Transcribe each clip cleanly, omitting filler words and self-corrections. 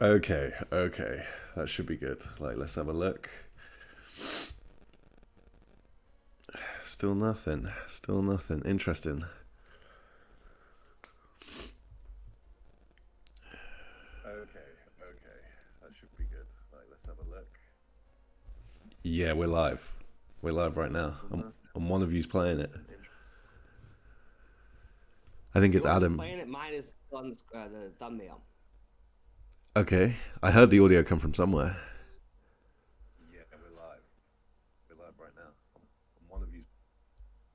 Okay, okay. That should be good. Like, let's have a look. Still nothing. Still nothing. Interesting. Okay, okay. That should be good. Like, let's have a look. Yeah, we're live. We're live right now. And one of you's playing it. I think it's Yours is Adam. playing it. Mine is on the thumbnail. Okay. I heard the audio come from somewhere. Yeah, we're live. We're live right now. And one of you's.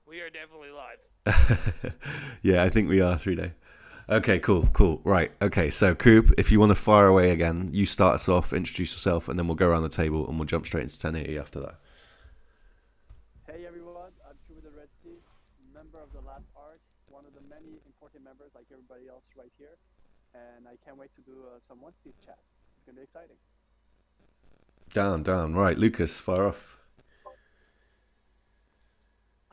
We are definitely live. Yeah, I think we are 3 day. Okay, cool, cool. Right, okay, so Coop, if you want to fire away again, you start us off, introduce yourself, and then we'll go around the table and we'll jump straight into 1080 after that. Hey everyone, I'm Coop the Red Sea, member of the Last Ark, one of the many important members like everybody else right here, and I can't wait to do some One Piece chat. It's gonna be exciting. Down. Right, Lucas, fire off.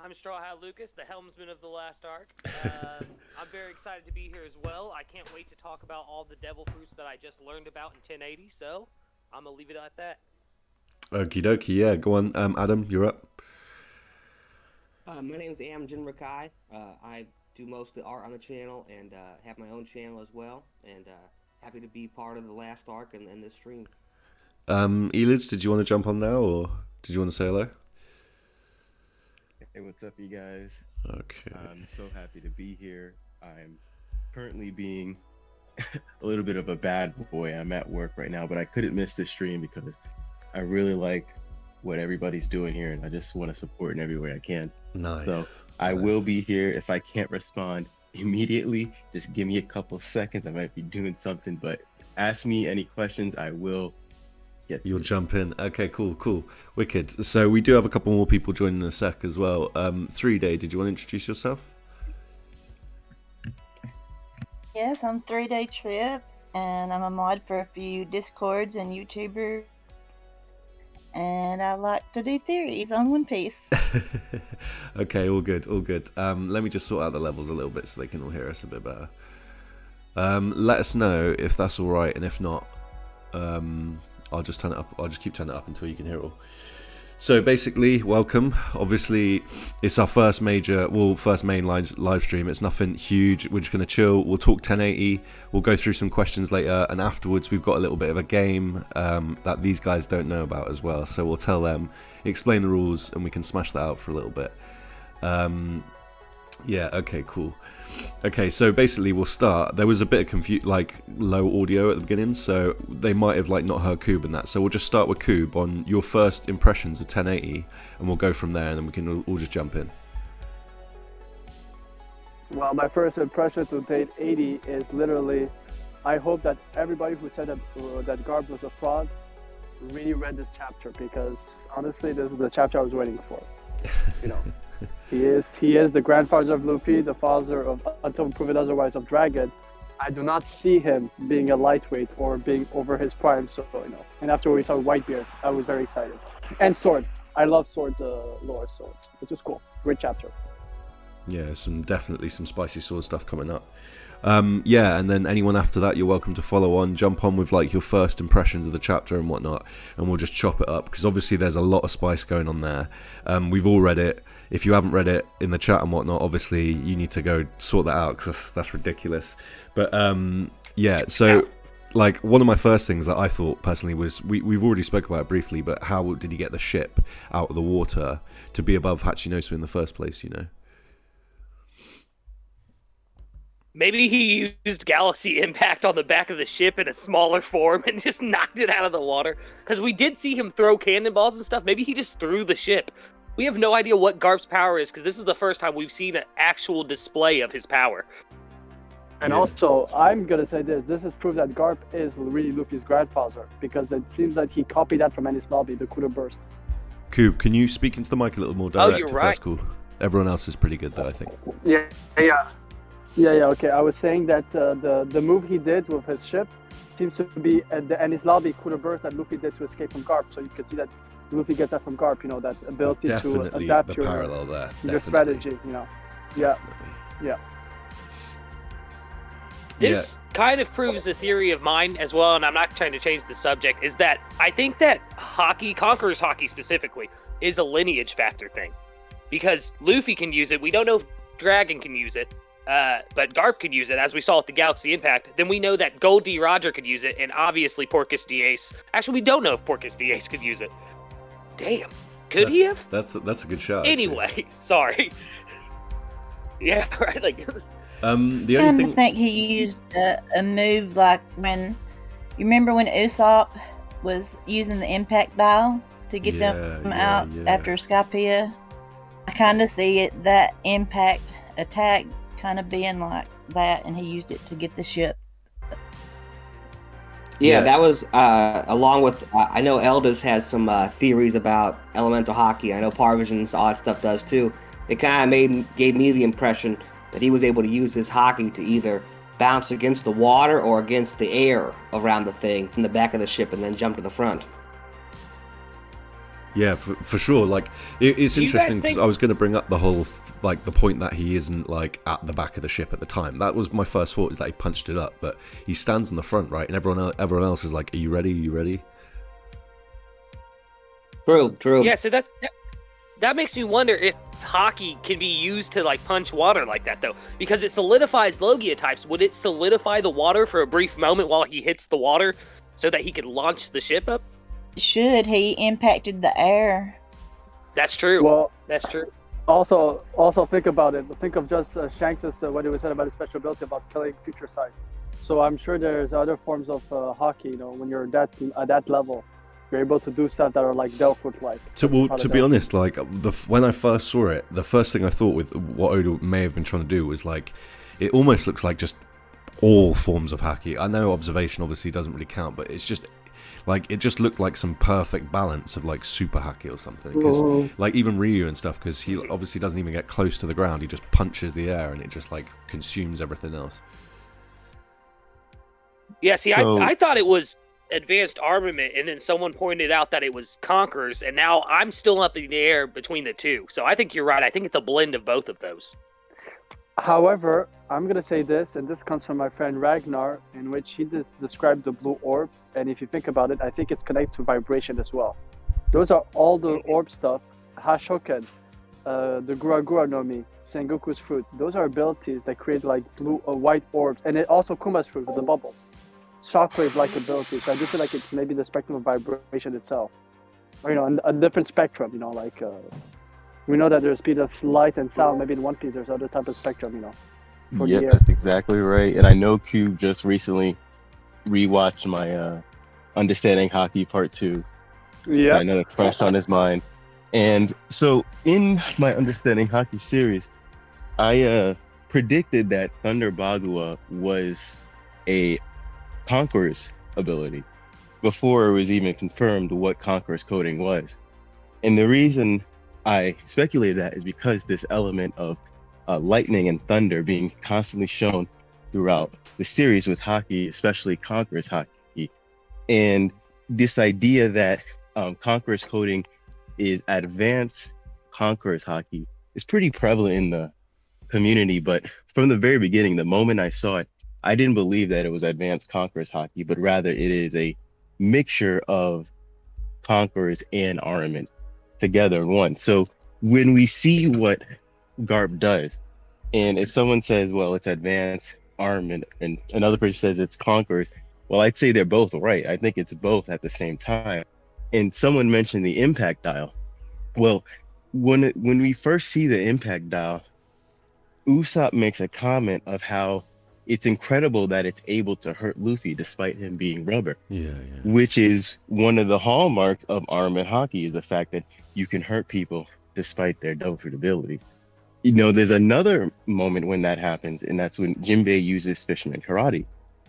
I'm Straw Hat Lucas, the helmsman of the Last Ark. I'm very excited to be here as well. I can't wait to talk about all the devil fruits that I just learned about in 1080, so I'm going to leave it at that. Okie dokie, yeah, go on. Adam, you're up. My name is Amjin Rakai. I do most of the art on the channel and have my own channel as well. And happy to be part of the Last Ark and this stream. Elids, did you want to jump on now, or did you want to say hello? Hey, what's up, you guys? Okay. I'm so happy to be here. I'm currently being a little bit of a bad boy. I'm at work right now, but I couldn't miss this stream because I really like what everybody's doing here, and I just want to support in every way I can. Nice. So I will be here. If I can't respond immediately, just give me a couple seconds. I might be doing something, but ask me any questions. I will. You'll jump in. Okay, cool. Wicked. So we do have a couple more people joining in a sec as well. 3 day, did you want to introduce yourself? Yes, I'm 3 Day Trip, and I'm a mod for a few Discords and YouTubers. And I like to do theories on One Piece. Okay, all good. Let me just sort out the levels a little bit so they can all hear us a bit better. Let us know if that's all right, and if not, I'll just turn it up. I'll just keep turning it up until you can hear it all. So basically, welcome. Obviously, it's our first main live stream. It's nothing huge. We're just gonna chill. We'll talk 1080. We'll go through some questions later, and afterwards, we've got a little bit of a game that these guys don't know about as well. So we'll tell them, explain the rules, and we can smash that out for a little bit. Yeah. Okay. Cool. Okay, so basically we'll start. There was a bit of low audio at the beginning, so they might have not heard Coob and that. So we'll just start with Coob on your first impressions of 1080, and we'll go from there, and then we can all just jump in. Well, my first impression to 1080 is literally, I hope that everybody who said that Garb was a fraud really read this chapter, because honestly, this is the chapter I was waiting for. You know. He is the grandfather of Luffy, the father of, until proven otherwise, of Dragon. I do not see him being a lightweight or being over his prime, so And after we saw Whitebeard, I was very excited. And Sword, I love Sword's lore, so it was cool. Great chapter. Yeah, definitely some spicy Sword stuff coming up. Yeah, and then anyone after that, you're welcome to follow on, jump on with your first impressions of the chapter and whatnot, and we'll just chop it up, because obviously there's a lot of spice going on there. We've all read it. If you haven't read it in the chat and whatnot, obviously you need to go sort that out, because that's ridiculous. But yeah, so one of my first things that I thought personally was, we've already spoke about it briefly, but how did he get the ship out of the water to be above Hachinosu in the first place, Maybe he used Galaxy Impact on the back of the ship in a smaller form and just knocked it out of the water. Because we did see him throw cannonballs and stuff. Maybe he just threw the ship. We have no idea what Garp's power is, because this is the first time we've seen an actual display of his power. And also, I'm going to say this is proof that Garp is really Luffy's grandfather, because it seems that he copied that from Ennis Lobby, the Kudo Burst. Coop, can you speak into the mic a little more direct? You're right. That's cool. Everyone else is pretty good though, I think. Yeah, okay. I was saying that the move he did with his ship seems to be the Ennis Lobby Kudo Burst that Luffy did to escape from Garp, so you can see that Luffy gets that from Garp, that ability to adapt the parallel there. Your strategy, Yeah. This kind of proves a theory of mine as well, and I'm not trying to change the subject, is that I think that hockey, Conqueror's hockey specifically, is a lineage factor thing. Because Luffy can use it, we don't know if Dragon can use it, but Garp could use it, as we saw at the Galaxy Impact. Then we know that Gold D. Roger could use it, and obviously Porcus D. Ace. Actually, we don't know if Porcus D. Ace could use it. Damn. Could he have? That's a good shot. Anyway, sorry. Yeah, right, like... the only I thing... think he used a move like when... You remember when Usopp was using the impact dial to get them out after Skypiea? I kind of see it, that impact attack kind of being like that, and he used it to get the ship. Yeah, that was along with I know Elders has some theories about elemental hockey. I know Parvision's all that stuff does too. It kind of gave me the impression that he was able to use his hockey to either bounce against the water or against the air around the thing from the back of the ship and then jump to the front. Yeah, for sure. Like, it's interesting because I was going to bring up the whole, like, the point that he isn't, like, at the back of the ship at the time. That was my first thought, is that he punched it up, but he stands in the front, right? And everyone else is like, are you ready? Are you ready? True. Yeah, so that makes me wonder if hockey can be used to, like, punch water like that, though. Because it solidifies Logia types. Would it solidify the water for a brief moment while he hits the water so that he could launch the ship up? Should he impacted the air? That's true. Well, that's true. Also think about it. Think of just Shanks' what he was said about his special ability about killing future sight. So I'm sure there's other forms of hockey. You know, when you're at that level, you're able to do stuff that are like Delphoot-like. To be honest, like when I first saw it, the first thing I thought with what Oda may have been trying to do was like, it almost looks like just all forms of hockey. I know observation obviously doesn't really count, but it's just. Like, it just looked like some perfect balance of, like, super haki or something. Because, like, even Ryu and stuff, because he obviously doesn't even get close to the ground. He just punches the air and it just, like, consumes everything else. Yeah, see, I thought it was advanced armament, and then someone pointed out that it was Conquerors, and now I'm still up in the air between the two. So I think you're right. I think it's a blend of both of those. However, I'm going to say this, and this comes from my friend Ragnar, in which he described the blue orb. And if you think about it, I think it's connected to vibration as well. Those are all the orb stuff. Hashoken, the Gura Gura no Mi, Sengoku's fruit. Those are abilities that create like blue or white orbs. And it also Kuma's fruit with the bubbles. Shockwave-like abilities. So I just feel like it's maybe the spectrum of vibration itself. Or, you know, a different spectrum, you know, like... we know that there's speed of light and sound. Maybe in One Piece there's other type of spectrum, you know. Yeah, that's exactly right. And I know Cube just recently rewatched my Understanding Hockey Part 2. Yeah. So I know that's fresh on his mind. And so in my Understanding Hockey series, I predicted that Thunder Bagua was a Conqueror's ability before it was even confirmed what Conqueror's coding was. And the reason I speculate that is because this element of lightning and thunder being constantly shown throughout the series with hockey, especially Conqueror's hockey, and this idea that Conqueror's coding is advanced Conqueror's hockey is pretty prevalent in the community. But from the very beginning, the moment I saw it, I didn't believe that it was advanced Conqueror's hockey, but rather it is a mixture of Conquerors and armament together in one. So when we see what Garp does, and if someone says, well, it's advanced armament, and another person says it's Conquerors, well, I'd say they're both right. I think it's both at the same time. And someone mentioned the impact dial. Well, when we first see the impact dial, Usopp makes a comment of how it's incredible that it's able to hurt Luffy despite him being rubber. Which is one of the hallmarks of armament hockey, is the fact that you can hurt people despite their Delphoot ability. You know, there's another moment when that happens, and that's when Jinbei uses Fisherman Karate.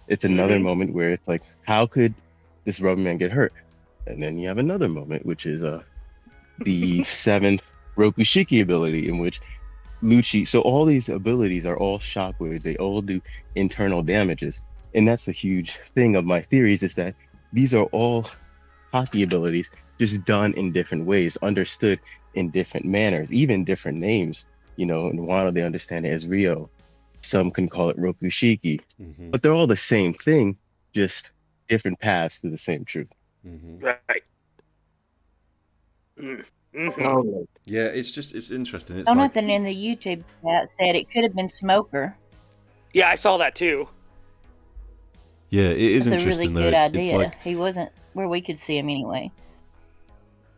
It's another moment where it's like, how could this rubberman get hurt? And then you have another moment, which is the seventh Rokushiki ability, in which Lucci, so all these abilities are all shockwaves. They all do internal damages. And that's the huge thing of my theories, is that these are all hockey abilities, just done in different ways, understood in different manners, even different names. You know, in Wano, they understand it as Rio. Some can call it Rokushiki, Mm-hmm. but they're all the same thing, just different paths to the same truth. Mm-hmm. Right. Mm-hmm. Totally. Yeah, it's interesting. It's Jonathan in the YouTube chat said it could have been Smoker. Yeah, I saw that too. Yeah, it is That's interesting a really though. good It's idea. like, He wasn't where we could see him anyway.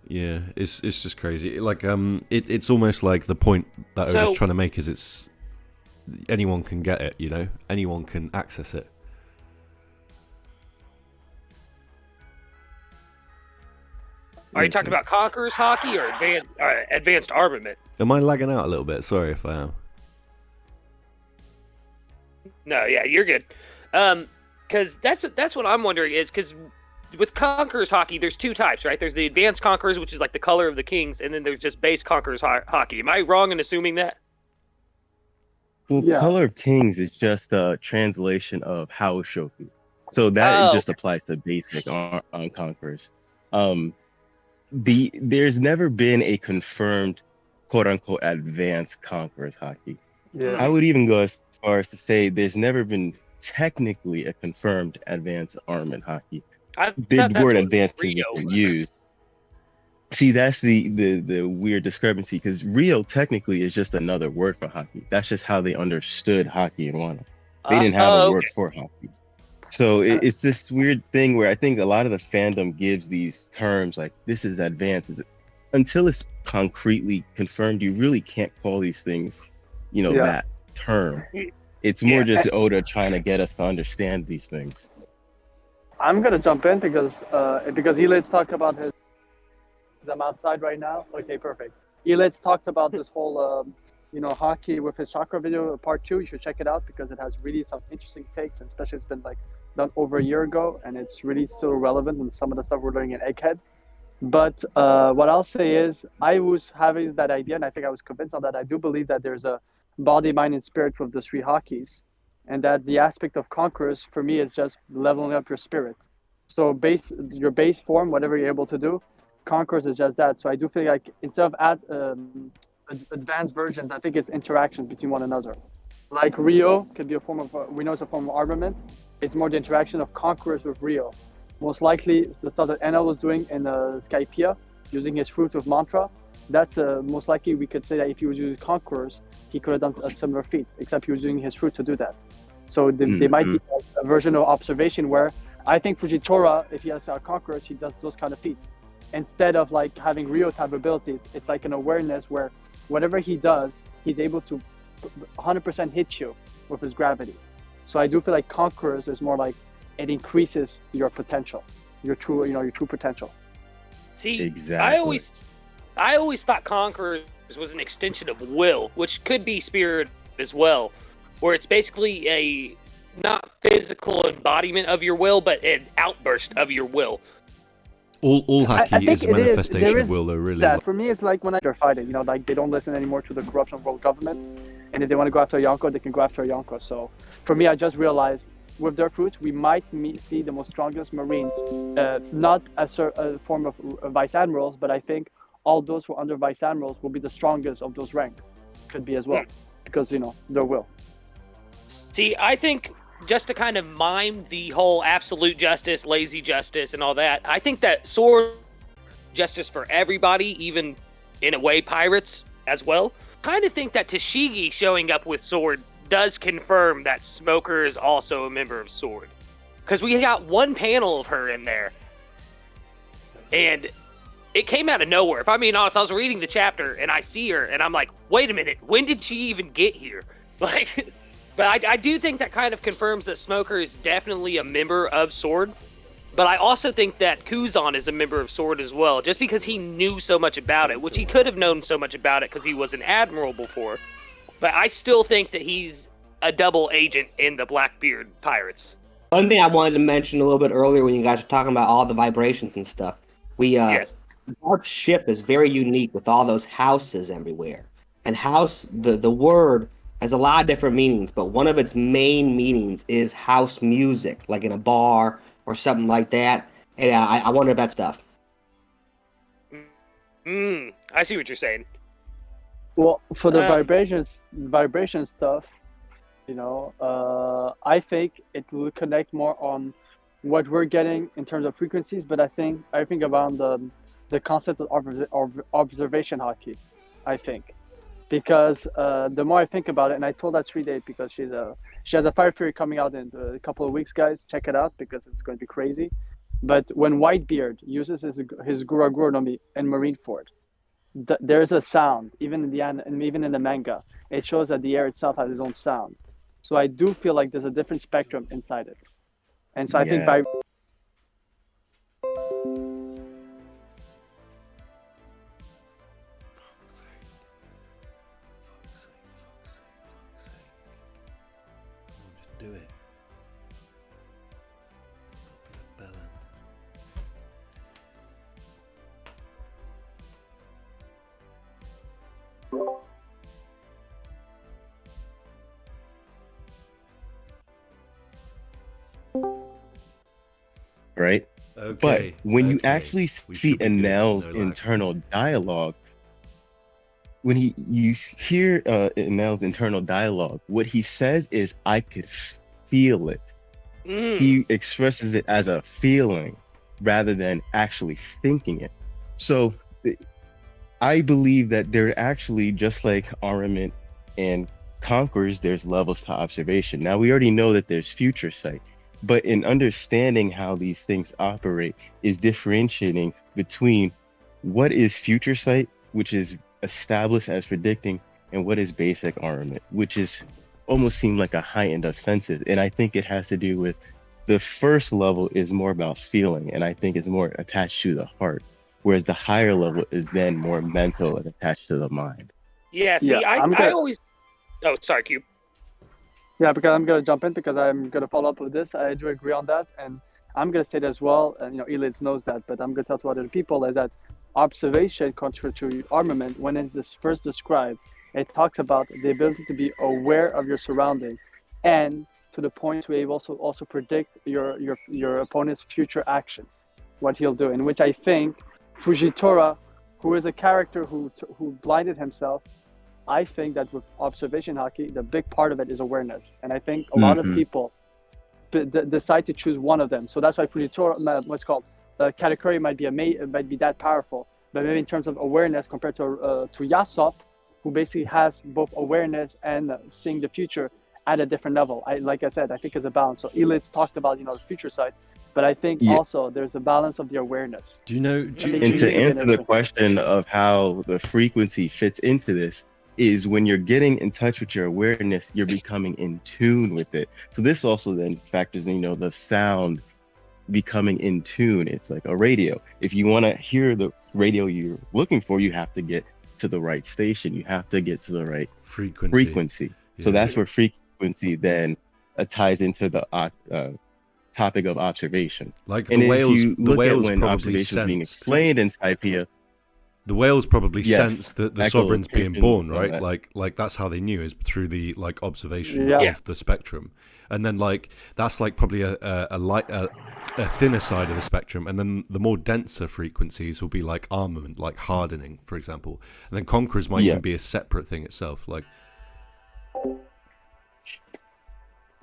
yeah, it's just crazy. Like it's almost like the point that Oda's trying to make is it's anyone can get it, you know, anyone can access it. Are you talking about Conqueror's Hockey or advanced armament? Am I lagging out a little bit? Sorry if I am. No, yeah, you're good. Because that's what I'm wondering is because with Conqueror's Hockey, there's two types, right? There's the advanced Conquerors, which is like the color of the kings, and then there's just base Conqueror's Hockey. Am I wrong in assuming that? Well, Yeah. Color of Kings is just a translation of Haoshoku. So that just applies to basic on Conquerors. There's never been a confirmed quote unquote advanced Conquerors Hockey. Yeah. I would even go as far as to say there's never been technically a confirmed advanced armament hockey. The word advanced is used. See, that's the weird discrepancy, because Rio technically is just another word for hockey. That's just how they understood hockey in Wano. They didn't have a word for hockey. So it's this weird thing where I think a lot of the fandom gives these terms like this is advanced. Until it's concretely confirmed, you really can't call these things, that term. It's more just Oda trying to get us to understand these things. I'm gonna jump in because Elit's talked about his. I'm outside right now. Okay, perfect. Elit's talked about this whole, hockey with his chakra video, part 2. You should check it out because it has really some interesting takes, and especially it's been done over a year ago, and it's really still relevant in some of the stuff we're learning in Egghead. But what I'll say is, I was having that idea, and I think I was convinced on that. I do believe that there's a body, mind, and spirit with the 3 hockeys, and that the aspect of Conquerors for me is just leveling up your spirit. So your base form, whatever you're able to do, Conquerors is just that. So I do feel like instead of advanced versions, I think it's interactions between one another. Like Rio could be a form of, we know it's a form of armament. It's more the interaction of Conquerors with Rio. Most likely the stuff that Enel was doing in Skypiea, using his fruit of mantra, that's most likely we could say that if he was using Conquerors, he could have done a similar feat, except he was using his fruit to do that. So they might be a version of observation where I think Fujitora, if he has Conquerors, he does those kind of feats. Instead of having Rio type abilities, it's like an awareness where whatever he does, he's able to 100% hit you with his gravity. So I do feel like Conquerors is more like it increases your potential, your true potential. See, exactly. I always thought Conquerors was an extension of will, which could be spirit as well, where it's basically a not physical embodiment of your will, but an outburst of your will. All haki is a manifestation of will, though, really. That. For me, it's like when they're fighting, they don't listen anymore to the corruption of world government, and if they want to go after a Yonko, they can go after a Yonko. So for me, I just realized with their fruit, we might see the most strongest Marines, not as a form of vice admirals, but I think all those who are under vice admirals will be the strongest of those ranks. Could be as well, because their will. See, I think just to kind of mime the whole absolute justice, lazy justice, and all that, I think that sword justice for everybody, even in a way pirates as well. Kind of think that Tashigi showing up with sword does confirm that Smoker is also a member of Sword, because we got one panel of her in there, and it came out of nowhere. If I'm being honest, I was reading the chapter and I see her, and I'm like, wait a minute, when did she even get here? But I do think that kind of confirms that Smoker is definitely a member of Sword. But I also think that Kuzan is a member of Sword as well, just because he knew so much about it, which he could have known so much about it because he was an admiral before. But I still think that he's a double agent in the Blackbeard Pirates. One thing I wanted to mention a little bit earlier when you guys were talking about all the vibrations and stuff. Yes. Our ship is very unique with all those houses everywhere. And house, the word has a lot of different meanings, but one of its main meanings is house music, like in a bar or something like that. And I wonder about stuff. I see what you're saying. Well, for the vibration stuff, I think it will connect more on what we're getting in terms of frequencies, but I think about the concept of observation hockey. I think because the more I think about it, and I told that 3 days because she has a Fire Fury coming out in a couple of weeks, guys. Check it out because it's going to be crazy. But when Whitebeard uses his Gura Gura no Mi in Marineford, there's a sound even in even in the manga. It shows that the air itself has its own sound. So I do feel like there's a different spectrum inside it, and so I think Yeah. by Fuck's sake. Come on, just do it. Stop belling. Right. Okay. But when you okay. actually We see should be good, Enel's no lag. internal dialogue, when you hear Enel's internal dialogue, what he says is, "I could feel it." He expresses it as a feeling rather than actually thinking it. So I believe that they're actually, just like armament and conquerors, there's levels to observation. Now we already know that there's future sight, but in understanding how these things operate is differentiating between what is future sight, which is established as predicting, and what is basic armament, which is almost seem like a heightened of senses. And I think it has to do with the first level is more about feeling, and I think it's more attached to the heart, whereas the higher level is then more mental and attached to the mind. Yeah, see, Yeah, I always... Oh, sorry, Q. Yeah, because I'm gonna jump in because I'm gonna follow up with this. I do agree on that, and I'm gonna say it as well. And Elids knows that, but I'm gonna tell to other people is that observation, contrary to armament, when it's first described, it talks about the ability to be aware of your surroundings, and to the point where you also predict your opponent's future actions, what he'll do. In which I think Fujitora, who is a character who blinded himself, I think that with observation hockey, the big part of it is awareness, and I think a lot of people decide to choose one of them. So that's why Fujitora, what's called Katakuri, might be that powerful, but maybe in terms of awareness compared to Yasop, who basically has both awareness and seeing the future at a different level. Like I said, I think it's a balance. So Elit's talked about the future side, but I think also there's a balance of the awareness. Do you know? And to answer the question of how the frequency fits into this, is when you're getting in touch with your awareness, you're becoming in tune with it. So this also then factors in, the sound becoming in tune. It's like a radio. If you want to hear the radio you're looking for, you have to get to the right station. You have to get to the right frequency. Yeah. So that's where frequency then ties into the topic of observation. Like and the whales, if you look at when observation was being explained in Skypiea, the whales probably sensed that the sovereign's being born, right? That. Like that's how they knew, is through the observation Yeah. of the spectrum, and then that's probably a thinner side of the spectrum, and then the more denser frequencies will be like armament, like hardening, for example, and then conquerors might even be a separate thing itself, like.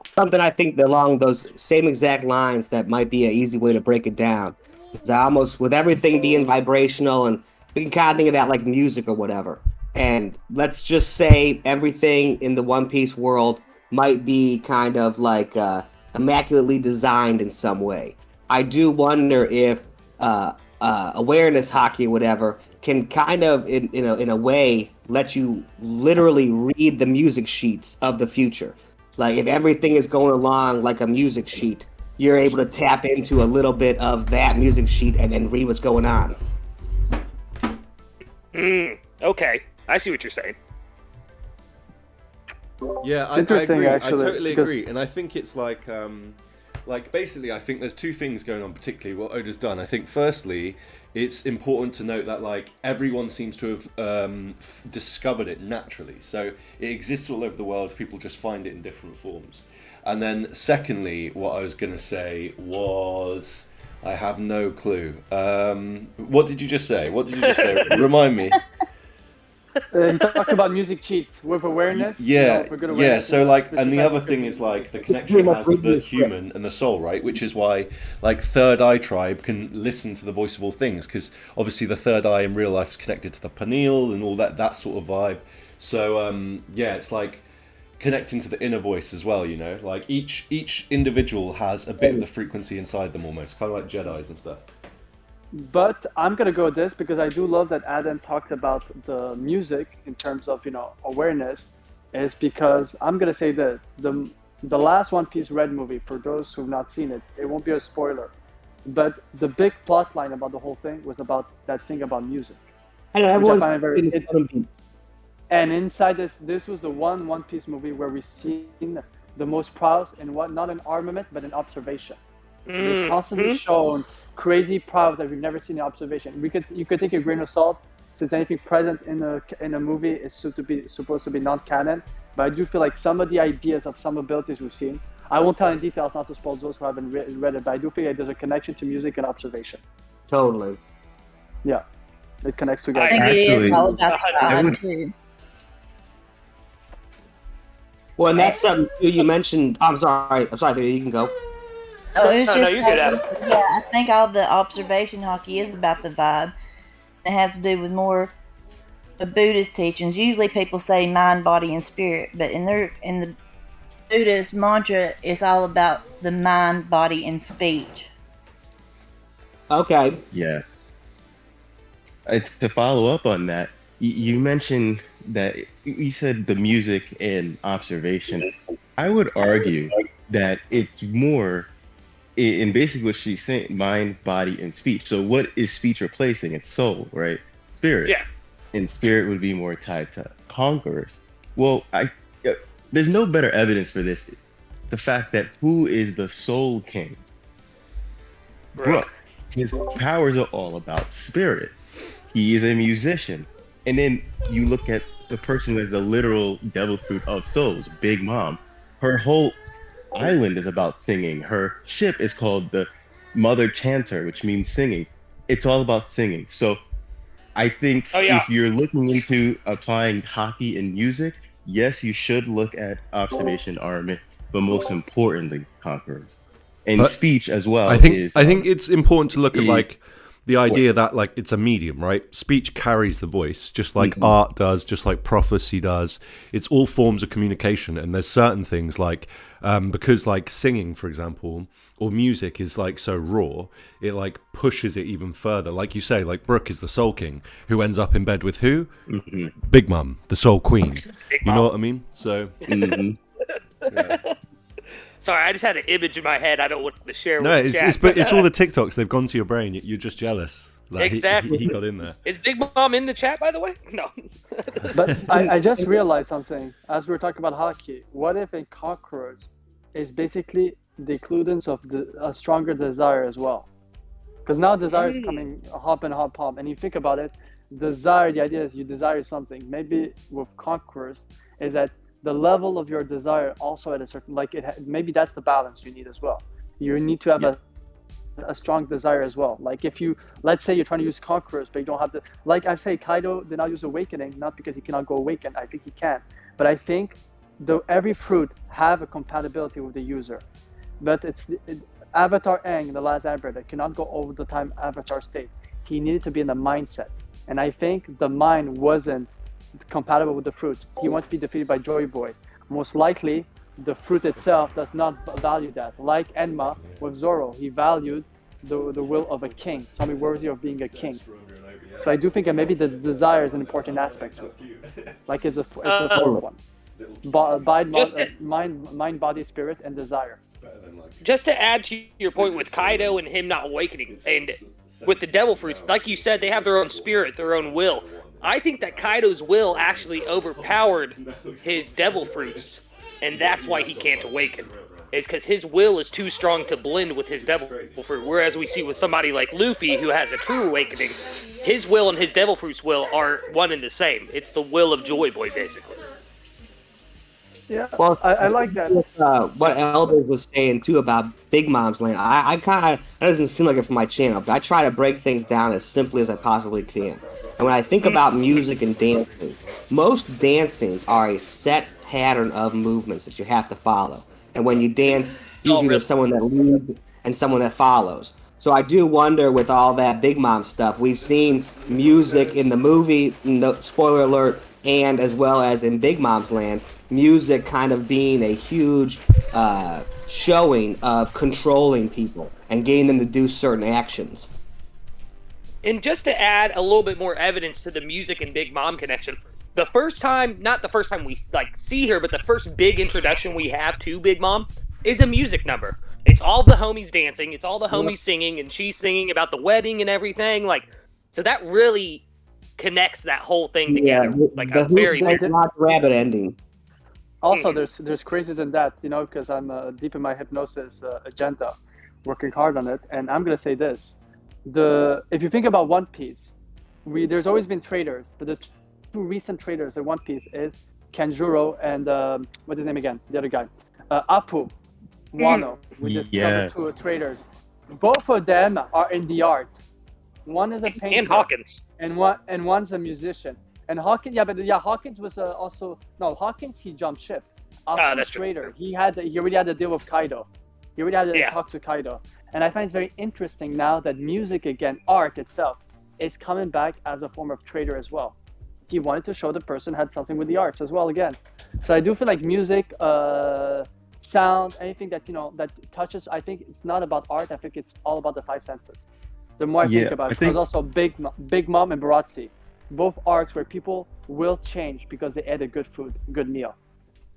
Something I think along those same exact lines that might be an easy way to break it down is almost with everything being vibrational, and we can kind of think of that like music or whatever. And let's just say everything in the One Piece world might be kind of like immaculately designed in some way. I do wonder if awareness hockey or whatever can kind of, in a way, let you literally read the music sheets of the future. Like if everything is going along like a music sheet, you're able to tap into a little bit of that music sheet and then read what's going on. Okay, I see what you're saying. Yeah, I agree. Actually, I totally agree, and I think it's like basically, I think there's two things going on, particularly what Oda's done. I think firstly, it's important to note that everyone seems to have discovered it naturally, so it exists all over the world. People just find it in different forms. And then secondly, what I was going to say was, I have no clue. What did you just say? Remind me. He talked about music cheats with awareness. Yeah, for good yeah. awareness, So like, the and the cheat other is thing good. is like the connection it has to the human and the soul, right? Which is why like Third Eye Tribe can listen to the voice of all things, because obviously the third eye in real life is connected to the pineal and all that sort of vibe. So yeah, it's like connecting to the inner voice as well. You know, like each individual has a bit of the frequency inside them, almost kind of like Jedi's and stuff. But I'm gonna go with this because I do love that Adam talked about the music in terms of awareness. Is because I'm gonna say that the last One Piece Red movie, for those who've not seen it, it won't be a spoiler, but the big plot line about the whole thing was about that thing about music. I know everyone's and inside this was the One Piece movie where we've seen the most prowess in what, not an armament but an observation. They've constantly shown crazy prowess that we've never seen in observation. You could take a grain of salt since anything present in a movie is supposed to be non-canon. But I do feel like some of the ideas of some abilities we've seen, I won't tell in details not to spoil those who haven't read it, but I do feel like there's a connection to music and observation. Totally. Yeah, it connects together. I think it is all about I God would- too. Well, and that's something you mentioned. I'm sorry, you can go. Oh, it was No, just you're good, Adam. yeah, I think all the observation hockey is about the vibe. It has to do with more of Buddhist teachings. Usually people say mind, body, and spirit, but in the Buddhist mantra, it's all about the mind, body, and speech. Okay. Yeah. To follow up on that, you mentioned that you said the music and observation. I would argue that it's more in basically what she's saying, mind, body, and speech. So what is speech replacing? It's soul, right? Spirit. Yeah. And spirit would be more tied to conquerors. Well, there's no better evidence for this. The fact that who is the soul king? Brook. His powers are all about spirit. He is a musician. And then you look at the person who has the literal devil fruit of souls, Big Mom. Her whole island is about singing. Her ship is called the Mother Chanter, which means singing. It's all about singing. So I think if you're looking into applying hockey and music, yes, you should look at observation, armament, but most importantly, conquerors. And speech as well. I think it's important to look at like the idea that like it's a medium, right? Speech carries the voice, just like art does, just like prophecy does. It's all forms of communication, and there's certain things like because like singing, for example, or music is like so raw, it like pushes it even further. Like you say, like Brooke is the Soul King, who ends up in bed with who? Big Mum, the Soul Queen. You know what I mean? So. Yeah. Sorry, I just had an image in my head. I don't want to share. No, with it's all the TikToks. They've gone to your brain. You're just jealous. Like, exactly. He got in there. Is Big Mom in the chat, by the way? No. But I just realized something as we were talking about hockey. What if a cockroach is basically the includence of a stronger desire as well? Because now desire is coming hop and hop hop, and you think about it, desire. The idea is you desire something. Maybe with conquerors is that the level of your desire also at a certain maybe that's the balance you need as well. You need to have a strong desire as well. Like if you, let's say you're trying to use conquerors, but you don't have like I say, Kaido did not use awakening, not because he cannot go awaken. I think he can, but I think every fruit have a compatibility with the user. But Avatar Aang, the last Emperor, that cannot go over the time Avatar state. He needed to be in the mindset, and I think the mind wasn't compatible with the fruit. He wants to be defeated by Joy Boy. Most likely, the fruit itself does not value that. Like Enma with Zoro, he valued the will of a king. Somebody worthy of being a king. So I do think that maybe the desire is an important aspect to it. Like it's a fourth one. Mind, body, spirit, and desire. Just to add to your point with Kaido and him not awakening, and with the devil fruits, like you said, they have their own spirit, their own will. I think that Kaido's will actually overpowered his devil fruits, and that's why he can't awaken. It's because his will is too strong to blend with his devil fruit. Whereas we see with somebody like Luffy, who has a true awakening, his will and his devil fruit's will are one and the same. It's the will of Joy Boy, basically. Yeah, Well, I like that. with, what Elders was saying too about Big Mom's Land. I kind of that doesn't seem like it for my channel, but I try to break things down as simply as I possibly can. And when I think about music and dancing, most dancings are a set pattern of movements that you have to follow. And when you dance, usually there's someone that leads and someone that follows. So I do wonder with all that Big Mom stuff, we've seen music in the movie, no, spoiler alert, and as well as in Big Mom's Land, music kind of being a huge showing of controlling people and getting them to do certain actions. And just to add a little bit more evidence to the music and Big Mom connection, the first time, not the first time we like see her, but the first big introduction we have to Big Mom is a music number. It's all the homies dancing, it's all the homies singing, and she's singing about the wedding and everything. Like, so that really connects that whole thing together. Like a very rabbit ending. Also, there's crazies in that, you know, because I'm deep in my hypnosis agenda, working hard on it, and I'm gonna say this: if you think about One Piece, there's always been traders, but the two recent traders in One Piece is Kanjuro and what's his name again? The other guy, Apu, Wano. We discovered two traders. Both of them are in the arts. One is a painter, and Hawkins, and one's a musician. And Hawkins, Hawkins was Hawkins, he jumped ship. That's trader. He already had to deal with Kaido. He already had to talk to Kaido. And I find it's very interesting now that music again, art itself, is coming back as a form of trader as well. He wanted to show the person had something with the arts as well again. So I do feel like music, sound, anything that that touches. I think it's not about art. I think it's all about the five senses. The more I think about it, there's also Big Mom and Baratzi. Both arcs where people will change because they ate a good food, good meal.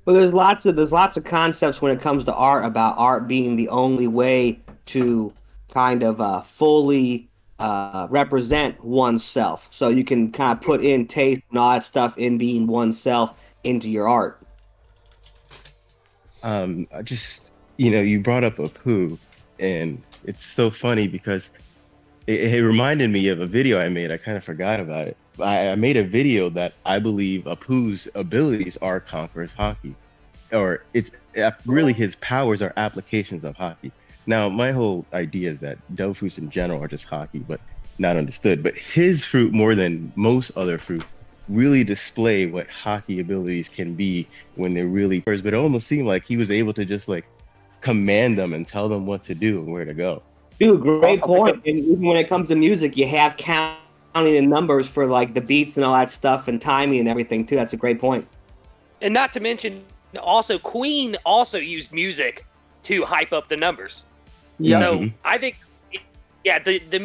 Well, there's lots of concepts when it comes to art about art being the only way to kind of fully represent oneself. So you can kind of put in taste and all that stuff in being oneself into your art. Just you brought up Apu, and it's so funny because it reminded me of a video I made. I kind of forgot about it. I made a video that I believe Apu's abilities are Conqueror's Haki, or it's really his powers are applications of Haki. Now, my whole idea is that Dofus in general are just Haki, but not understood. But his fruit, more than most other fruits, really display what Haki abilities can be when they're really first. But it almost seemed like he was able to just like command them and tell them what to do and where to go. Dude, great point. And even when it comes to music, you have counting the numbers for like the beats and all that stuff and timing and everything too. That's a great point. And not to mention, also Queen also used music to hype up the numbers. Yeah. So I think, the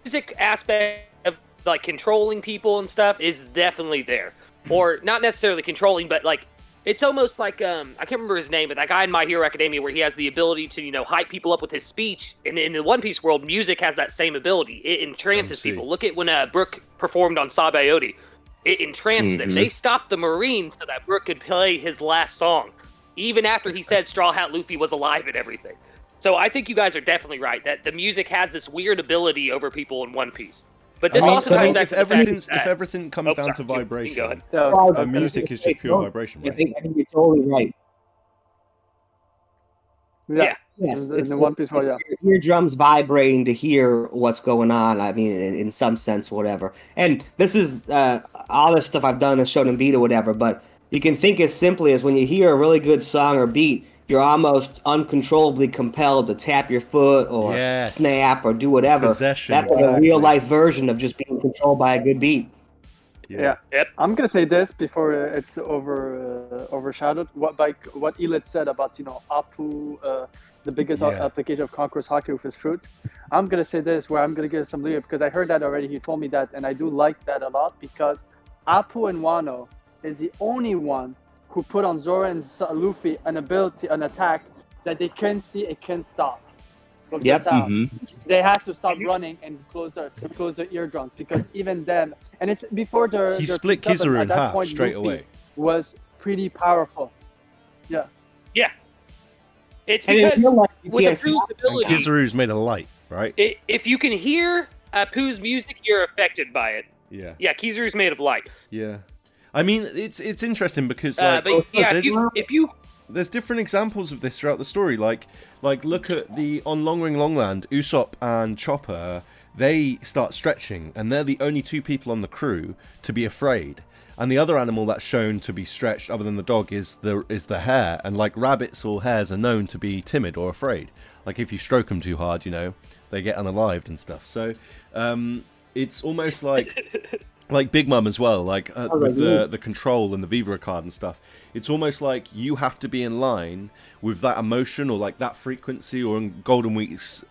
music aspect of like controlling people and stuff is definitely there, or not necessarily controlling, but like it's almost like I can't remember his name, but that guy in My Hero Academia where he has the ability to hype people up with his speech. And in the One Piece world, music has that same ability. It entrances people. Look at when Brook performed on Sabaody. It entranced them. They stopped the Marines so that Brook could play his last song, even after he said Straw Hat Luffy was alive and everything. So I think you guys are definitely right that the music has this weird ability over people in One Piece. But this also ties back if everything comes down to vibration, music is just pure vibration, right? I think you're totally right. Yeah. Yes, in the One Piece world, yeah. Your drums vibrating to hear what's going on. I mean, in some sense, whatever. And this is all this stuff I've done is shown in beat or whatever. But you can think as simply as when you hear a really good song or beat, you're almost uncontrollably compelled to tap your foot or snap or do whatever. That's a real life version of just being controlled by a good beat. Yeah. Yep. I'm gonna say this before it's overshadowed. What Elid said about Apu, the biggest application of Conqueror's Haki with his fruit. I'm gonna say this where I'm gonna give some leeway because I heard that already. He told me that, and I do like that a lot because Apu and Wano is the only one who put on Zoro and Luffy an attack that they couldn't see, it couldn't stop. From the sound. They had to stop running and close their eardrums because even them, and it's before he split Kizaru in half straight away. Was pretty powerful. Yeah. Yeah. It's because with Apu's ability, Kizaru's made of light, right? If you can hear Apu's music, you're affected by it. Yeah. Yeah, Kizaru's made of light. Yeah. I mean, it's interesting because like but yeah, if you there's different examples of this throughout the story. Like look at the on Long Ring Longland, Usopp and Chopper. They start stretching, and they're the only two people on the crew to be afraid. And the other animal that's shown to be stretched, other than the dog, is the hare. And like rabbits or hares are known to be timid or afraid. Like if you stroke them too hard, you know, they get unalived and stuff. So it's almost like Big Mum as well, like with the control and the Vivra card and stuff. It's almost like you have to be in line with that emotion or like that frequency, or in Golden Week's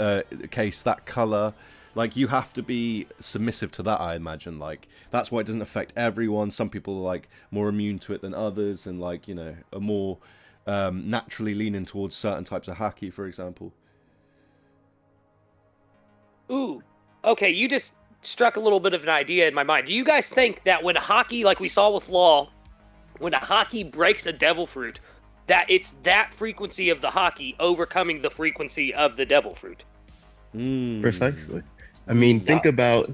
case, that color. Like you have to be submissive to that, I imagine. Like that's why it doesn't affect everyone. Some people are like more immune to it than others, and like, you know, are more naturally leaning towards certain types of haki, for example. Ooh, okay, you just struck a little bit of an idea in my mind. Do you guys think that when haki, like we saw with Law, when a haki breaks a devil fruit, that it's that frequency of the haki overcoming the frequency of the devil fruit? Precisely. I mean, think about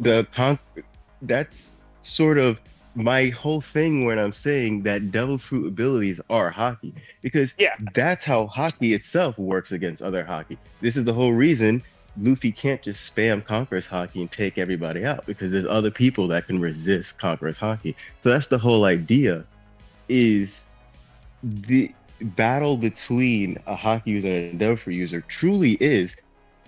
that's sort of my whole thing when I'm saying that devil fruit abilities are haki, because that's how haki itself works against other haki. This is the whole reason Luffy can't just spam Conqueror's haki and take everybody out, because there's other people that can resist Conqueror's haki. So that's the whole idea, is the battle between a haki user and a devil fruit user truly is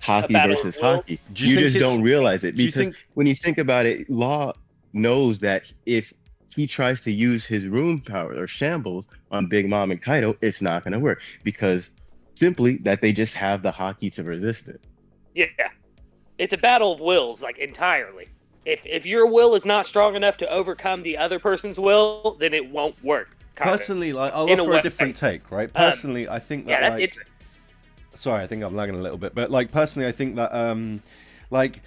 haki versus haki. You just don't realize it, because when you think about it, Law knows that if he tries to use his rune power or shambles on Big Mom and Kaido, it's not going to work, because simply that they just have the haki to resist it. Yeah, it's a battle of wills, like entirely. If your will is not strong enough to overcome the other person's will, then it won't work. Personally, like I'll offer a different take, right? Personally, I think that that's interesting. Sorry, I think I'm lagging a little bit, but like personally, I think that like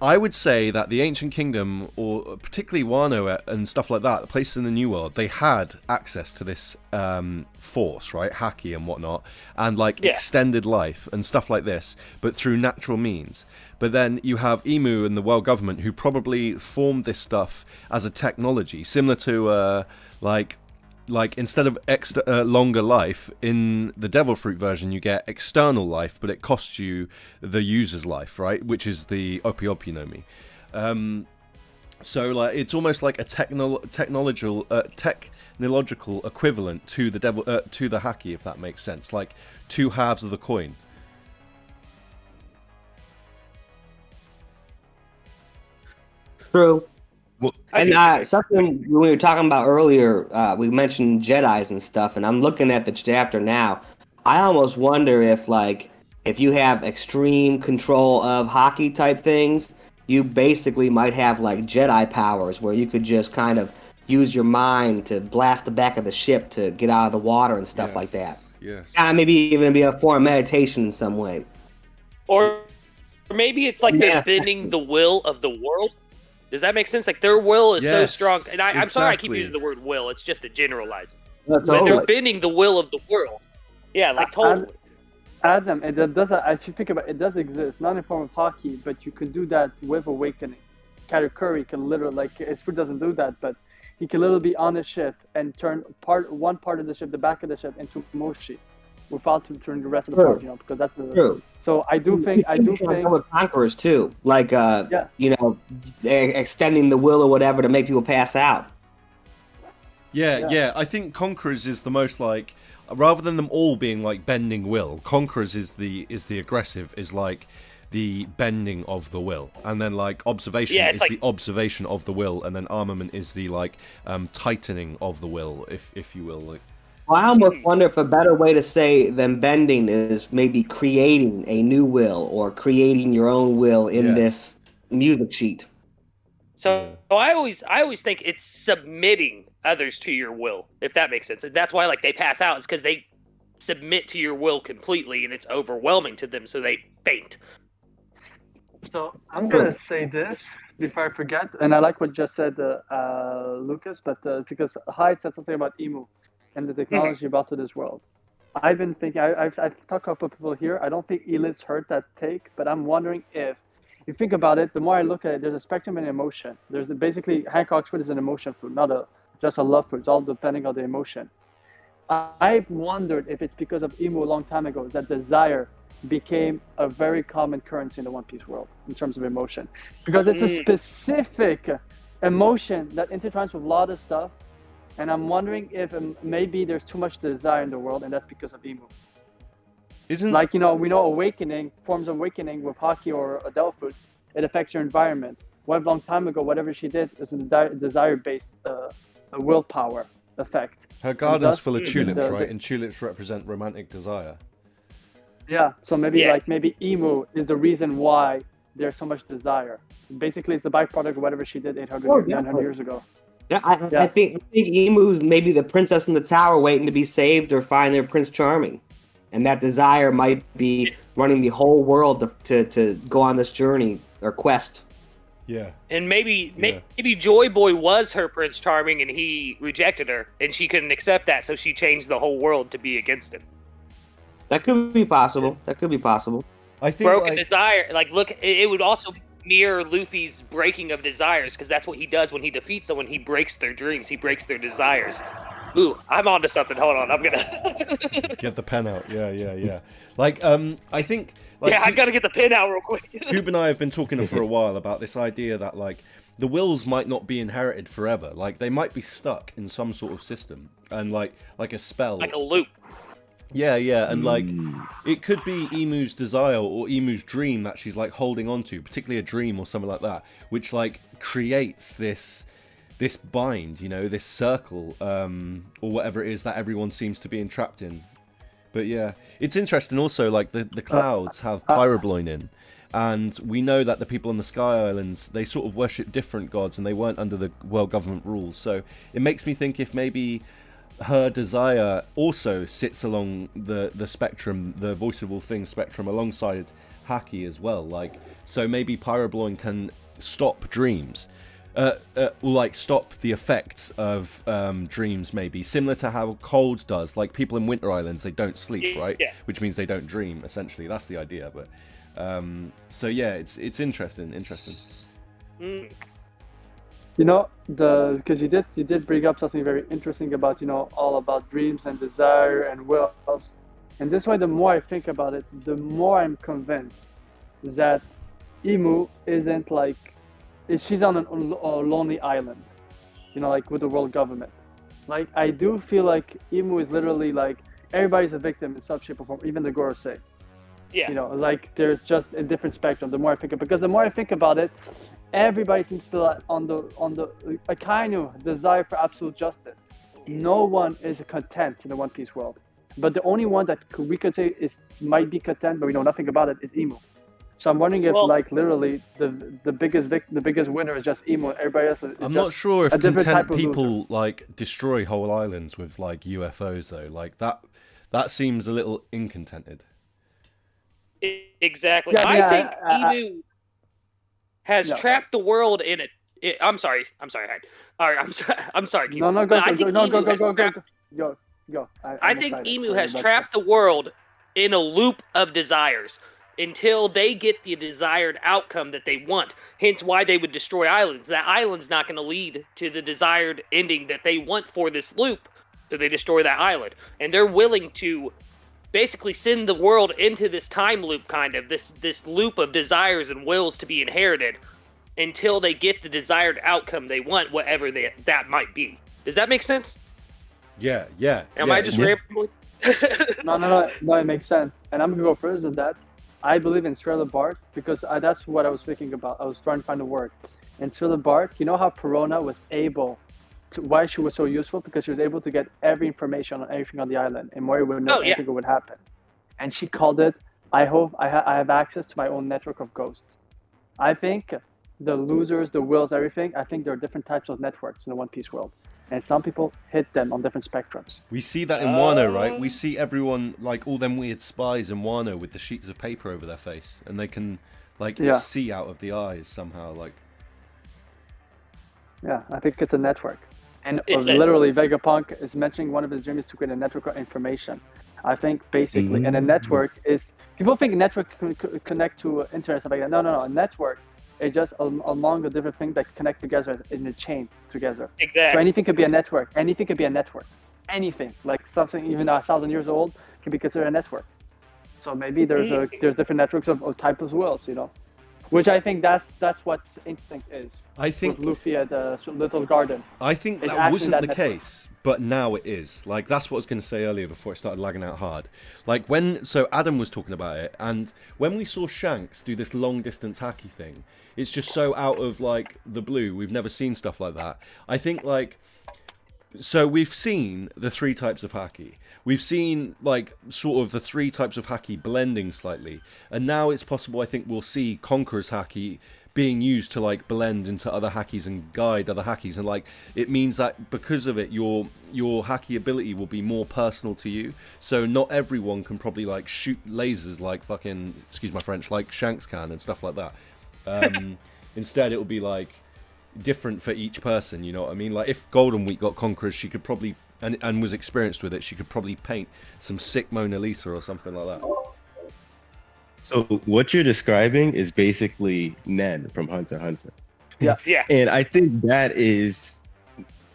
I would say that the Ancient Kingdom, or particularly Wano and stuff like that, the places in the New World, they had access to this force, right, haki and whatnot, and like extended life and stuff like this, but through natural means. But then you have Emu and the world government, who probably formed this stuff as a technology similar to like instead of longer life, in the devil fruit version you get external life, but it costs you the user's life, right, which is the Opi Opi no Mi. So like it's almost like a technological equivalent to the to the haki, if that makes sense, like two halves of the coin. True. Well, and something we were talking about earlier, we mentioned Jedis and stuff, and I'm looking at the chapter now. I almost wonder if you have extreme control of haki type things, you basically might have like Jedi powers, where you could just kind of use your mind to blast the back of the ship to get out of the water and stuff like that. Yes. Maybe even be a form of meditation in some way. Or maybe it's like they're bending the will of the world. Does that make sense? Like their will is so strong, and I'm sorry I keep using the word will. It's just a generalized. But they're bending the will of the world. Yeah, like totally. Adam, it does. If you think about it, it does exist, not in form of haki, but you could do that with awakening. Katakuri can literally, like, his fruit doesn't do that, but he can literally be on a ship and turn one part of the ship, the back of the ship, into Moshi, without to turn the rest of the part, you know, because that's the. So I do think with conquerors too, like you know, extending the will or whatever to make people pass out. Yeah. I think conquerors is the most like, rather than them all being like bending will, conquerors is the aggressive, is like the bending of the will, and then like observation is like the observation of the will, and then armament is the like tightening of the will, if you will, like. Well, I almost wonder if a better way to say than bending is maybe creating a new will, or creating your own will in this music sheet. So I always think it's submitting others to your will, if that makes sense. And that's why like they pass out, is because they submit to your will completely, and it's overwhelming to them, so they faint. So I'm gonna say this before I forget, and I like what you just said, Lucas, but because Hyde said something about Emu and the technology brought to this world. I've been thinking, I've talked to a couple of people here, I don't think Elit's heard that take, but I'm wondering if you think about it, the more I look at it, there's a spectrum in emotion. There's basically, Hancock's fruit is an emotion fruit, not a just a love for it. It's all depending on the emotion. I've wondered if it's because of Emu a long time ago that desire became a very common currency in the One Piece world in terms of emotion, because it's a specific emotion that intertwines with a lot of stuff. And I'm wondering if maybe there's too much desire in the world, and that's because of Emu. Isn't like, we know awakening, forms of awakening with Haki or Adelphud, it affects your environment. What a long time ago, whatever she did was a desire-based willpower effect. her garden's full of tulips, right? And tulips represent romantic desire. Yeah, so maybe Yes. maybe Emu is the reason why there's so much desire. Basically, it's a byproduct of whatever she did 900 years ago. Yeah, I think Emu's maybe the princess in the tower waiting to be saved or find their Prince Charming. And that desire might be running the whole world to go on this journey or quest. Yeah. And maybe Joy Boy was her Prince Charming and he rejected her and she couldn't accept that, so she changed the whole world to be against him. That could be possible. I think Broken desire, look, it would also mirror Luffy's breaking of desires, because that's what he does when he defeats someone. He breaks their dreams, he breaks their desires. Ooh, I'm onto something. Hold on, I'm gonna get the pen out. Yeah. I think. I gotta get the pen out real quick. Cube and I have been talking for a while about this idea that the wills might not be inherited forever. They might be stuck in some sort of system, and like a spell, like a loop. Yeah, and it could be Emu's desire or Emu's dream that she's holding on to, particularly a dream or something like that, which creates this bind, this circle, or whatever it is that everyone seems to be entrapped in. But yeah, it's interesting also, the clouds have Pyrobloin in, and we know that the people on the Sky Islands, they sort of worship different gods and they weren't under the world government rules. So it makes me think if maybe her desire also sits along the spectrum, the voice of all things spectrum, alongside Haki as well. So maybe Pyrobloin can stop dreams, stop the effects of dreams, maybe similar to how cold does. People in Winter Islands, they don't sleep, right? Yeah. Which means they don't dream. Essentially, that's the idea. But so yeah, it's interesting. Because you did bring up something very interesting about all about dreams and desire and wills, and this way, the more I think about it, the more I'm convinced that Emu isn't she's on a lonely island, with the world government. I do feel like Emu is literally everybody's a victim in some shape or form, even the Gorosei. Yeah. There's just a different spectrum. The more I think because the more I think about it, everybody seems to on the a kind of desire for absolute justice. No one is content in the One Piece world, but the only one that we could say might be content, but we know nothing about it, is Emu. So I'm wondering if literally the biggest winner is just Emu. Everybody else is I'm not sure if content people destroy whole islands with UFOs though. That seems a little incontented. Exactly. I think Emu has trapped the world in it. I'm sorry, Hank. All right, I'm sorry. Go. I think Emu has trapped the world in a loop of desires until they get the desired outcome that they want. Hence why they would destroy islands. That island's not going to lead to the desired ending that they want for this loop, so they destroy that island. And they're willing to basically send the world into this time loop, kind of this loop of desires and wills to be inherited until they get the desired outcome they want, whatever that might be. Does that make sense? Yeah. Am I just rambling? No, it makes sense. And I'm gonna go further than that. I believe in Thriller Bark because that's what I was thinking about. I was trying to find a word. In Thriller Bark, you know how Perona was able to, why she was so useful? Because she was able to get every information on everything on the island, and Mori would know anything would happen. And she called it, I hope I have access to my own network of ghosts. I think the losers, the wills, everything, I think there are different types of networks in the One Piece world. And some people hit them on different spectrums. We see that in Wano, right? We see everyone, all them weird spies in Wano with the sheets of paper over their face. And they can, see out of the eyes somehow, Yeah, I think it's a network. And literally, Vegapunk is mentioning one of his dreams is to create a network of information. I think, basically, and a network is... People think network can connect to internet, stuff like that. No. A network It's just among the different things that connect together in a chain together. Exactly. So anything could be a network. Anything could be a network. Anything, like something even 1,000 years old, can be considered a network. So maybe there's different networks of type as well, you know. Which I think that's what instinct is. I think with Luffy at the little garden. I think It's that actually wasn't that the network. case, but now it is. Like, that's what I was going to say earlier before it started lagging out hard. Like, so Adam was talking about it, and when we saw Shanks do this long distance hacky thing, it's just so out of, like, the blue. We've never seen stuff like that. I think, like, so we've seen the 3 types of hacky. We've seen, like, sort of the 3 types of hacky blending slightly. And now it's possible, I think, we'll see Conqueror's hacky being used to, like, blend into other hackies and guide other hackies. And, like, it means that because of it, your hacky ability will be more personal to you. So not everyone can probably, like, shoot lasers like fucking, excuse my French, like Shanks can and stuff like that. Instead, it will be, like, different for each person, you know what I mean? Like, if Golden Week got Conquerors, she could probably, and was experienced with it, she could probably paint some sick Mona Lisa or something like that. So what you're describing is basically Nen from Hunter x Hunter. Yeah. And I think that is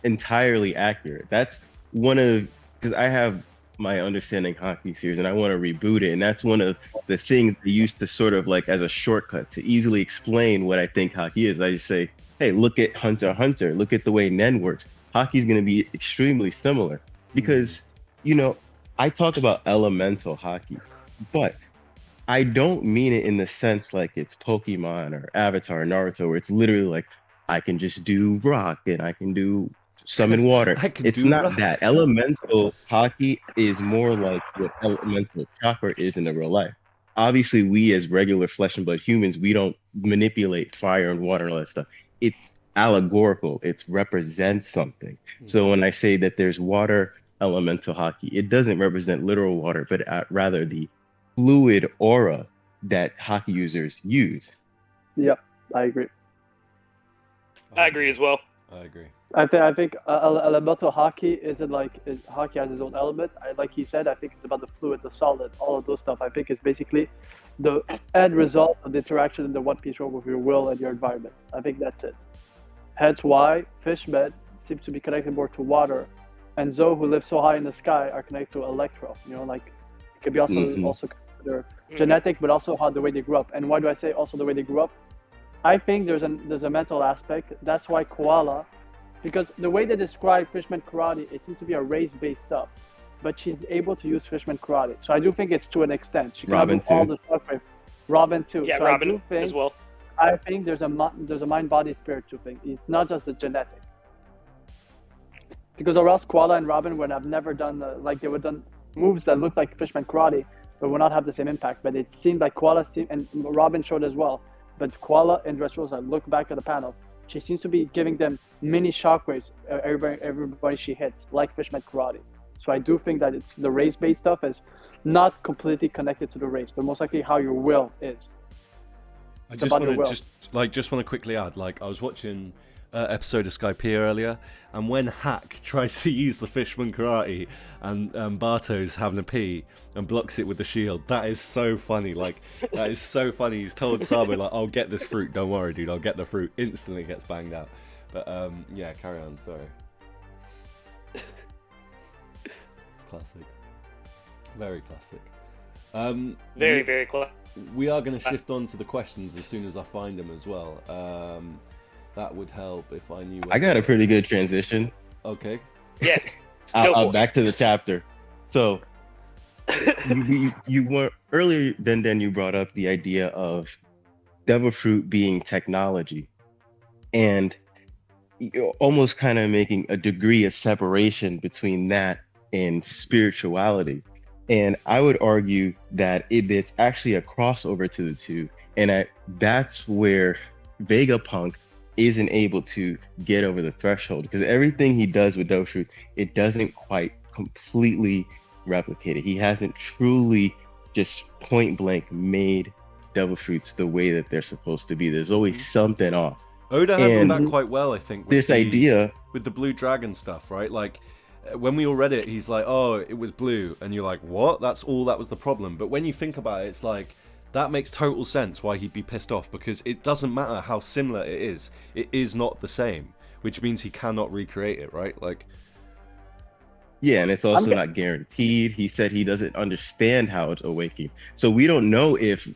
entirely accurate. That's one of, because I have my Understanding Hockey series and I want to reboot it. And that's one of the things they used to sort of like as a shortcut to easily explain what I think hockey is. I just say, hey, look at Hunter x Hunter. Look at the way Nen works. Hockey's going to be extremely similar because, you know, I talk about elemental hockey, but I don't mean it in the sense like it's Pokemon or Avatar or Naruto, where it's literally like, I can just do rock and I can do summon water. It's not rock. that. Elemental hockey is more like what elemental chakra is in the real life. Obviously, we as regular flesh and blood humans, we don't manipulate fire and water and all that stuff. It's allegorical. It represents something. So when I say that there's water elemental hockey, it doesn't represent literal water, but rather the fluid aura that hockey users use. Yep, I agree. I agree as well. I agree. I think elemental hockey isn't like hockey has its own element. Like he said, I think it's about the fluid, the solid, all of those stuff. I think it's basically the end result of the interaction in the One Piece world with your will and your environment. I think that's it. Hence why fishmen seem to be connected more to water, and Zoe, who lives so high in the sky, are connected to electro. You know, like it could be also considered genetic, but also how the way they grew up. And why do I say also the way they grew up? I think there's a mental aspect. That's why koala, because the way they describe fishman karate, it seems to be a race-based stuff, but she's able to use fishman karate. So I do think it's to an extent. She can do all the stuff. Robin too. Yeah, so Robin I do think, as well. I think there's a mind, body, spirit to thing. It's not just the genetic. Because or else koala and Robin would have never done like they would done moves that looked like fishman karate, but would not have the same impact. But it seemed like koala and Robin showed as well. But koala and Dressrosa, look back at the panel, she seems to be giving them mini shockwaves everybody she hits, like fishman karate. So I do think that it's the race-based stuff is not completely connected to the race, but most likely how your will is. I just want to quickly add, like, I was watching episode of Skypiea earlier, and when Hack tries to use the fishman karate and Barto's having a pee and blocks it with the shield, that is so funny. Like, that is so funny. He's told Sabo, like, I'll get this fruit, don't worry dude, I'll get the fruit. Instantly gets banged out. But yeah, carry on, sorry. Classic. Very classic. Very classic. We are going to shift on to the questions as soon as I find them as well. That would help if I knew. I got a pretty good transition. Okay. Yes. I'll back to the chapter. So you were earlier then you brought up the idea of devil fruit being technology, and almost kind of making a degree of separation between that and spirituality. And I would argue that it's actually a crossover to the two, and that's where Vegapunk isn't able to get over the threshold, because everything he does with devil fruit, it doesn't quite completely replicate it. He hasn't truly just point blank made devil fruits the way that they're supposed to be. There's always something off. Oda handled that quite well, I think. This idea with the blue dragon stuff, right? Like, when we all read it, he's like, oh, it was blue, and you're like, what? That's all that was the problem. But when you think about it, it's like, that makes total sense why he'd be pissed off, because it doesn't matter how similar it is not the same, which means he cannot recreate it, right? Like, yeah, and it's also not guaranteed. He said he doesn't understand how it's awaking, so we don't know if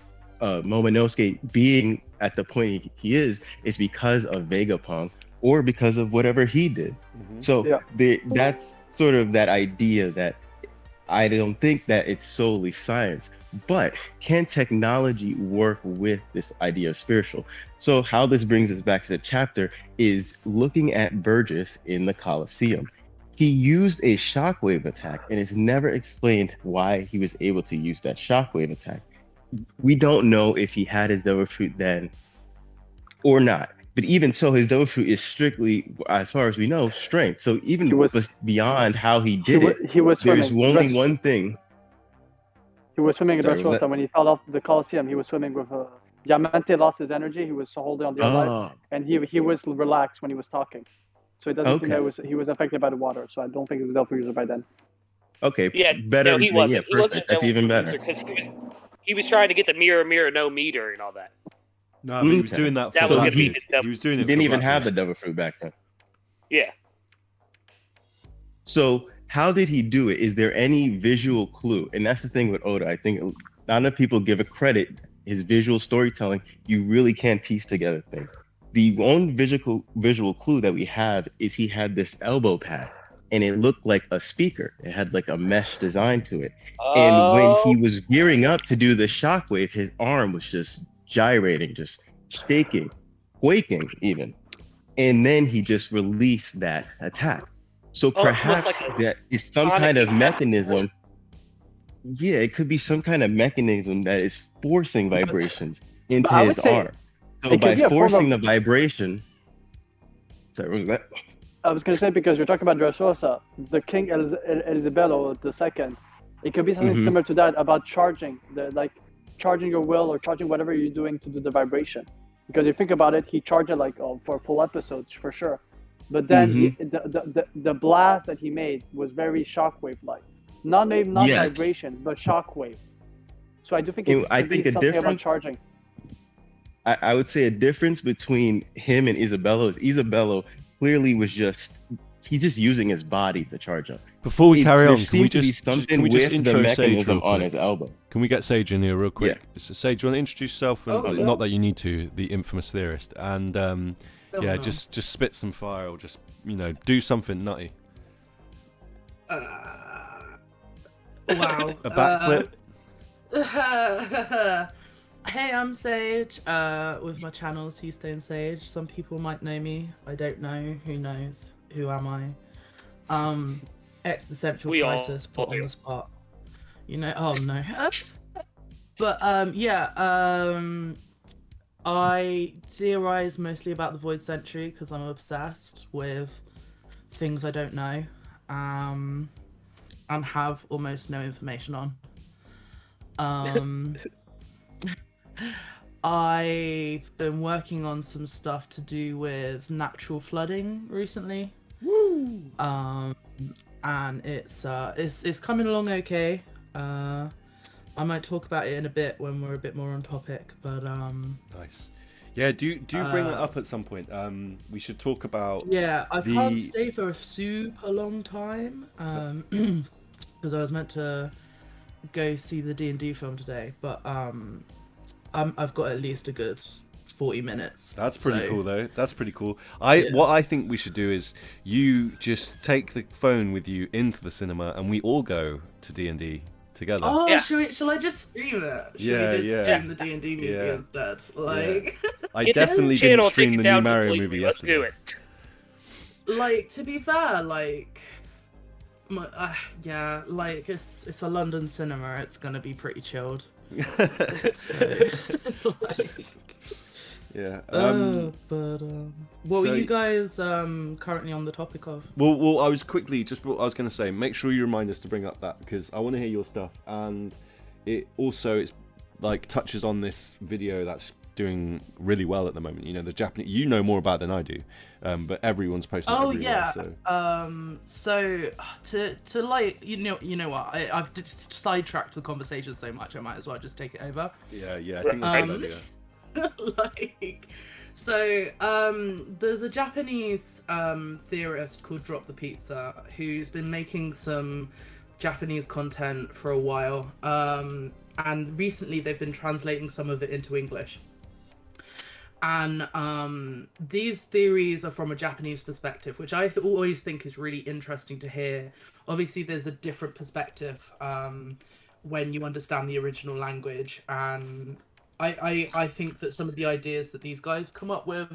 Momonosuke being at the point he is because of Vegapunk or because of whatever he did. So that's sort of that idea that I don't think that it's solely science, but can technology work with this idea of spiritual? So how this brings us back to the chapter is looking at Burgess in the Colosseum. He used a shockwave attack, and it's never explained why he was able to use that shockwave attack. We don't know if he had his devil fruit then or not. But even so, his devil fruit is strictly, as far as we know, strength. So even beyond how he did there's only one thing. He was swimming in Dressrosa. When he fell off the Colosseum, he was swimming with Diamante lost his energy. He was holding on the other life, and he was relaxed when he was talking. So it doesn't seem that he was affected by the water. So I don't think he was devil user by then. Okay. Yeah. Better. No, he wasn't. Yeah, perfect. That's even better. Because he was trying to get the mirror, no meter, and all that. No, but he was doing that for Blackbeard. He was doing it. He didn't even have the devil fruit back then. Yeah. So how did he do it? Is there any visual clue? And that's the thing with Oda. I think not enough people give a credit. His visual storytelling, you really can piece together things. The only visual clue that we have is he had this elbow pad, and it looked like a speaker. It had like a mesh design to it. And when he was gearing up to do the shockwave, his arm was just gyrating, just shaking, quaking even. And then he just released that attack. So perhaps that is some kind of mechanism. Yeah, it could be some kind of mechanism that is forcing vibrations into his arm. So by forcing the vibration, sorry, what was that? I was going to say, because you're talking about Dressrosa, the King Elisabello II, it could be something similar to that about charging, charging your will or charging whatever you're doing to do the vibration. Because if you think about it, he charged it for full episodes for sure. But then the blast that he made was very shockwave-like. Not vibration, but shockwave. So I do think something about charging. I would say a difference between him and Isabello is Isabello clearly was he's just using his body to charge up. Before we carry on, can we just intro Sage on his elbow? Can we get Sage in here real quick? Yeah. So Sage, do you want to introduce yourself? Not that you need to, the infamous theorist, and just spit some fire or just do something nutty. Wow. A backflip. Hey, I'm Sage, with my channel Seastone Sage. Some people might know me, I don't know, who knows, who am I? Existential crisis, put on the spot. Oh no. But I theorize mostly about the Void Century because I'm obsessed with things I don't know, and have almost no information on. I've been working on some stuff to do with natural flooding recently. Woo! And it's coming along okay. I might talk about it in a bit when we're a bit more on topic, but nice. Yeah, do bring that up at some point. We should talk about. Yeah, I can't stay for a super long time because I was meant to go see the D&D film today, but I've got at least a good 40 minutes. That's pretty cool, though. That's pretty cool. What I think we should do is you just take the phone with you into the cinema, and we all go to D&D together. Oh, yeah. Shall I just stream it? Should we just stream the D&D movie instead? I definitely didn't stream the new Mario movie yesterday. Let's do it. To be fair, it's a London cinema. It's gonna be pretty chilled. What were you guys currently on the topic of? Well, I was going to say, make sure you remind us to bring up that, because I want to hear your stuff, and it's touches on this video that's doing really well at the moment. You know, the Japanese. You know more about it than I do, but everyone's posting. Oh really yeah. Well, so to like you know what I've just sidetracked the conversation so much I might as well just take it over. Yeah. I think that's a good idea. There's a Japanese theorist called Drop the Pizza who's been making some Japanese content for a while, and recently they've been translating some of it into English. And these theories are from a Japanese perspective, which I always think is really interesting to hear. Obviously, there's a different perspective when you understand the original language, and I think that some of the ideas that these guys come up with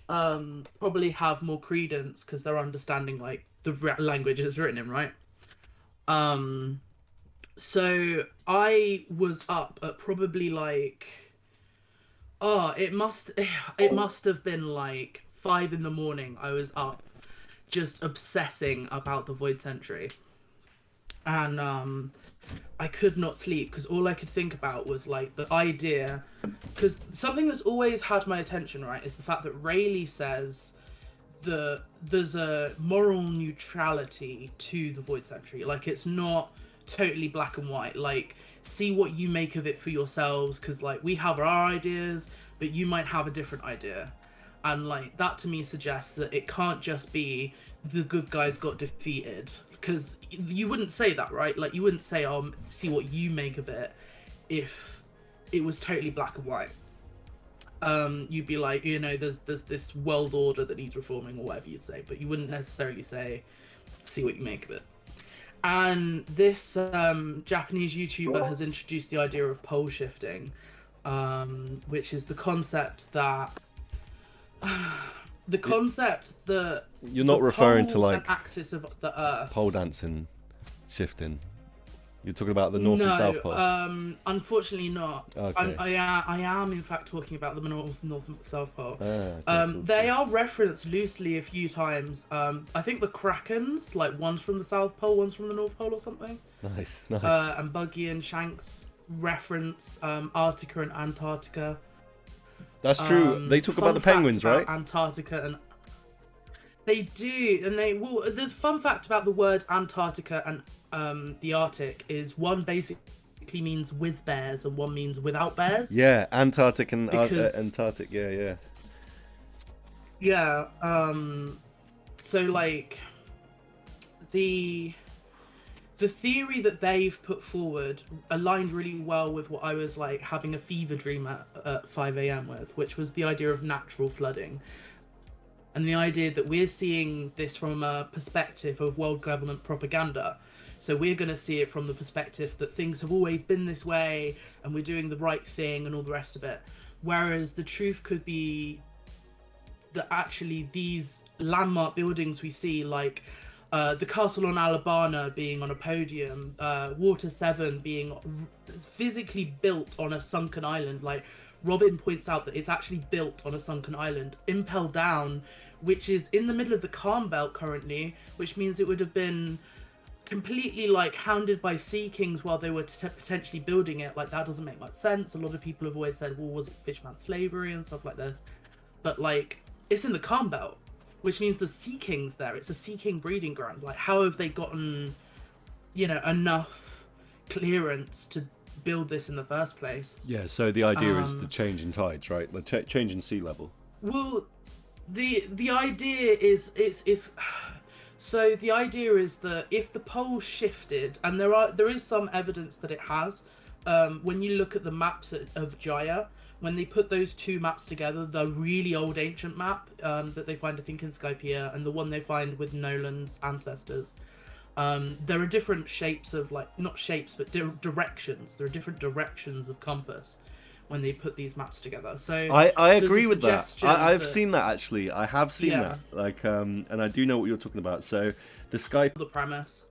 probably have more credence because they're understanding like the language it's written in, right? So I was up at probably like, it must have been like 5 a.m. I was up just obsessing about the Void Sentry, and I could not sleep because all I could think about was like the idea, because something that's always had my attention, right, is the fact that Rayleigh says that there's a moral neutrality to the Void Sentry. Like, it's not totally black and white. Like, see what you make of it for yourselves, because like we have our ideas, but you might have a different idea. And like that to me suggests that it can't just be the good guys got defeated, because you wouldn't say that, right? Like, you wouldn't say, oh, see what you make of it, if it was totally black and white. You'd be like, you know, there's this world order that needs reforming, or whatever you'd say, but you wouldn't necessarily say, see what you make of it. And this Japanese YouTuber has introduced the idea of pole shifting, which is the concept that you're not referring to like axis of the Earth. pole dancing, shifting. You're talking about the North and South Pole. Unfortunately not. Okay. I am in fact talking about the North and South Pole. Okay, cool. They are referenced loosely a few times. I think the Krakens, like one's from the South Pole, one's from the North Pole or something. Nice. And Buggy and Shanks reference Arctica and Antarctica. That's true. They talk about the penguins, right? Antarctica, and they do. And there's a fun fact about the word Antarctica and the Arctic is one basically means with bears and one means without bears. Yeah, Antarctic and Antarctic. Yeah. Yeah. So like the theory that they've put forward aligned really well with what I was like having a fever dream at 5 a.m. with, which was the idea of natural flooding. And the idea that we're seeing this from a perspective of world government propaganda. So we're going to see it from the perspective that things have always been this way and we're doing the right thing and all the rest of it. Whereas the truth could be that actually these landmark buildings we see, like the castle on Alabama being on a podium, Water 7 being physically built on a sunken island. Like Robin points out that it's actually built on a sunken island, Impel Down, which is in the middle of the Calm Belt currently, which means it would have been completely like hounded by sea kings while they were potentially building it. Like, that doesn't make much sense. A lot of people have always said, well, was it fishman slavery and stuff like this? But like, it's in the Calm Belt, which means the sea kings there. It's a sea king breeding ground. Like, how have they gotten, you know, enough clearance to build this in the first place? Yeah, so the idea is the change in tides, right? The change in sea level. Well, the idea is so the idea is that if the pole shifted, and there is some evidence that it has, when you look at the maps of Jaya, when they put those two maps together, the really old ancient map that they find, I think, in Skypiea, and the one they find with Nolan's ancestors, there are different shapes of, like, not shapes, but directions. There are different directions of compass when they put these maps together. So I agree with that. I've seen that, actually. I have seen that. Like, and I do know what you're talking about. So the Sky... The premise.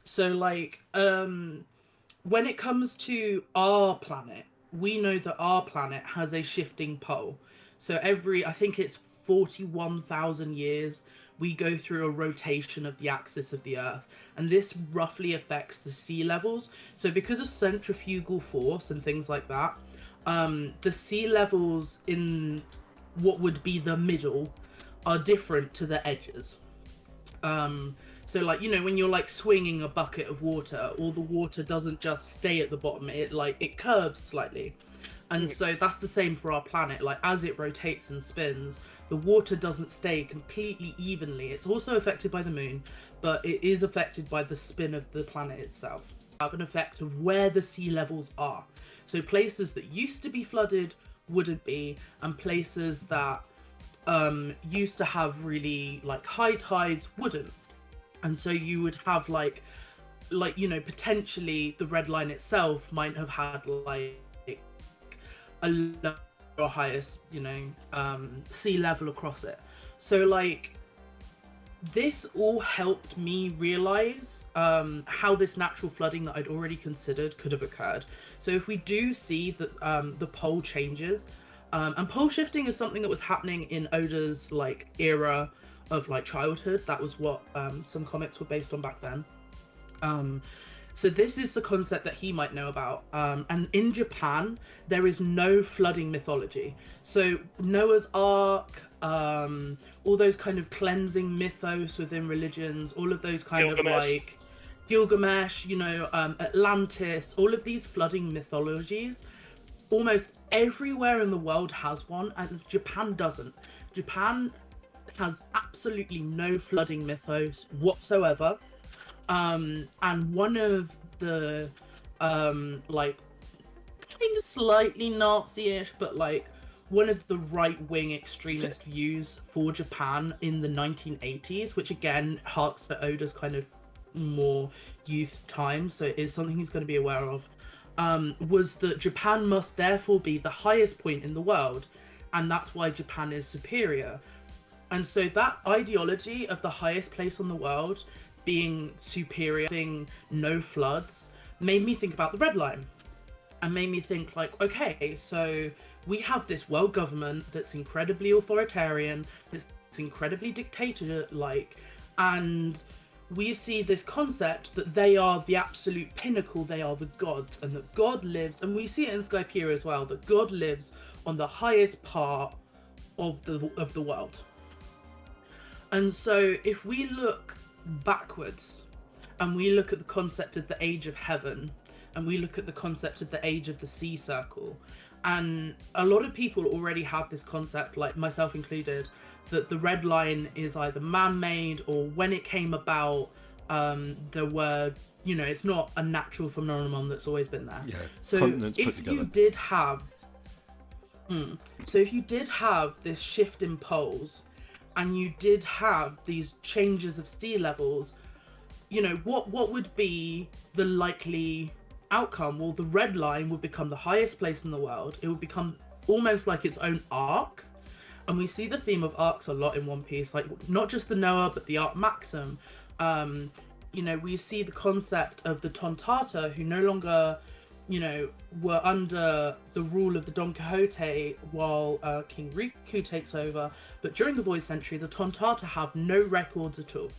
So, like, when it comes to our planet, we know that our planet has a shifting pole. So I think it's 41,000 years, we go through a rotation of the axis of the Earth. And this roughly affects the sea levels. So because of centrifugal force and things like that, the sea levels in what would be the middle are different to the edges. So like, you know, when you're like swinging a bucket of water, all the water doesn't just stay at the bottom, it curves slightly. And so that's the same for our planet. Like, as it rotates and spins, the water doesn't stay completely evenly. It's also affected by the moon, but it is affected by the spin of the planet itself. Have an effect of where the sea levels are. So places that used to be flooded wouldn't be, and places that used to have really like high tides wouldn't. And so you would have like you know, potentially the red line itself might have had like a lower or highest, you know, sea level across it. So like this all helped me realize how this natural flooding that I'd already considered could have occurred. So if we do see that the pole changes, and pole shifting is something that was happening in Oda's like era of like childhood. That was what some comics were based on back then. So this is the concept that he might know about. And in Japan, there is no flooding mythology. So Noah's Ark, all those kind of cleansing mythos within religions, all of those kind of like Gilgamesh, you know, Atlantis, all of these flooding mythologies, almost everywhere in the world has one, and Japan doesn't. Japan has absolutely no flooding mythos whatsoever. And one of the like kind of slightly Nazi-ish, but like one of the right-wing extremist views for Japan in the 1980s, which again harks to Oda's kind of more youth time, so it is something he's going to be aware of, was that Japan must therefore be the highest point in the world, and that's why Japan is superior. And so that ideology of the highest place on the world being superior, having no floods, made me think about the red line, and made me think like, okay, so we have this world government that's incredibly authoritarian, that's incredibly dictator-like, and we see this concept that they are the absolute pinnacle, they are the gods, and that God lives, and we see it in Skypiea as well, that God lives on the highest part of the world. And so if we look backwards and we look at the concept of the age of heaven, and we look at the concept of the age of the sea circle, and a lot of people already have this concept, like myself included, that the red line is either man-made, or when it came about, there were, you know, it's not a natural phenomenon that's always been there. Yeah, so continents put if together. you did have so if you did have this shift in poles, and you did have these changes of sea levels, you know, what would be the likely outcome? Well, the red line would become the highest place in the world. It would become almost like its own arc. And we see the theme of arcs a lot in One Piece, like not just the Noah, but the arc Maxim. You know, we see the concept of the Tontata, who no longer, you know, were under the rule of the Don Quixote while King Riku takes over. But during the Void Century, the Tontata have no records at all.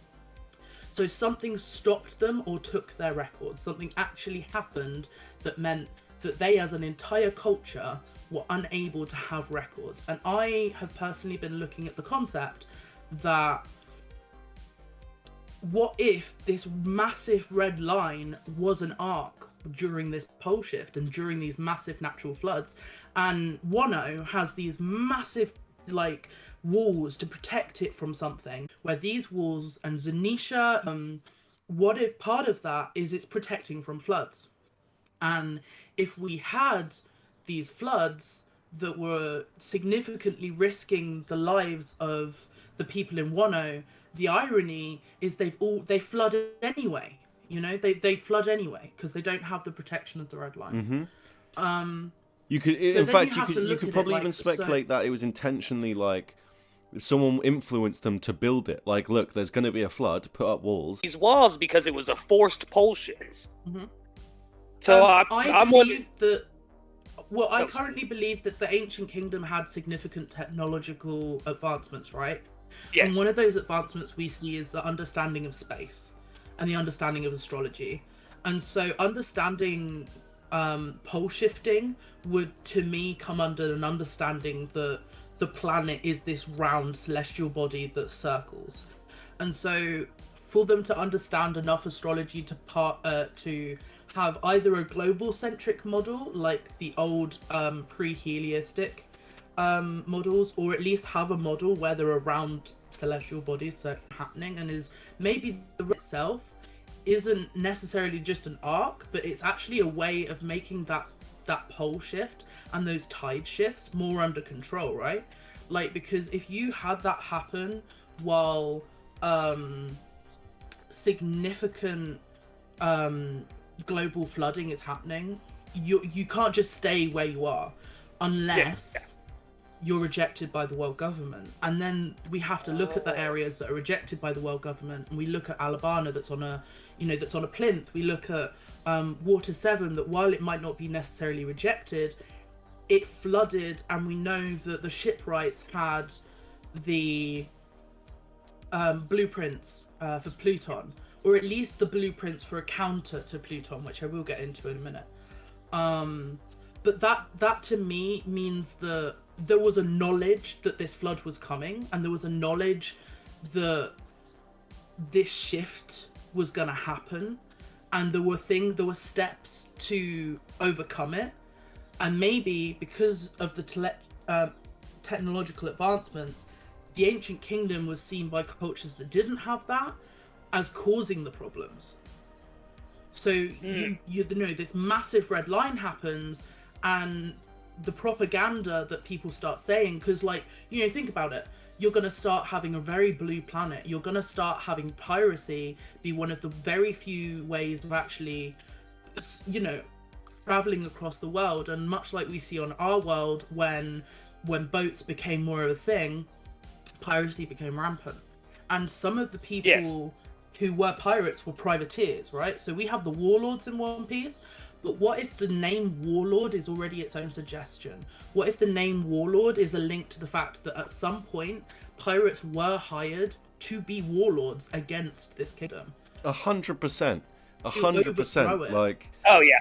So something stopped them or took their records. Something actually happened that meant that they, as an entire culture, were unable to have records. And I have personally been looking at the concept that what if this massive red line was an arc during this pole shift and during these massive natural floods, and Wano has these massive like walls to protect it from something, where these walls and Zanisha, what if part of that is it's protecting from floods? And if we had these floods that were significantly risking the lives of the people in Wano, the irony is they flood anyway. You know, they flood anyway because they don't have the protection of the red line. You could, in fact, you could probably even speculate that it was intentionally like someone influenced them to build it. Like, look, there's going to be a flood, put up walls. These walls because it was a forced pole shift. So I'm wondering that. Well, I currently believe that the ancient kingdom had significant technological advancements, right? Yes. And one of those advancements we see is the understanding of space and the understanding of astrology. And so understanding pole shifting would, to me, come under an understanding that the planet is this round celestial body that circles. And so for them to understand enough astrology to have either a global centric model like the old pre-helionistic models, or at least have a model where there are round celestial bodies happening, and is maybe the itself isn't necessarily just an arc, but it's actually a way of making that pole shift and those tide shifts more under control, right? Like, because if you had that happen while significant global flooding is happening, you can't just stay where you are unless you're rejected by the world government. And then we have to look at the areas that are rejected by the world government, and we look at Alabama that's on a plinth. We look at Water 7, that while it might not be necessarily rejected, it flooded, and we know that the shipwrights had the blueprints for Pluton, or at least the blueprints for a counter to Pluton, which I will get into in a minute. But that to me means that there was a knowledge that this flood was coming, and there was a knowledge that this shift was going to happen, and there were steps to overcome it. And maybe because of the technological advancements, the ancient kingdom was seen by cultures that didn't have that as causing the problems. So you know, this massive red line happens, and the propaganda that people start saying, because, like, you know, think about it, you're going to start having a very blue planet, you're going to start having piracy be one of the very few ways of actually, you know, traveling across the world. And much like we see on our world, when boats became more of a thing, piracy became rampant, and some of the people who were pirates were privateers, right? So we have the warlords in One Piece, but what if the name warlord is already its own suggestion? What if the name warlord is a link to the fact that at some point pirates were hired to be warlords against this kingdom? 100%. 100%. Like, oh yeah.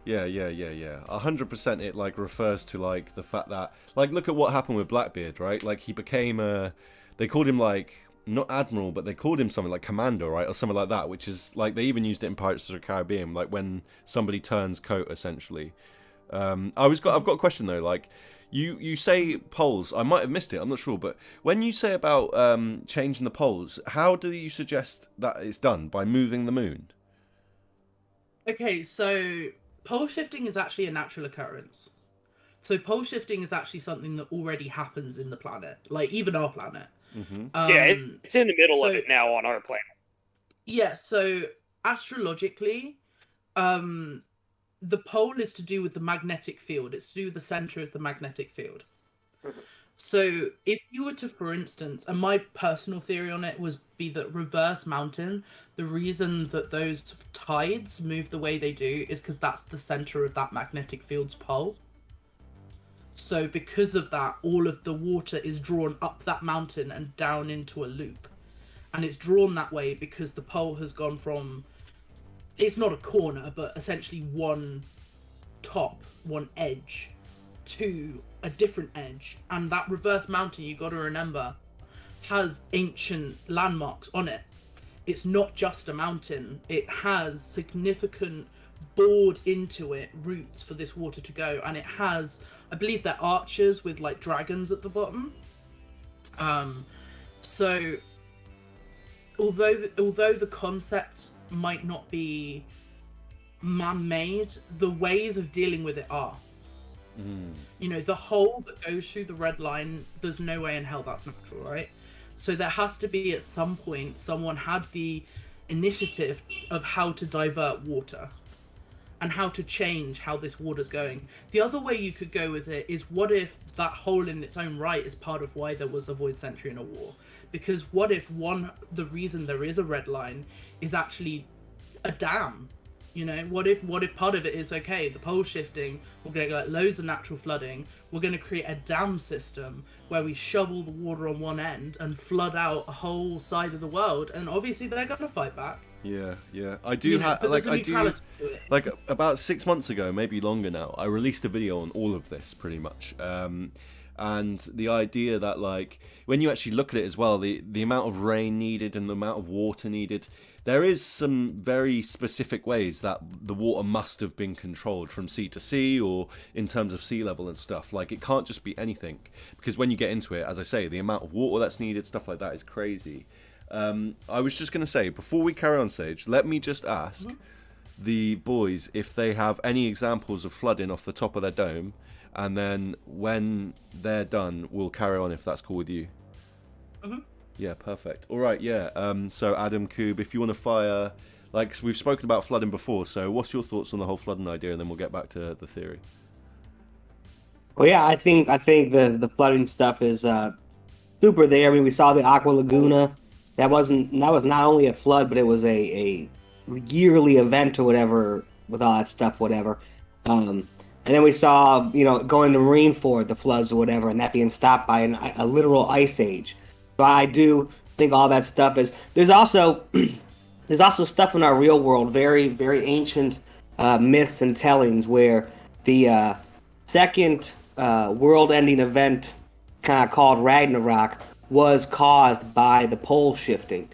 Yeah. 100% it, like, refers to, like, the fact that, like, look at what happened with Blackbeard, right? Like, he became they called him, like, not Admiral, but they called him something like Commander, right? Or something like that, which is, like, they even used it in Pirates of the Caribbean, like, when somebody turns coat, essentially. I've got a question, though. Like, you say poles. I might have missed it, I'm not sure. But when you say about changing the poles, how do you suggest that it's done? By moving the moon? Okay, so pole shifting is actually a natural occurrence. So pole shifting is actually something that already happens in the planet, like even our planet. Mm-hmm. It's in the middle of it now on our planet. Yeah, so astrologically, the pole is to do with the magnetic field. It's to do with the center of the magnetic field. Mm-hmm. So if you were to, for instance, and my personal theory on it was be that reverse mountain, the reason that those tides move the way they do is because that's the center of that magnetic field's pole. So because of that, all of the water is drawn up that mountain and down into a loop. And it's drawn that way because the pole has gone from, it's not a corner, but essentially one top, one edge, to a different edge. And that reverse mountain, you got to remember, has ancient landmarks on it. It's not just a mountain. It has significant bored into it routes for this water to go, and it has, I believe, they're archers with, like, dragons at the bottom. So although the concept might not be man-made, the ways of dealing with it are. You know, the hole that goes through the red line, there's no way in hell that's natural, right? So there has to be, at some point, someone had the initiative of how to divert water and how to change how this water's going. The other way you could go with it is, what if that hole in its own right is part of why there was a void century in a war? Because what if the reason there is a red line is actually a dam? You know, what if part of it is, okay, the pole shifting, we're going to get loads of natural flooding, we're going to create a dam system where we shovel the water on one end and flood out a whole side of the world, and obviously they're going to fight back. Yeah, I do have like about 6 months ago, maybe longer now, I released a video on all of this pretty much, and the idea that like when you actually look at it as well, the amount of rain needed and the amount of water needed, there is some very specific ways that the water must have been controlled from sea to sea, or in terms of sea level and stuff. Like, it can't just be anything, because when you get into it, as I say, the amount of water that's needed, stuff like that, is crazy. I was just going to say, before we carry on, Sage, let me just ask the boys if they have any examples of flooding off the top of their dome, and then when they're done, we'll carry on if that's cool with you. Yeah, perfect. All right, yeah. So Adam, Coob, if you want to fire, like we've spoken about flooding before, so what's your thoughts on the whole flooding idea, and then we'll get back to the theory. Well, yeah, I think the flooding stuff is super there. I mean, we saw the Aqua Laguna. That was not only a flood, but it was a yearly event or whatever with all that stuff, whatever. And then we saw, going to Marineford, the floods or whatever, and that being stopped by a literal ice age. So I do think all that stuff is. There's also stuff in our real world, very very ancient myths and tellings, where the second world-ending event, kind of called Ragnarok, was caused by the pole shifting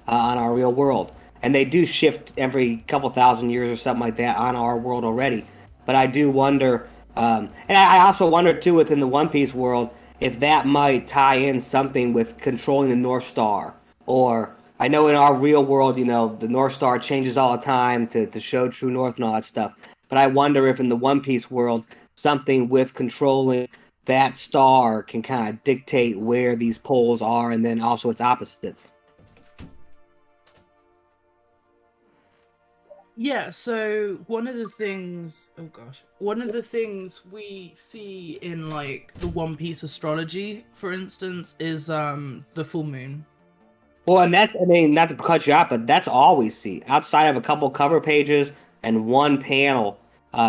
on our real world, and they do shift every couple thousand years or something like that on our world already. But I do wonder, and I also wonder too, within the One Piece world, if that might tie in something with controlling the North Star. Or, I know in our real world, the North Star changes all the time to show true north and all that stuff. But I wonder if in the One Piece world, something with controlling that star can kind of dictate where these poles are, and then also its opposites. Yeah, so one of the things we see in like the One Piece astrology, for instance, is the full moon. Well, and that's, not to cut you out, but that's all we see. Outside of a couple cover pages and one panel,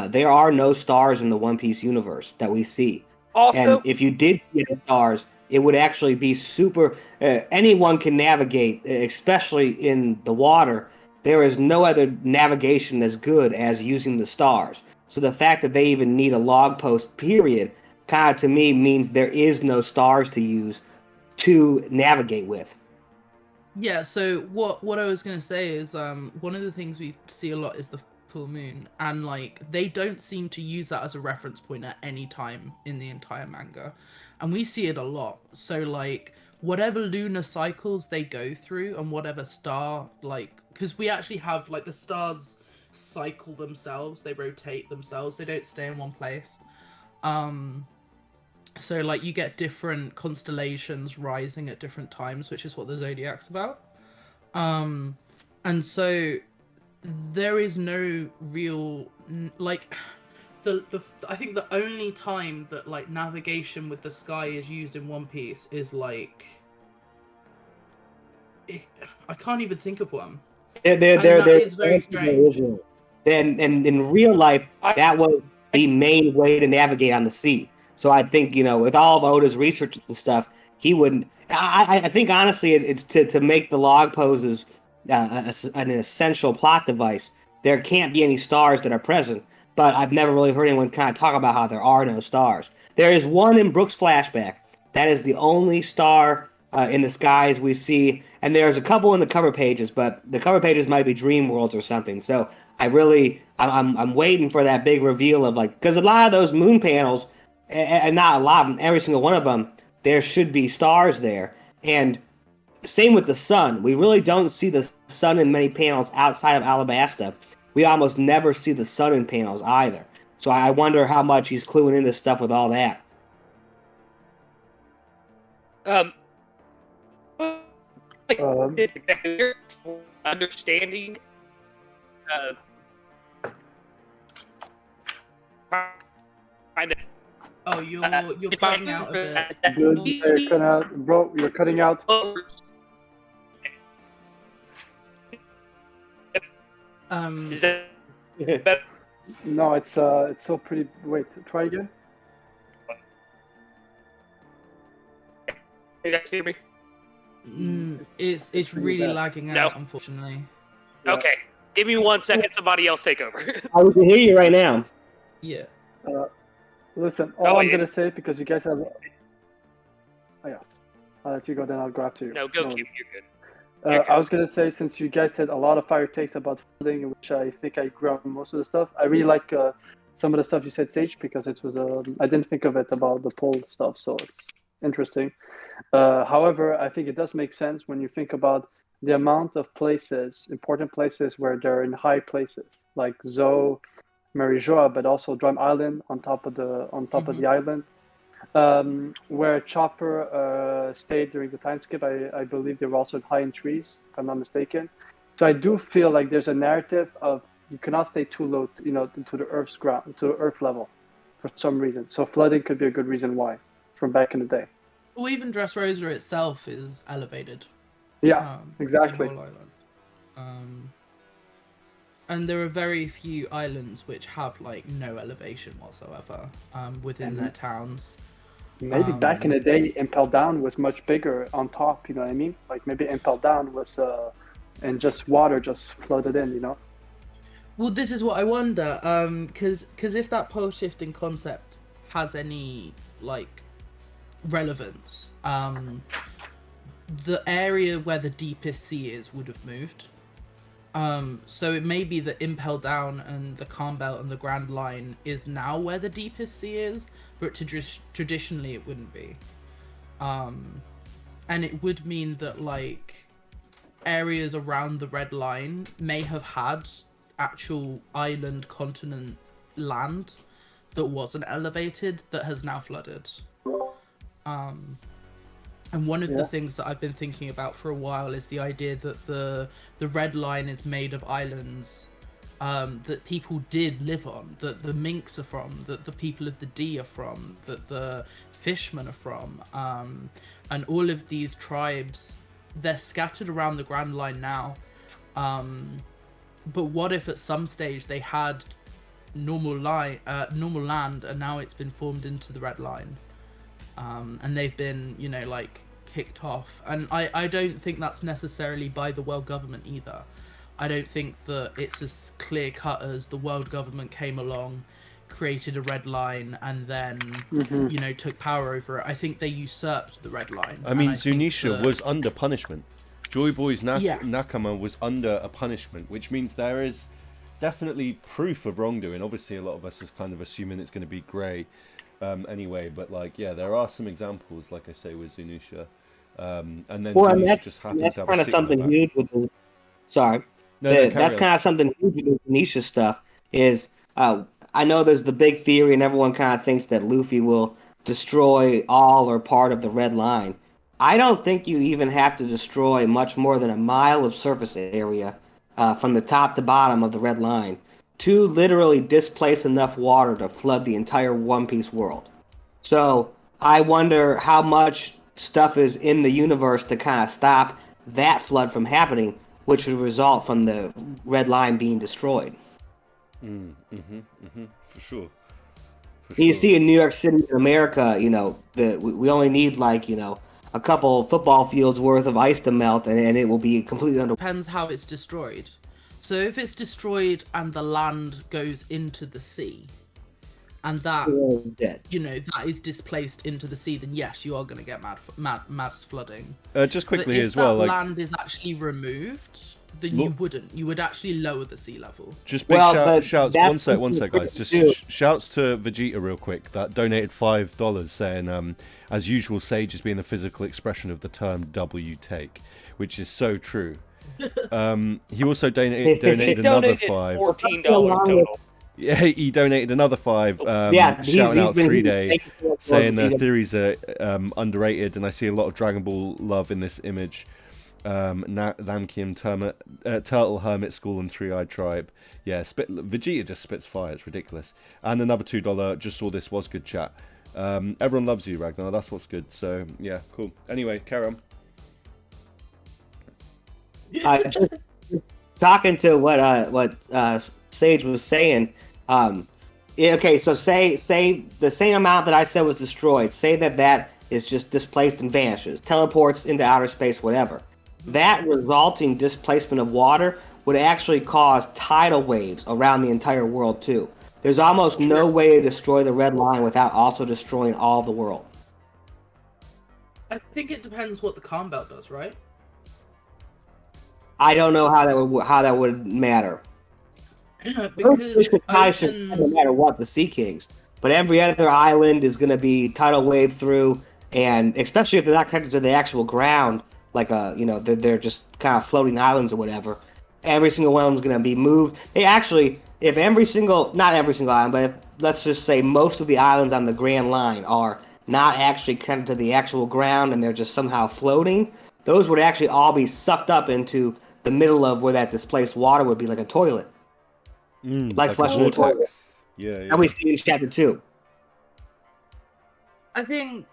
there are no stars in the One Piece universe that we see. Also, and if you did see the stars, it would actually be super. Anyone can navigate, especially in the water. There is no other navigation as good as using the stars. So the fact that they even need a log post, period, kind of to me means there is no stars to use to navigate with. Yeah, so what I was going to say is one of the things we see a lot is the full moon, and like they don't seem to use that as a reference point at any time in the entire manga, and we see it a lot. So like whatever lunar cycles they go through, and whatever star, like, because we actually have like the stars cycle themselves, they rotate themselves, they don't stay in one place. So like you get different constellations rising at different times, which is what the zodiac's about. And so there is no real like I think the only time that like navigation with the sky is used in One Piece is like I can't even think of one. That is very strange. And in real life, that was the main way to navigate on the sea. So I think, with all of Oda's research and stuff, he wouldn't. I think honestly, it's to make the log poses an essential plot device. There can't be any stars that are present, but I've never really heard anyone kind of talk about how there are no stars. There is one in Brooks' flashback. That is the only star in the skies we see, and there's a couple in the cover pages, but the cover pages might be Dream Worlds or something. So I'm waiting for that big reveal of like, because a lot of those moon panels, and not a lot of them, every single one of them, there should be stars there. And same with the sun. We really don't see the sun in many panels outside of Alabasta. We almost never see the sun in panels either. So I wonder how much he's cluing into stuff with all that. Understanding kind of. Oh, you're cutting out a bit. Good. You're cutting out, bro. You're cutting out. Is that But No, it's still pretty. Wait, try again. you guys hear me? It's pretty really bad. lagging No. out, unfortunately. Yeah. Okay. Give me 1 second. Somebody else take over. I can hear you right now. Yeah. Listen, Oh, all I'm yeah. gonna say, because you guys have. Oh yeah, I'll let you go. Then I'll go after you. No, go, No. Cube. You're good. I was gonna say, since you guys said a lot of fire takes about flooding, which I think I agree on most of the stuff. I really like some of the stuff you said, Sage, because it was I didn't think of it about the pole stuff, so it's interesting. However, I think it does make sense when you think about the amount of places, important places where they're in high places, like Zoe, Marijoa, but also Drum Island on top of the island. Where Chopper stayed during the time skip, I believe they were also high in trees, if I'm not mistaken. So I do feel like there's a narrative of you cannot stay too low, to the Earth's ground, to Earth level, for some reason. So flooding could be a good reason why, from back in the day. Well, even Dressrosa itself is elevated. Yeah, exactly. The whole island. And there are very few islands which have like no elevation whatsoever within their towns. Maybe back in the day, Impel Down was much bigger on top. You know what I mean? Like maybe Impel Down was, and just water just flooded in. You know. Well, this is what I wonder, because if that pole shifting concept has any like relevance, the area where the deepest sea is would have moved. So it may be that Impel Down and the Calm Belt and the Grand Line is now where the deepest sea is, but traditionally it wouldn't be. And it would mean that like areas around the Red Line may have had actual island, continent, land that wasn't elevated that has now flooded. And one of the things that I've been thinking about for a while is the idea that the Red Line is made of islands that people did live on, that the minks are from, that the people of the D are from, that the fishmen are from, and all of these tribes, they're scattered around the Grand Line now. But what if at some stage they had normal land, and now it's been formed into the Red Line? And they've been, like kicked off. And I don't think that's necessarily by the world government either. I don't think that it's as clear cut as the world government came along, created a red line, and then, took power over it. I think they usurped the red line. I mean, Zunisha was under punishment. Joy Boy's Nakama was under a punishment, which means there is definitely proof of wrongdoing. Obviously, a lot of us is kind of assuming it's going to be grey. Anyway, but there are some examples, like I say, with Zunisha, and then Zunisha just happens to have kind a of something huge with the. Sorry, that's kind of something huge with Zunisha stuff. Is I know there's the big theory, and everyone kind of thinks that Luffy will destroy all or part of the Red Line. I don't think you even have to destroy much more than a mile of surface area from the top to bottom of the Red Line to literally displace enough water to flood the entire One Piece world. So I wonder how much stuff is in the universe to kind of stop that flood from happening, which would result from the Red Line being destroyed. For sure. You see in New York City, America, we only need a couple football fields worth of ice to melt, and it will be completely under. Depends how it's destroyed. So if it's destroyed and the land goes into the sea, and that that is displaced into the sea, then yes, you are going to get mass flooding. Just quickly but if as well, that land is actually removed, then you wouldn't. You would actually lower the sea level. Just big shouts. One sec, guys. Just shouts to Vegeta real quick that donated $5, saying, as usual, Sage is being the physical expression of the term W take, which is so true. He also donated another $5. $14 total. Yeah, he donated another $5. Shouting out 3 days, saying the theories are underrated, and I see a lot of Dragon Ball love in this image. Namkim, Turtle Hermit School, and Three-Eyed Tribe. Yeah, Vegeta just spits fire. It's ridiculous. And another $2. Just saw this was good chat. Everyone loves you, Ragnar. That's what's good. So yeah, cool. Anyway, carry on. talking to what Sage was saying. Okay, so say the same amount that I said was destroyed. Say that is just displaced and vanishes, teleports into outer space, whatever. That resulting displacement of water would actually cause tidal waves around the entire world too. There's almost no way to destroy the red line without also destroying all of the world. I think it depends what the calm belt does, right? I don't know how that would matter. Because oceans... no matter what, the Sea Kings, but every other island is going to be tidal wave through, and especially if they're not connected to the actual ground, like they're just kind of floating islands or whatever. Every single one of them is going to be moved. They actually, if not every single island, but if, let's just say most of the islands on the Grand Line are not actually connected to the actual ground and they're just somehow floating, those would actually all be sucked up into the middle of where that displaced water would be, like a toilet. Like flushing a toilet. Yeah. And we see in chapter 2. I think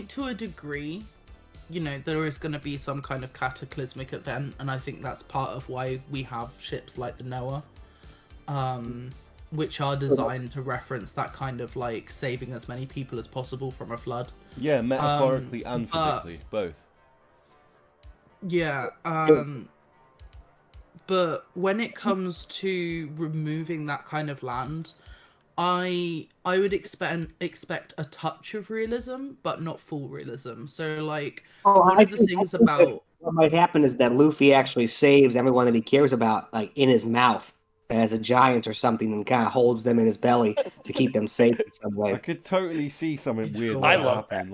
to a degree, there is going to be some kind of cataclysmic event, and I think that's part of why we have ships like the Noah, which are designed to reference that kind of like saving as many people as possible from a flood. Yeah, metaphorically and physically, both. Yeah, but when it comes to removing that kind of land, I would expect a touch of realism, but not full realism. So like one of the things about what might happen is that Luffy actually saves everyone that he cares about, like in his mouth as a giant or something, and kind of holds them in his belly to keep them safe in some way. I could totally see something weird I love happen.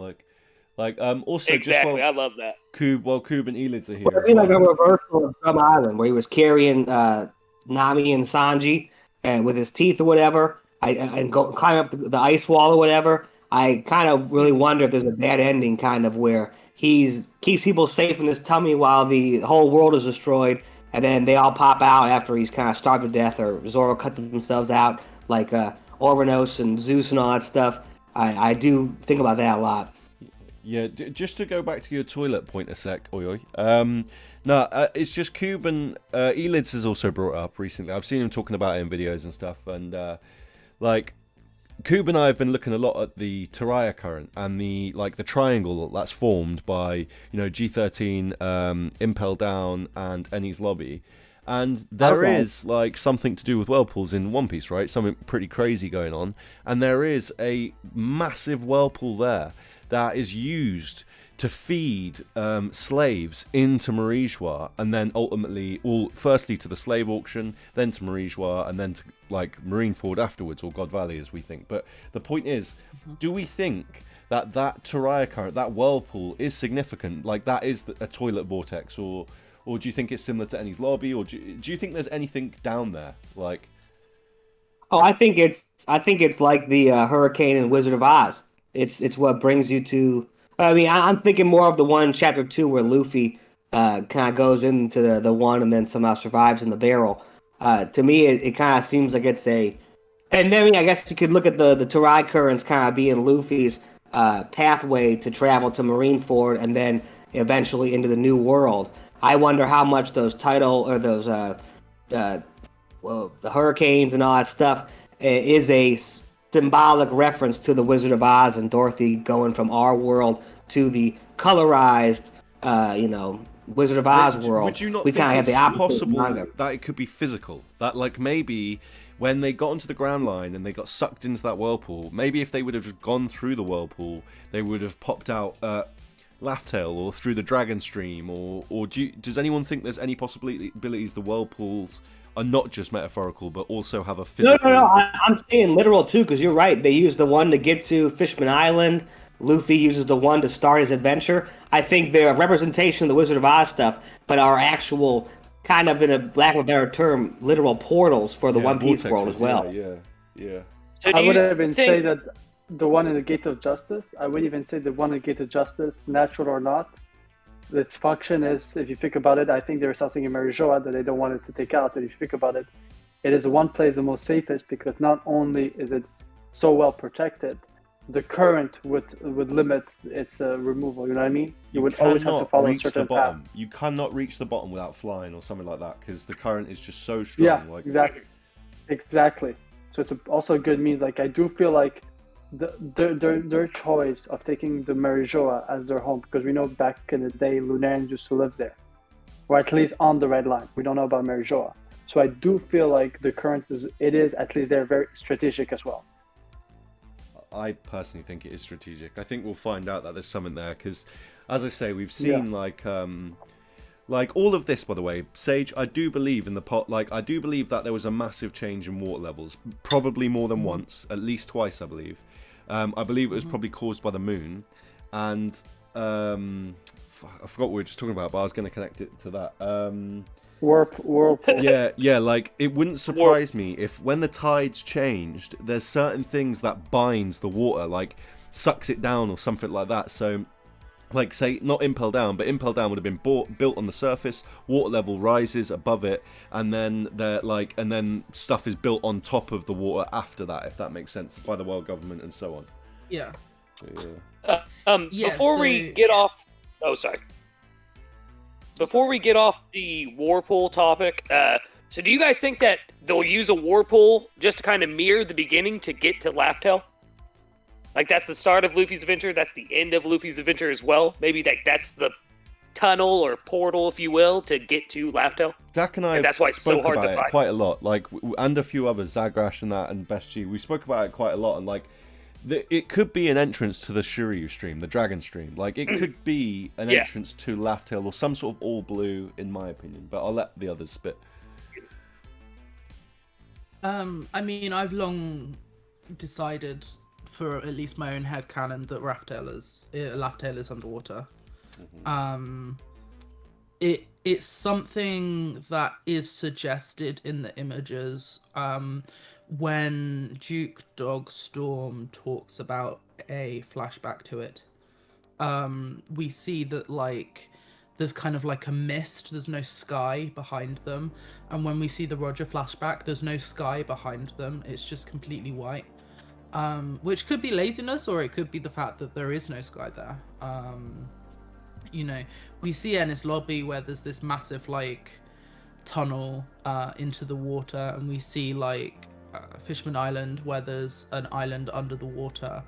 Like also exactly, just I love that. Coob and Elids are here. It'd be like a reversal of Drum Island, where he was carrying Nami and Sanji, and with his teeth or whatever, and go climb up the ice wall or whatever. I kind of really wonder if there's a bad ending, kind of where keeps people safe in his tummy while the whole world is destroyed, and then they all pop out after he's kind of starved to death, or Zoro cuts themselves out, like Orvanos and Zeus and all that stuff. I do think about that a lot. Yeah, just to go back to your toilet point a sec, Oi. It's just Coob and Elids has also brought up recently. I've seen him talking about it in videos and stuff, and Coob and I have been looking a lot at the Taraya current and the triangle that's formed by G13, Impel Down, and Enies Lobby. And there is like something to do with whirlpools in One Piece, right? Something pretty crazy going on, and there is a massive whirlpool there that is used to feed slaves into Marie-Joie, and then ultimately, firstly to the slave auction, then to Marie-Joie, and then to like Marineford afterwards, or God Valley as we think. But the point is, do we think that Taraya current, that whirlpool, is significant? Like that is a toilet vortex, or do you think it's similar to Enies Lobby, or do you think there's anything down there? Like, I think it's like the hurricane in Wizard of Oz. It's what brings you to. I mean, I'm thinking more of the one in chapter 2 where Luffy kind of goes into the one and then somehow survives in the barrel. To me, it kind of seems like it's a. And then I guess you could look at the Tarai currents kind of being Luffy's pathway to travel to Marineford and then eventually into the New World. I wonder how much those the hurricanes and all that stuff is a symbolic reference to the Wizard of Oz and Dorothy going from our world to the colorized, Wizard of Oz world. Would you not think it's possible that it could be physical? That like maybe when they got onto the Grand Line and they got sucked into that whirlpool, maybe if they would have just gone through the whirlpool, they would have popped out Laugh-Tale or through the Dragon Stream, or does anyone think there's any possibilities the whirlpools are not just metaphorical, but also have a physical... No, I'm saying literal, too, because you're right. They use the one to get to Fishman Island. Luffy uses the one to start his adventure. I think they're a representation of the Wizard of Oz stuff, but are actual, kind of, in a lack of a better term, literal portals for the One Piece world as well. Yeah. So I would even say that the one in the Gate of Justice, I would even say the one in the Gate of Justice, natural or not, its function is, if you think about it, I think there's something in Marie-Joie that they don't want it to take out. And if you think about it, it is one place the most safest because not only is it so well protected, the current would limit its removal. You know what I mean? You would always have to cannot follow a reach the certain path. bottom. You cannot reach the bottom without flying or something like that because the current is just so strong. Yeah, like... exactly. So it's also a good means. Like I do feel like their choice of taking the Marijoa as their home, because we know back in the day Lunarians used to live there, or at least on the red line. We don't know about Marijoa. So I do feel like the current is at least they're very strategic as well. I personally think it is strategic. I think we'll find out that there's something there because, as I say, we've seen like all of this. By the way, Sage, I do believe in the pot. Like I do believe that there was a massive change in water levels, probably more than once, at least twice, I believe. I believe it was probably caused by the moon, and I forgot what we were just talking about, but I was going to connect it to that. Whirlpool. Yeah, like it wouldn't surprise me if when the tides changed, there's certain things that binds the water, like sucks it down or something like that. So, like say not impel down, but impel down would have been built on the surface. Water level rises above it, and then then stuff is built on top of the water after that, if that makes sense, by the world government and so on. Yeah. Before we get off, sorry. Before we get off the Whirlpool topic, so do you guys think that they'll use a Whirlpool just to kind of mirror the beginning to get to Laugh-Tale? Like that's the start of Luffy's adventure, that's the end of Luffy's adventure as well? Maybe that's the tunnel or portal, if you will, to get to Laugh-Tale? Dak and I that's why it's so hard about to it find. quite a lot, like, and a few others, Zagrash and that, and Best G. We spoke about it quite a lot, and like, it could be an entrance to the Shiryu stream, the Dragon stream. Like, it could be an entrance to Laugh-Tale or some sort of all blue, in my opinion. But I'll let the others spit. I mean, I've long decided, for at least my own headcanon, that Laugh-Tale is underwater. It's something that is suggested in the images. When Duke Dogstorm talks about a flashback to it, we see that like there's kind of like a mist, there's no sky behind them, and when we see the Roger flashback, there's no sky behind them, it's just completely white, which could be laziness, or it could be the fact that there is no sky there. You know, we see Ennis Lobby where there's this massive like tunnel into the water, and we see like Fishman Island where there's an island under the water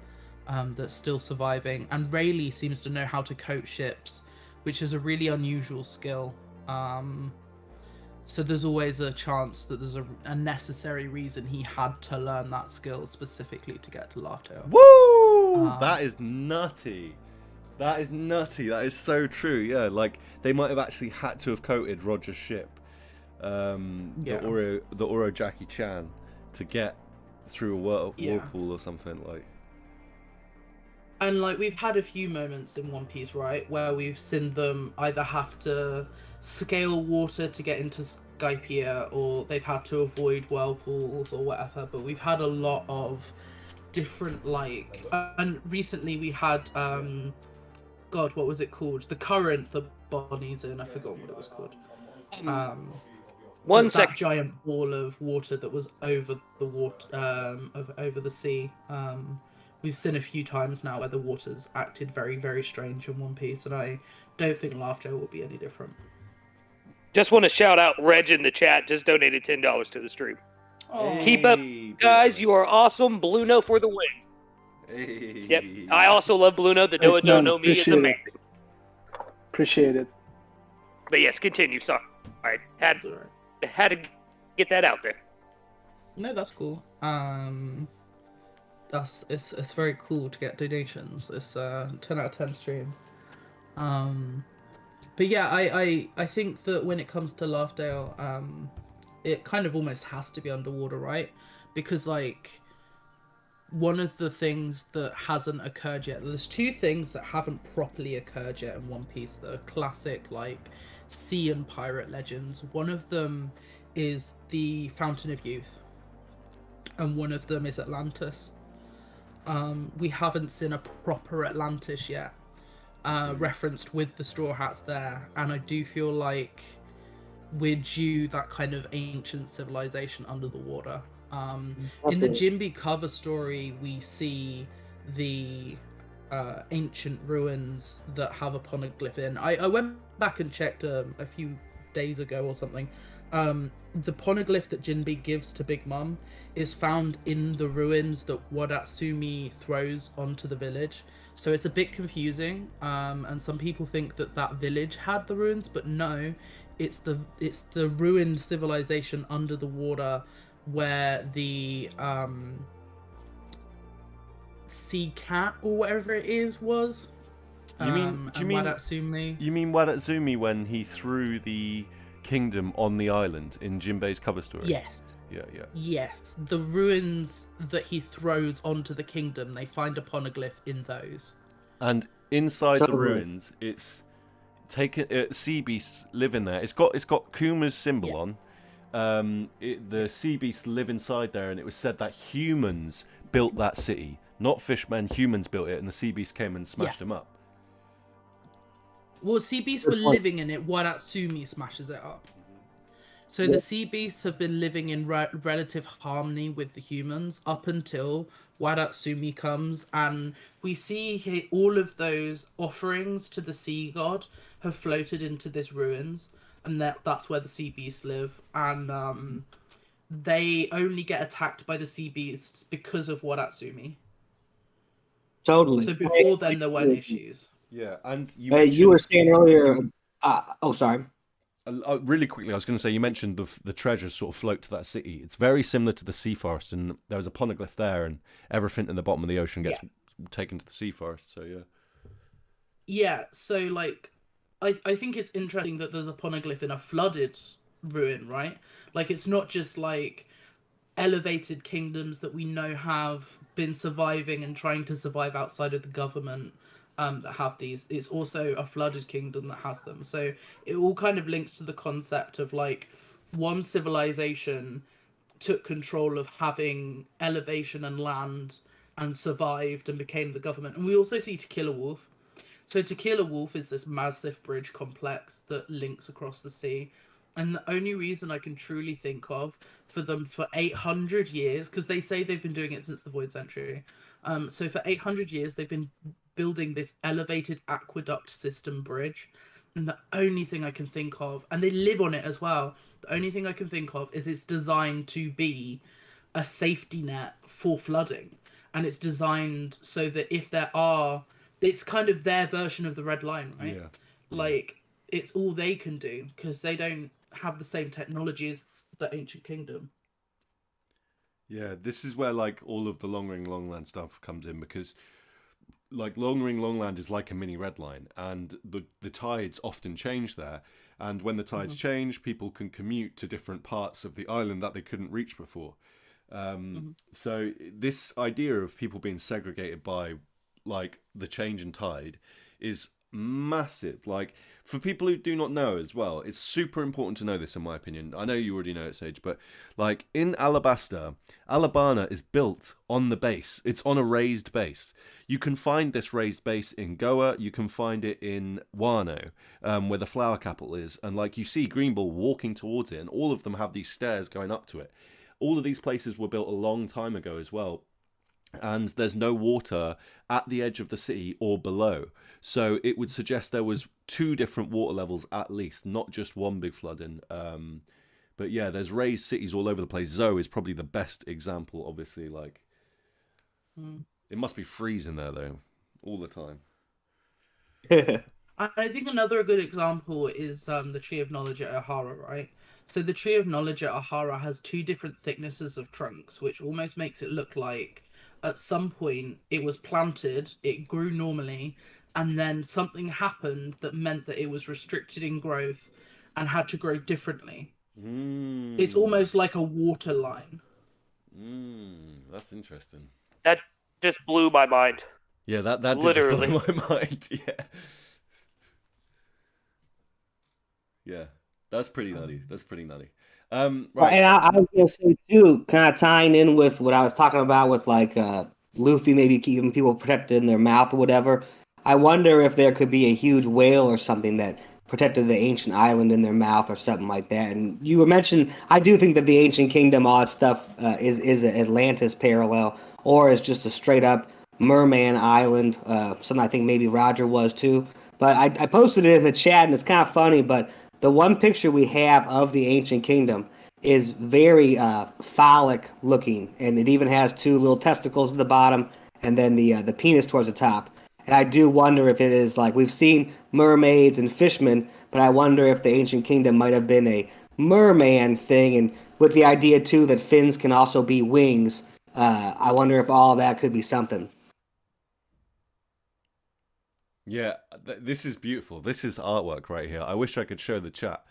that's still surviving, and Rayleigh seems to know how to coat ships, which is a really unusual skill. So there's always a chance that there's a necessary reason he had to learn that skill specifically to get to Laugh-Tale. Woo! That is nutty. That is nutty. That is so true. Yeah, like they might have actually had to have coated Roger's ship, the Oro Jackie Chan, to get through a whirlpool or something like. And like we've had a few moments in One Piece, right, where we've seen them either have to scale water to get into Skypiea, or they've had to avoid whirlpools or whatever. But we've had a lot of different like, and recently we had God, what was it called? The current the Bonnie's in. I forgot what it was called. That giant ball of water that was over the water, over the sea. We've seen a few times now where the water's acted very, very strange in One Piece, and I don't think Laugh-Tale will be any different. Just want to shout out Reg in the chat. Just donated $10 to the stream. Oh. Keep up, guys. You are awesome. Blue Note for the win. Hey. Yep. I also love Blue Note. The Doa Don't Know Me is amazing. Appreciate it. But yes, continue. Sorry. All right. Had to get that out there. No, that's cool. It's very cool to get donations. It's a 10 out of 10 stream. But yeah, I think that when it comes to Laugh-Tale, it kind of almost has to be underwater, right? Because like one of the things that hasn't occurred yet, there's two things that haven't properly occurred yet in One Piece that are classic like sea and pirate legends. One of them is the Fountain of Youth, and one of them is Atlantis. We haven't seen a proper Atlantis yet, referenced with the Straw Hats there, and I do feel like we're due that kind of ancient civilization under the water. In the Jinbe cover story, we see the ancient ruins that have a poneglyph in. I went back and checked a few days ago or something. The poneglyph that Jinbe gives to Big Mom is found in the ruins that Wadatsumi throws onto the village. So it's a bit confusing, and some people think that that village had the ruins, but no, it's the ruined civilization under the water where the sea cat or whatever it is was. You mean Wadatsumi? You mean Wadatsumi when he threw the kingdom on the island in Jinbei's cover story? Yes. Yeah. Yes, the ruins that he throws onto the kingdom, they find a poneglyph in those. And inside the ruins, it's taken. Sea beasts live in there. It's got Kuma's symbol on. The sea beasts live inside there, and it was said that humans built that city, not fishmen. Humans built it, and the sea beasts came and smashed them up. Well, sea beasts were living in it. Wadatsumi smashes it up. So the sea beasts have been living in relative harmony with the humans up until Wadatsumi comes, and we see here all of those offerings to the sea god have floated into this ruins, and that's where the sea beasts live. And they only get attacked by the sea beasts because of Wadatsumi. Totally. So before then, there weren't issues. Yeah, and you were saying earlier. Sorry. Really quickly, I was going to say, you mentioned the treasures sort of float to that city. It's very similar to the sea forest, and there was a poneglyph there, and everything in the bottom of the ocean gets taken to the sea forest. So yeah. So like, I think it's interesting that there's a poneglyph in a flooded ruin, right? Like, it's not just like elevated kingdoms that we know have been surviving and trying to survive outside of the government. That have these. It's also a flooded kingdom that has them. So it all kind of links to the concept of like one civilization took control of having elevation and land and survived and became the government. And we also see Tequila Wolf. So Tequila Wolf is this massive bridge complex that links across the sea. And the only reason I can truly think of for them for 800 years, because they say they've been doing it since the Void Century. So for 800 years, they've been building this elevated aqueduct system bridge, and the only thing I can think of, and they live on it as well, the only thing I can think of is it's designed to be a safety net for flooding, and it's designed so that if there are, it's kind of their version of the Red Line, right? Yeah. Like, it's all they can do because they don't have the same technology as the Ancient Kingdom. Yeah, this is where like all of the Long Ring Longland stuff comes in, because like Long Ring Longland is like a mini Red Line, and the tides often change there, and when the tides change, people can commute to different parts of the island that they couldn't reach before. So this idea of people being segregated by like the change in tide is massive. Like, for people who do not know as well, it's super important to know this, in my opinion. I know you already know it, Sage, but like in Alabasta, Alabana is built on the base. It's on a raised base. You can find this raised base in Goa. You can find it in Wano, where the flower capital is, and like you see Greenbull walking towards it, and all of them have these stairs going up to it. All of these places were built a long time ago as well, and there's no water at the edge of the city or below. So it would suggest there was 2 different water levels at least, not just one big flooding. But yeah, there's raised cities all over the place. Zoe is probably the best example, obviously. Like, it must be freezing there, though, all the time. I think another good example is the Tree of Knowledge at Ahara, right? So the Tree of Knowledge at Ahara has 2 different thicknesses of trunks, which almost makes it look like at some point it was planted, it grew normally, and then something happened that meant that it was restricted in growth and had to grow differently. It's almost like a water line. That's interesting. That just blew my mind. Yeah, that did Literally. just blow my mind. Yeah, that's pretty nutty. Right. And I was gonna say too, kind of tying in with what I was talking about with like Luffy maybe keeping people protected in their mouth or whatever. I wonder if there could be a huge whale or something that protected the ancient island in their mouth or something like that. And you were mentioned, I do think that the Ancient Kingdom, all that stuff, is an Atlantis parallel, or is just a straight up Merman Island. Something I think maybe Roger was too. But I posted it in the chat, and it's kind of funny. But the one picture we have of the ancient kingdom is very phallic looking, and it even has two little testicles at the bottom, and then the penis towards the top. And I do wonder if it is like we've seen mermaids and fishmen, but I wonder if the ancient kingdom might have been a merman thing, and with the idea too that fins can also be wings. I wonder if all that could be something. Yeah, this is beautiful. This is artwork right here. I wish I could show the chat.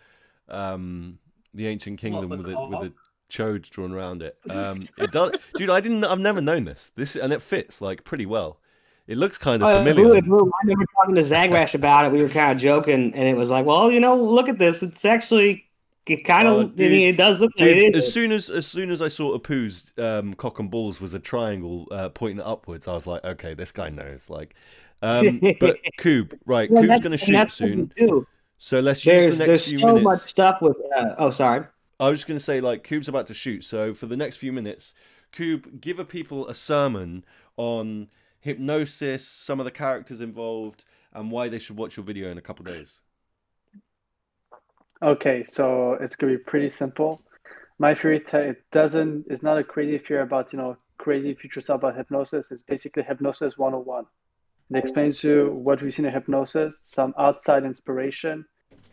The ancient kingdom with a chode drawn around it. It does, dude. I've never known this. And it fits like pretty well. It looks kind of familiar. I remember talking to Zagrash about it. We were kind of joking, and it was like, well, look at this. It's actually it kind of it does look like it is. As soon as I saw Apu's cock and balls was a triangle pointing upwards, I was like, okay, this guy knows. Like, but Coob, right? Well, Coob's going to shoot soon. So let's use the next few minutes. There's so much stuff with. Oh, sorry. I was just going to say, like, Coob's about to shoot. So for the next few minutes, Coob, give people a sermon on hypnosis, some of the characters involved, and why they should watch your video in a couple of days. Okay, so it's gonna be pretty simple. My theory it's not a crazy fear about crazy future stuff about hypnosis. It's basically hypnosis 101. It explains to you what we've seen in hypnosis, some outside inspiration,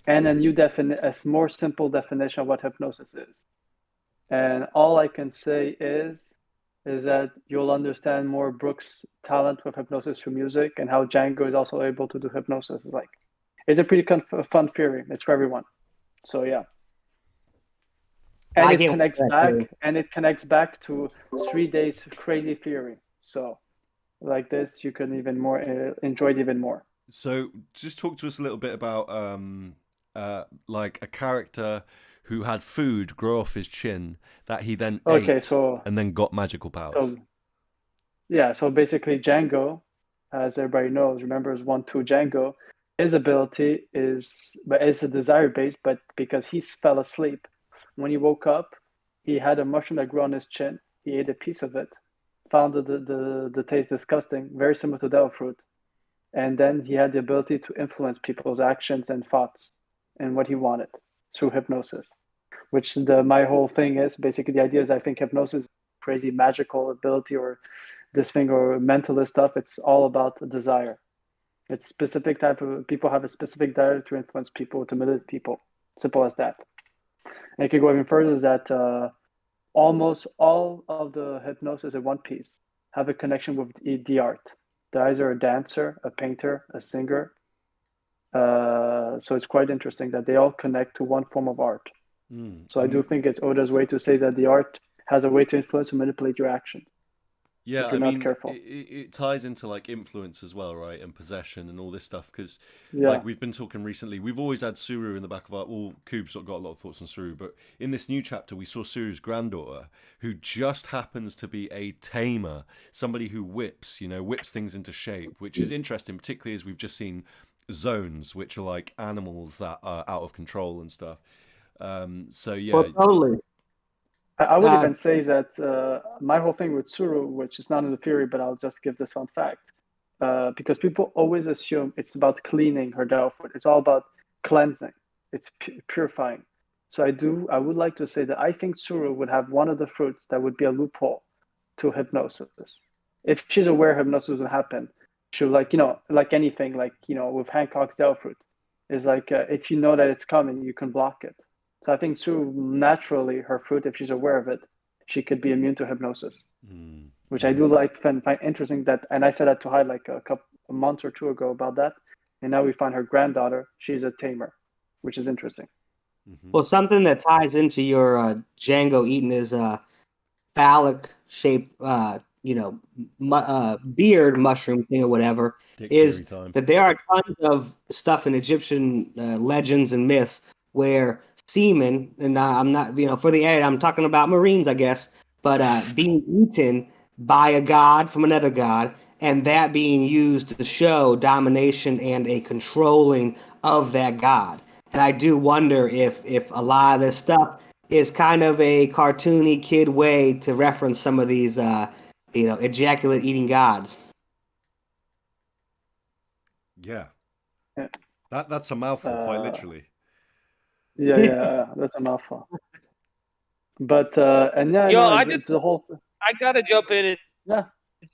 and a more simple definition of what hypnosis is. And all I can say is that you'll understand more Brooks' talent with hypnosis through music, and how Django is also able to do hypnosis. It's a pretty fun theory. It's for everyone. So yeah. And it connects back to 3 days crazy theory. So like this, you can even more enjoy it even more. So just talk to us a little bit about like a character who had food grow off his chin that he then ate and then got magical powers. So basically Django, as everybody knows, remembers 1-2 Django, his ability is a desire based, but because he fell asleep, when he woke up, he had a mushroom that grew on his chin. He ate a piece of it, found the taste disgusting, very similar to devil fruit. And then he had the ability to influence people's actions and thoughts and what he wanted through hypnosis. Which my whole thing is basically the idea is I think hypnosis is crazy magical ability or this thing or mentalist stuff. It's all about desire. It's specific type of people have a specific desire to influence people, to manipulate people. Simple as that. And it can go even further is that almost all of the hypnosis in One Piece have a connection with the art. They're either a dancer, a painter, a singer. So it's quite interesting that they all connect to one form of art. So I do think it's Oda's way to say that the art has a way to influence and manipulate your actions. Yeah, if you're not careful. It ties into like influence as well, right? And possession and all this stuff. Because like we've been talking recently, we've always had Suru in the back of our... Well, Coob's got a lot of thoughts on Suru. But in this new chapter, we saw Suru's granddaughter, who just happens to be a tamer. Somebody who whips things into shape, which is interesting, particularly as we've just seen zones, which are like animals that are out of control and stuff. So yeah. Well, totally. I would even say that my whole thing with Suru, which is not in the theory, but I'll just give this fun fact, because people always assume it's about cleaning her devil fruit. It's all about cleansing. It's purifying. So I would like to say that I think Suru would have one of the fruits that would be a loophole to hypnosis. If she's aware hypnosis will happen, she'll like anything, with Hancock's devil fruit, is like if you know that it's coming, you can block it. So I think Sue, naturally, her fruit, if she's aware of it, she could be immune to hypnosis, which I do find interesting that, and I said that to Hyde like a month or two ago about that, and now we find her granddaughter, she's a tamer, which is interesting. Well, something that ties into your Django eating his phallic-shaped, beard mushroom thing or whatever, is that there are tons of stuff in Egyptian legends and myths where semen, and I'm not, for the edit, I'm talking about Marines, I guess, but being eaten by a god from another god, and that being used to show domination and a controlling of that god. And I do wonder if a lot of this stuff is kind of a cartoony kid way to reference some of these, ejaculate eating gods. Yeah. Yeah. That's a mouthful, quite literally. Yeah, that's a mouthful. But and yeah, Yo, no, I it's the whole. I gotta jump in and Yeah.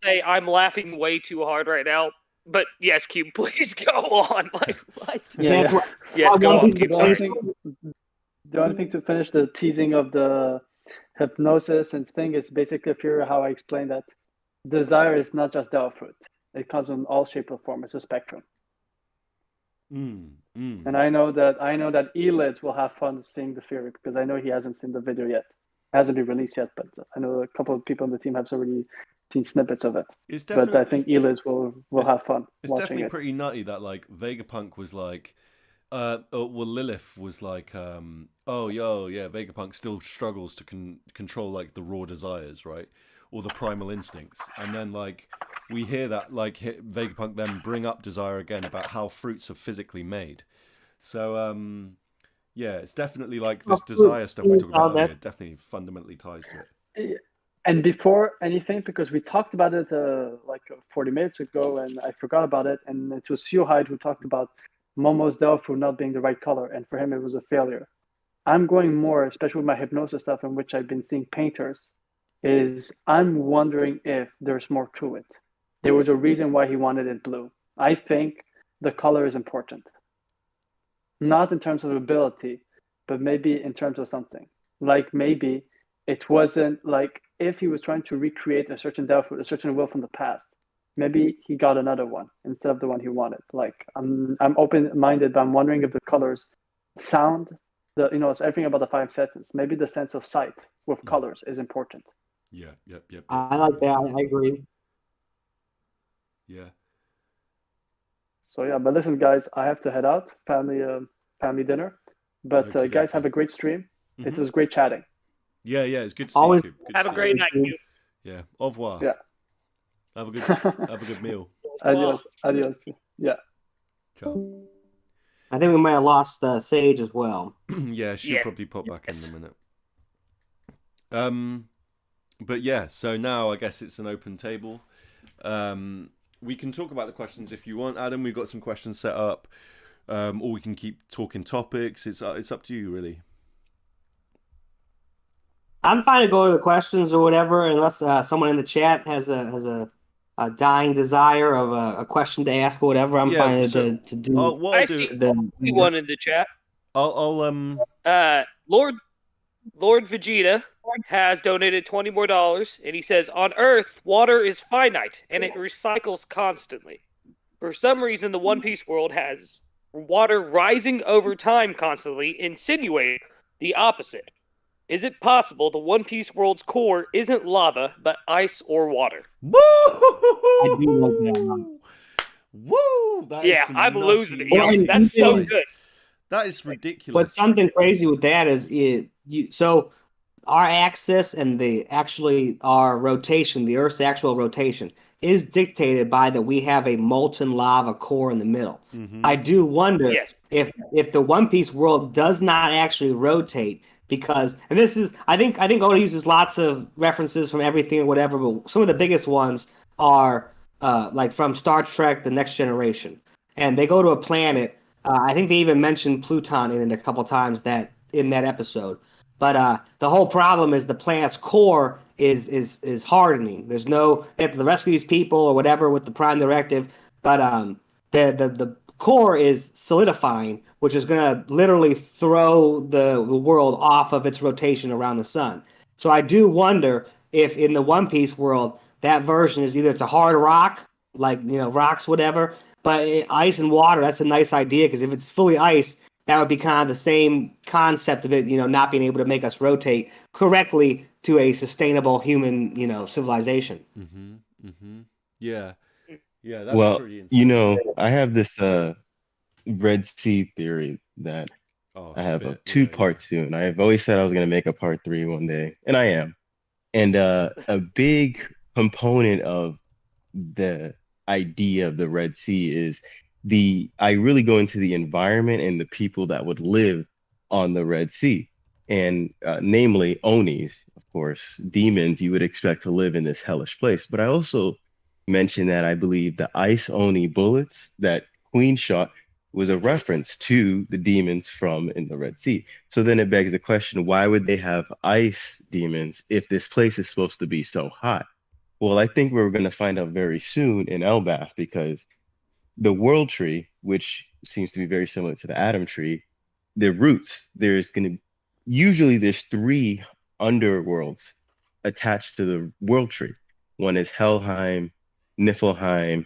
say I'm laughing way too hard right now. But yes, Cube, please go on. Like what? Yeah. Yes, go on, The Cube. only Sorry. thing to finish the teasing of the hypnosis and thing is basically pure how I explained that desire is not just devil fruit. It comes in all shape or form. It's a spectrum. And I know that Elids will have fun seeing the theory because I know he hasn't seen the video yet. It hasn't been released yet, but I know a couple of people on the team have already seen snippets of it. But I think Elids will have fun. It's definitely pretty nutty that like Vegapunk was like, well, Lilith was like, Vegapunk still struggles to control like the raw desires, right, or the primal instincts, and then like we hear that like Vegapunk then bring up desire again about how fruits are physically made. So yeah, it's definitely like this desire stuff we talked about earlier definitely fundamentally ties to it. And before anything, because we talked about it like 40 minutes ago, and I forgot about it, and it was Fuelhide who talked about Momo's Delphu not being the right color, and for him it was a failure. I'm going more, especially with my hypnosis stuff in which I've been seeing painters, is I'm wondering if there's more to it. There was a reason why he wanted it blue. I think the color is important. Not in terms of ability, but maybe in terms of something. Like maybe it wasn't like if he was trying to recreate a certain Delphu, a certain will from the past, maybe he got another one instead of the one he wanted. Like I'm open-minded, but I'm wondering if the colors, sound, it's everything about the five senses. Maybe the sense of sight with colors is important. Yeah. I like that. I agree. Yeah. So yeah, but listen, guys, I have to head out. Family dinner. But guys, have a great stream. It was great chatting. Yeah, it's good to see you. Have a great night, Cube. Yeah. Au revoir. Yeah. Have a good meal. Adios. Yeah. Cool. I think we might have lost Sage as well. Yeah, she'll probably pop back in a minute. But yeah, so now I guess it's an open table. We can talk about the questions if you want, Adam. We've got some questions set up, or we can keep talking topics. It's up to you, really. I'm fine to go to the questions or whatever, unless someone in the chat has a dying desire of a question to ask or whatever. I'm fine to do. I see one in the chat. Lord Vegeta has donated $20 more, and he says, on Earth, water is finite, and it recycles constantly. For some reason, the One Piece world has water rising over time constantly, insinuating the opposite. Is it possible the One Piece world's core isn't lava, but ice or water? Woo! I do love that. Woo! I'm losing it. That's so good. That is ridiculous. But something crazy with that is so our axis and our rotation, the Earth's actual rotation, is dictated by that we have a molten lava core in the middle. Mm-hmm. I do wonder if the One Piece world does not actually rotate, because, and this is, I think Oda uses lots of references from everything or whatever, but some of the biggest ones are like from Star Trek: The Next Generation, and they go to a planet. I think they even mentioned Pluton in it a couple times in that episode. But the whole problem is the planet's core is hardening. There's no, they have to rescue these people or whatever with the Prime Directive, but the core is solidifying, which is going to literally throw the world off of its rotation around the sun. So I do wonder if in the One Piece world that version is either it's a hard rock, like rocks, whatever. But ice and water, that's a nice idea, because if it's fully ice, that would be kind of the same concept of it, not being able to make us rotate correctly to a sustainable human, civilization. Mm-hmm. Mm-hmm. Yeah. Yeah, that's pretty insane. I have this Red Sea theory that I have a two-part to, and I've always said I was going to make a part 3 one day, and I am. And a big component of the idea of the Red Sea is I really go into the environment and the people that would live on the Red Sea, and namely Onis, of course, demons you would expect to live in this hellish place. But I also mentioned that I believe the ice Oni bullets that queen shot was a reference to the demons from in the Red Sea. So then it begs the question, why would they have ice demons if this place is supposed to be so hot? Well, I think we're going to find out very soon in Elbath because the world tree, which seems to be very similar to the Adam tree, the roots, there's going to usually there's three underworlds attached to the world tree. One is Helheim, Niflheim,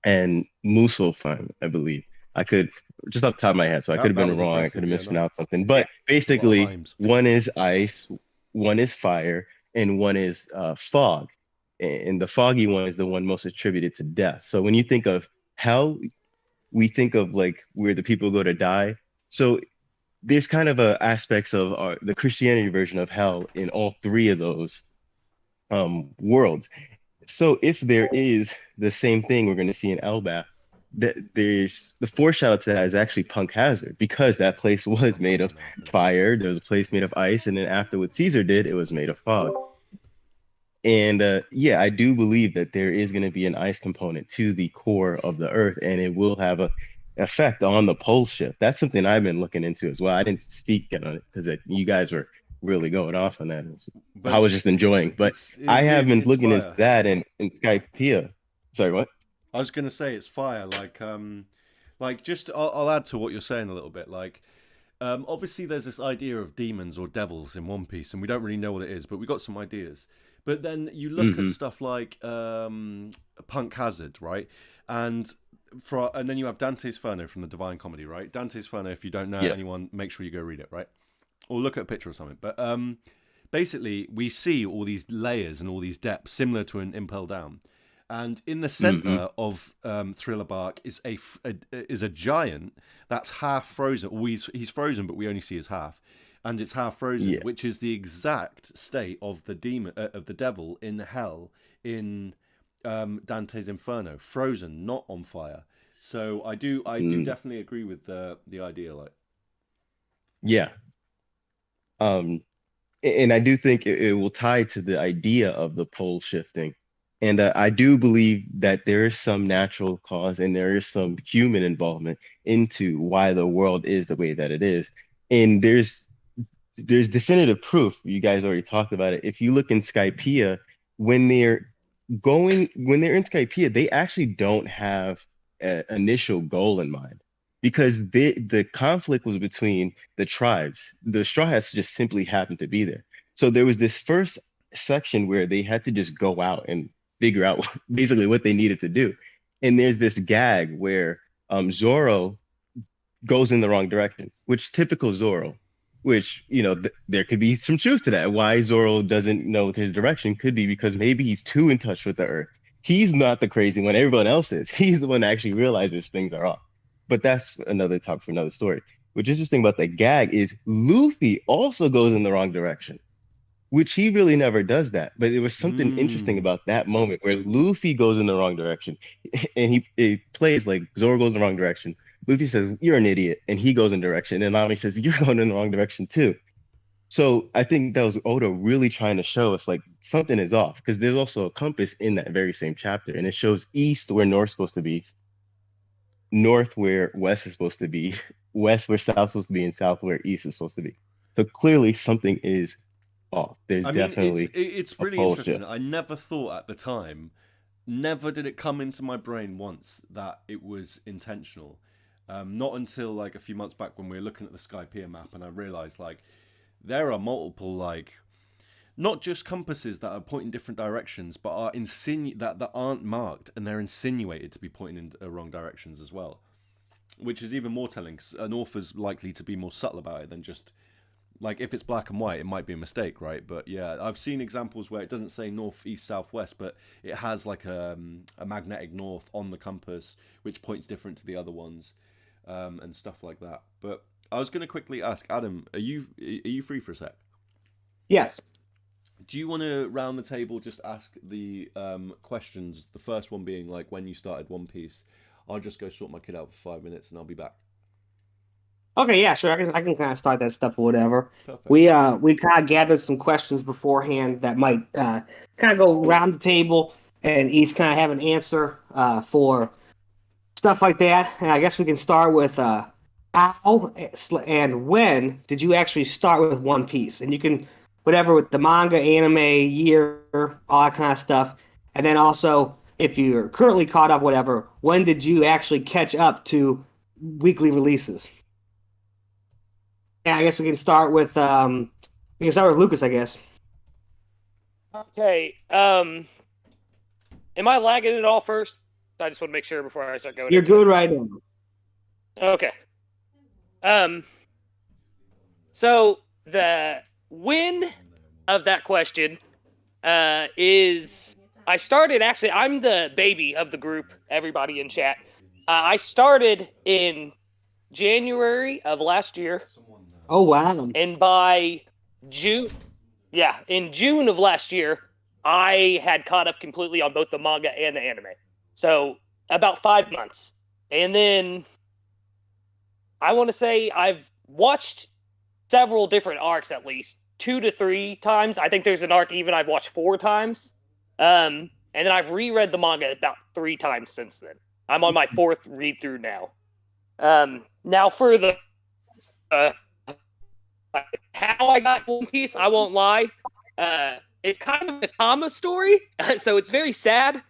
and Muspelheim, I believe. I could just off the top of my head, so I could have That been was wrong. I impressive. could have Yeah, mispronounced nice. something. But There's a lot of basically, Heims. one is ice, one is fire, and one is fog. And the foggy one is the one most attributed to death. So when you think of hell, we think of like where the people go to die. So there's kind of a aspects of the Christianity version of hell in all three of those worlds. So if there is the same thing we're going to see in Elbath, that there's the foreshadow to that is actually Punk Hazard because that place was made of fire. There was a place made of ice, and then after what Caesar did, it was made of fog. And yeah, I do believe that there is going to be an ice component to the core of the Earth, and it will have a effect on the pole shift. That's something I've been looking into as well. I didn't speak on it because you guys were really going off on that. But I was just enjoying, but I have been looking into that in Skypea. Sorry, what? I was gonna say it's fire. Like just I'll add to what you're saying a little bit. Like, obviously there's this idea of demons or devils in One Piece, and we don't really know what it is, but we got some ideas. But then you look at stuff like Punk Hazard, right? And then you have Dante's Inferno from the Divine Comedy, right? Dante's Inferno, if you don't know anyone, make sure you go read it, right? Or look at a picture or something. But basically, we see all these layers and all these depths similar to an Impel Down. And in the center of Thriller Bark is a giant that's half frozen. Well, he's frozen, but we only see his half, and it's half frozen, which is the exact state of the demon of the devil in hell in Dante's Inferno, frozen, not on fire. So I do definitely agree with the idea. Like, yeah, and I do think it will tie to the idea of the pole shifting. And I do believe that there is some natural cause and there is some human involvement into why the world is the way that it is. And there's definitive proof. You guys already talked about it. If you look in Skypea, when they're in Skypea, they actually don't have an initial goal in mind because the conflict was between the tribes. The Straw Hats just simply happened to be there. So there was this first section where they had to just go out and figure out basically what they needed to do. And there's this gag where Zoro goes in the wrong direction, which typical Zoro, which, there could be some truth to that. Why Zoro doesn't know his direction could be because maybe he's too in touch with the Earth. He's not the crazy one, everyone else is. He's the one that actually realizes things are off. But that's another talk for another story. What's interesting about the gag is Luffy also goes in the wrong direction, which he really never does that. But it was something interesting about that moment where Luffy goes in the wrong direction and he plays like Zoro goes in the wrong direction. Luffy says, "You're an idiot." And he goes in direction. And Nami says, "You're going in the wrong direction too." So I think that was Oda really trying to show us like something is off because there's also a compass in that very same chapter. And it shows east where north's supposed to be, north where west is supposed to be, west where south's supposed to be, and south where east is supposed to be. So clearly something is off. Definitely it's really interesting. I never thought at the time, never did it come into my brain once that it was intentional. Not until like a few months back when we were looking at the Skypea map and I realized like there are multiple like not just compasses that are pointing different directions but are that aren't marked and they're insinuated to be pointing in wrong directions as well, which is even more telling because an author's likely to be more subtle about it than just like if it's black and white it might be a mistake, right? But yeah, I've seen examples where it doesn't say north, east, south, west, but it has like a magnetic north on the compass which points different to the other ones, and stuff like that. But I was going to quickly ask Adam, are you free for a sec? Yes. Do you want to round the table just ask the questions, the first one being like when you started One Piece? I'll just go sort my kid out for 5 minutes and I'll be back. Okay, yeah, sure. I can kind of start that stuff or whatever. Perfect. We kind of gathered some questions beforehand that might kind of go around the table and each kind of have an answer for stuff like that. And I guess we can start with how and when did you actually start with One Piece? And you can whatever with the manga, anime, year, all that kind of stuff. And then also, if you're currently caught up, whatever, when did you actually catch up to weekly releases? And I guess we can start with Lucas, I guess. Okay. Am I lagging at all first? I just want to make sure before I start going. You're good right now. Okay. So the win of that question is I started actually. I'm the baby of the group. Everybody in chat. I started in January of last year. Oh wow! And by June, in June of last year, I had caught up completely on both the manga and the anime. So about 5 months. And then I want to say I've watched several different arcs at least 2 to 3 times. I think there's an arc even I've watched 4 times. And then I've reread the manga about 3 times since then. I'm on my 4th read through now. Now for the how I got One Piece, I won't lie. It's kind of a Tama story, so it's very sad.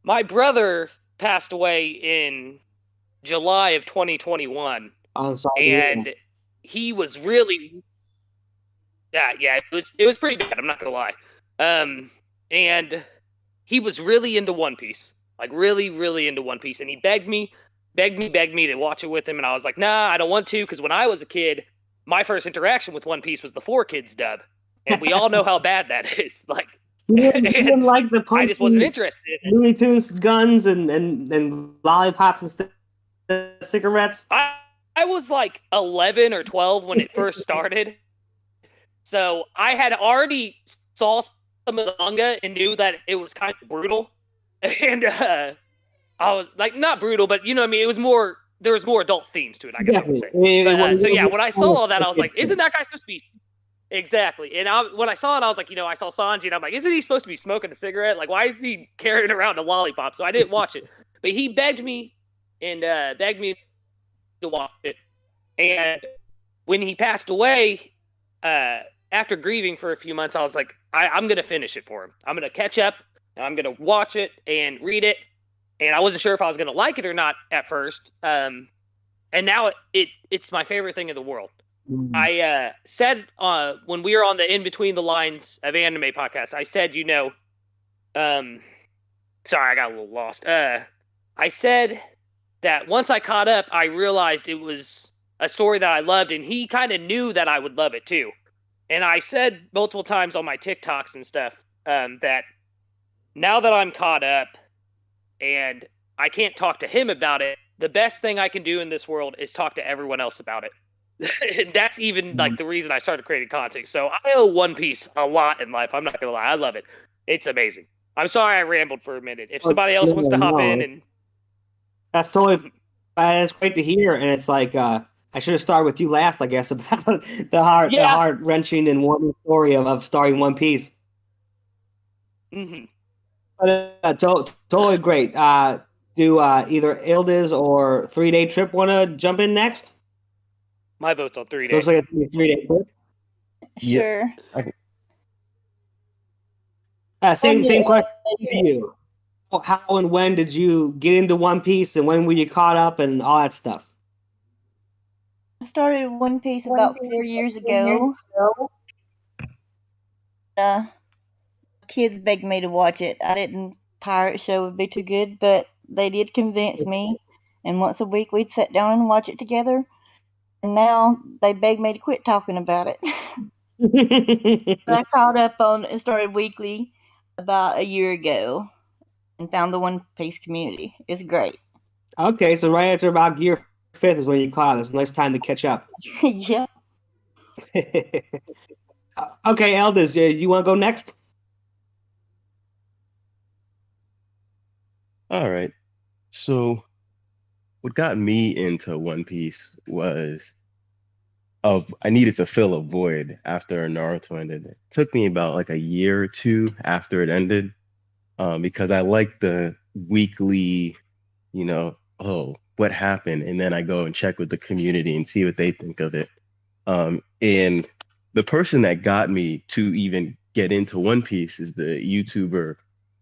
My brother passed away in July of 2021. I'm sorry. And he was really, it was pretty bad. I'm not gonna lie. And he was really into One Piece, like really, really into One Piece, and he begged me to watch it with him, and I was like, nah, I don't want to, because when I was a kid, my first interaction with One Piece was the 4Kids dub, and we all know how bad that is. Like, you didn't like the I just wasn't interested. Looney Tunes, guns, and lollipops and cigarettes. I was like 11 or 12 when it first started, so I had already saw some of the manga and knew that it was kind of brutal, and I was like, not brutal, but you know what I mean. It was more. There was more adult themes to it, I guess. So yeah, when I saw all that, I was like, "Isn't that guy supposed to be?" Exactly. And when I saw it, I was like, I saw Sanji, and I'm like, "Isn't he supposed to be smoking a cigarette? Like, why is he carrying around a lollipop?" So I didn't watch it, but he begged me to watch it. And when he passed away, after grieving for a few months, I was like, I'm gonna finish it for him. I'm gonna catch up, and I'm gonna watch it and read it. And I wasn't sure if I was going to like it or not at first. And now it's my favorite thing in the world. Mm-hmm. I said when we were on the In Between the Lines of Anime podcast, I said, sorry, I got a little lost. I said that once I caught up, I realized it was a story that I loved, and he kind of knew that I would love it too. And I said multiple times on my TikToks and stuff that now that I'm caught up, and I can't talk to him about it, the best thing I can do in this world is talk to everyone else about it. And that's even like the reason I started creating content. So I owe One Piece a lot in life. I'm not gonna lie, I love it. It's amazing. I'm sorry I rambled for a minute. If somebody else wants to hop in, and that's totally, that's great to hear. And it's like I should have started with you last, I guess, about the heart wrenching and warming story of starting One Piece. Mm-hmm. Totally great. Do either Ildiz or 3 Day Trip want to jump in next? My vote's on 3 Day. Looks like a 3 Day Trip. Sure. Same question to you. How and when did you get into One Piece, and when were you caught up, and all that stuff? I started One Piece about 4 years ago. Kids begged me to watch it. I didn't. Pirate show would be too good, but they did convince me. And once a week we'd sit down and watch it together. And now they beg me to quit talking about it. I caught up on and started weekly about a year ago and found the One Piece community. It's great. Okay, so right after about year 5th is when you caught us. Nice time to catch up. Yeah. Okay, Elders, you want to go next? All right. So what got me into One Piece was I needed to fill a void after Naruto ended. It took me about like a year or 2 after it ended, because I liked the weekly oh, what happened? And then I go and check with the community and see what they think of it. And the person that got me to even get into One Piece is the YouTuber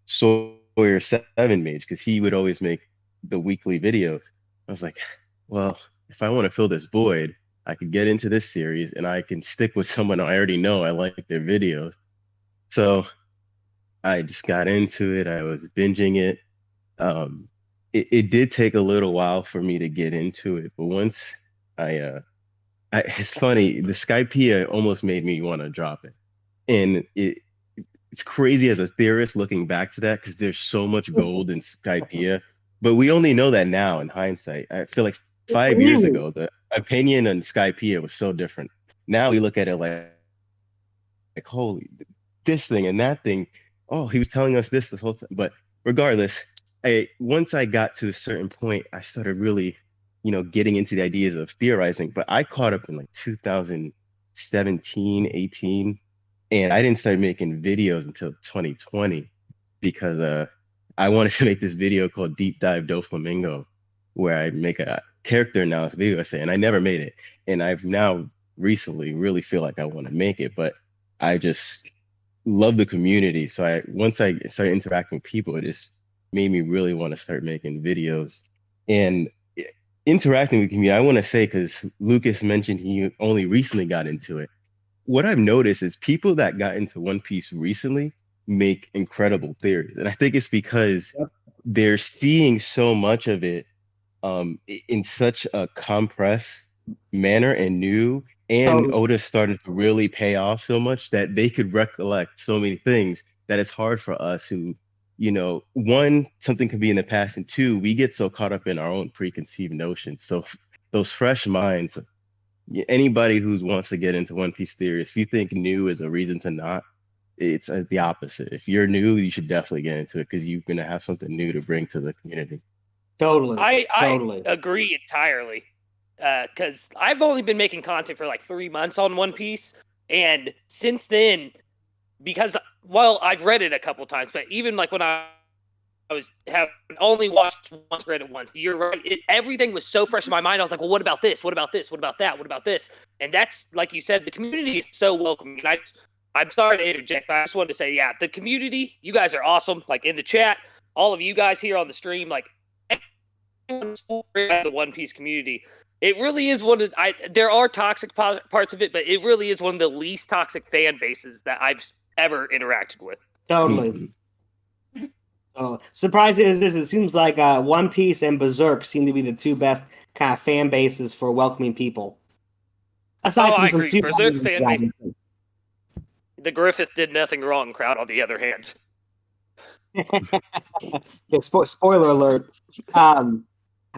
Sawyer7 Mage, because he would always make the weekly videos. I was like, well, if I want to fill this void, I could get into this series and I can stick with someone I already know. I like their videos. So I just got into it. I was binging it. It did take a little while for me to get into it, but once it's funny, the Skypiea almost made me want to drop it. And it's crazy as a theorist looking back to that, because there's so much gold in Skypiea, but we only know that now in hindsight. I feel like 5 years ago, the opinion on Skypiea was so different. Now we look at it like holy, this thing and that thing. Oh, he was telling us this whole time. But regardless, once I got to a certain point, I started really, getting into the ideas of theorizing. But I caught up in like 2017, 18, and I didn't start making videos until 2020 because I wanted to make this video called Deep Dive Doflamingo, where I make a character analysis video essay, and I never made it. And I've now recently really feel like I want to make it, but I just love the community. So once I started interacting with people, it just made me really want to start making videos. And interacting with community, I want to say, because Lucas mentioned he only recently got into it. What I've noticed is people that got into One Piece recently make incredible theories. And I think it's because they're seeing so much of it in such a compressed manner and new. And Oda started to really pay off so much that they could recollect so many things that it's hard for us who, one, something could be in the past, and two, we get so caught up in our own preconceived notions. So those fresh minds, anybody who wants to get into One Piece theory, if you think new is a reason to not, it's the opposite. If you're new, you should definitely get into it because you're going to have something new to bring to the community. Totally. I agree entirely. Because I've only been making content for like 3 months on One Piece, and since then, because I've read it a couple times, but even like when I have only watched once, read it once. You're right. Everything was so fresh in my mind. I was like, well, what about this? What about this? What about that? What about this? And that's, like you said, the community is so welcoming. And I'm sorry to interject, but I just wanted to say, yeah, the community, you guys are awesome. Like in the chat, all of you guys here on the stream, like everyone's the One Piece community. It really is there are toxic parts of it, but it really is one of the least toxic fan bases that I've ever interacted with. Totally. Surprising as this, it seems like One Piece and Berserk seem to be the two best kind of fan bases for welcoming people. Aside from I some agree. Berserk fan base. The Griffith did nothing wrong crowd, on the other hand. Spoiler alert.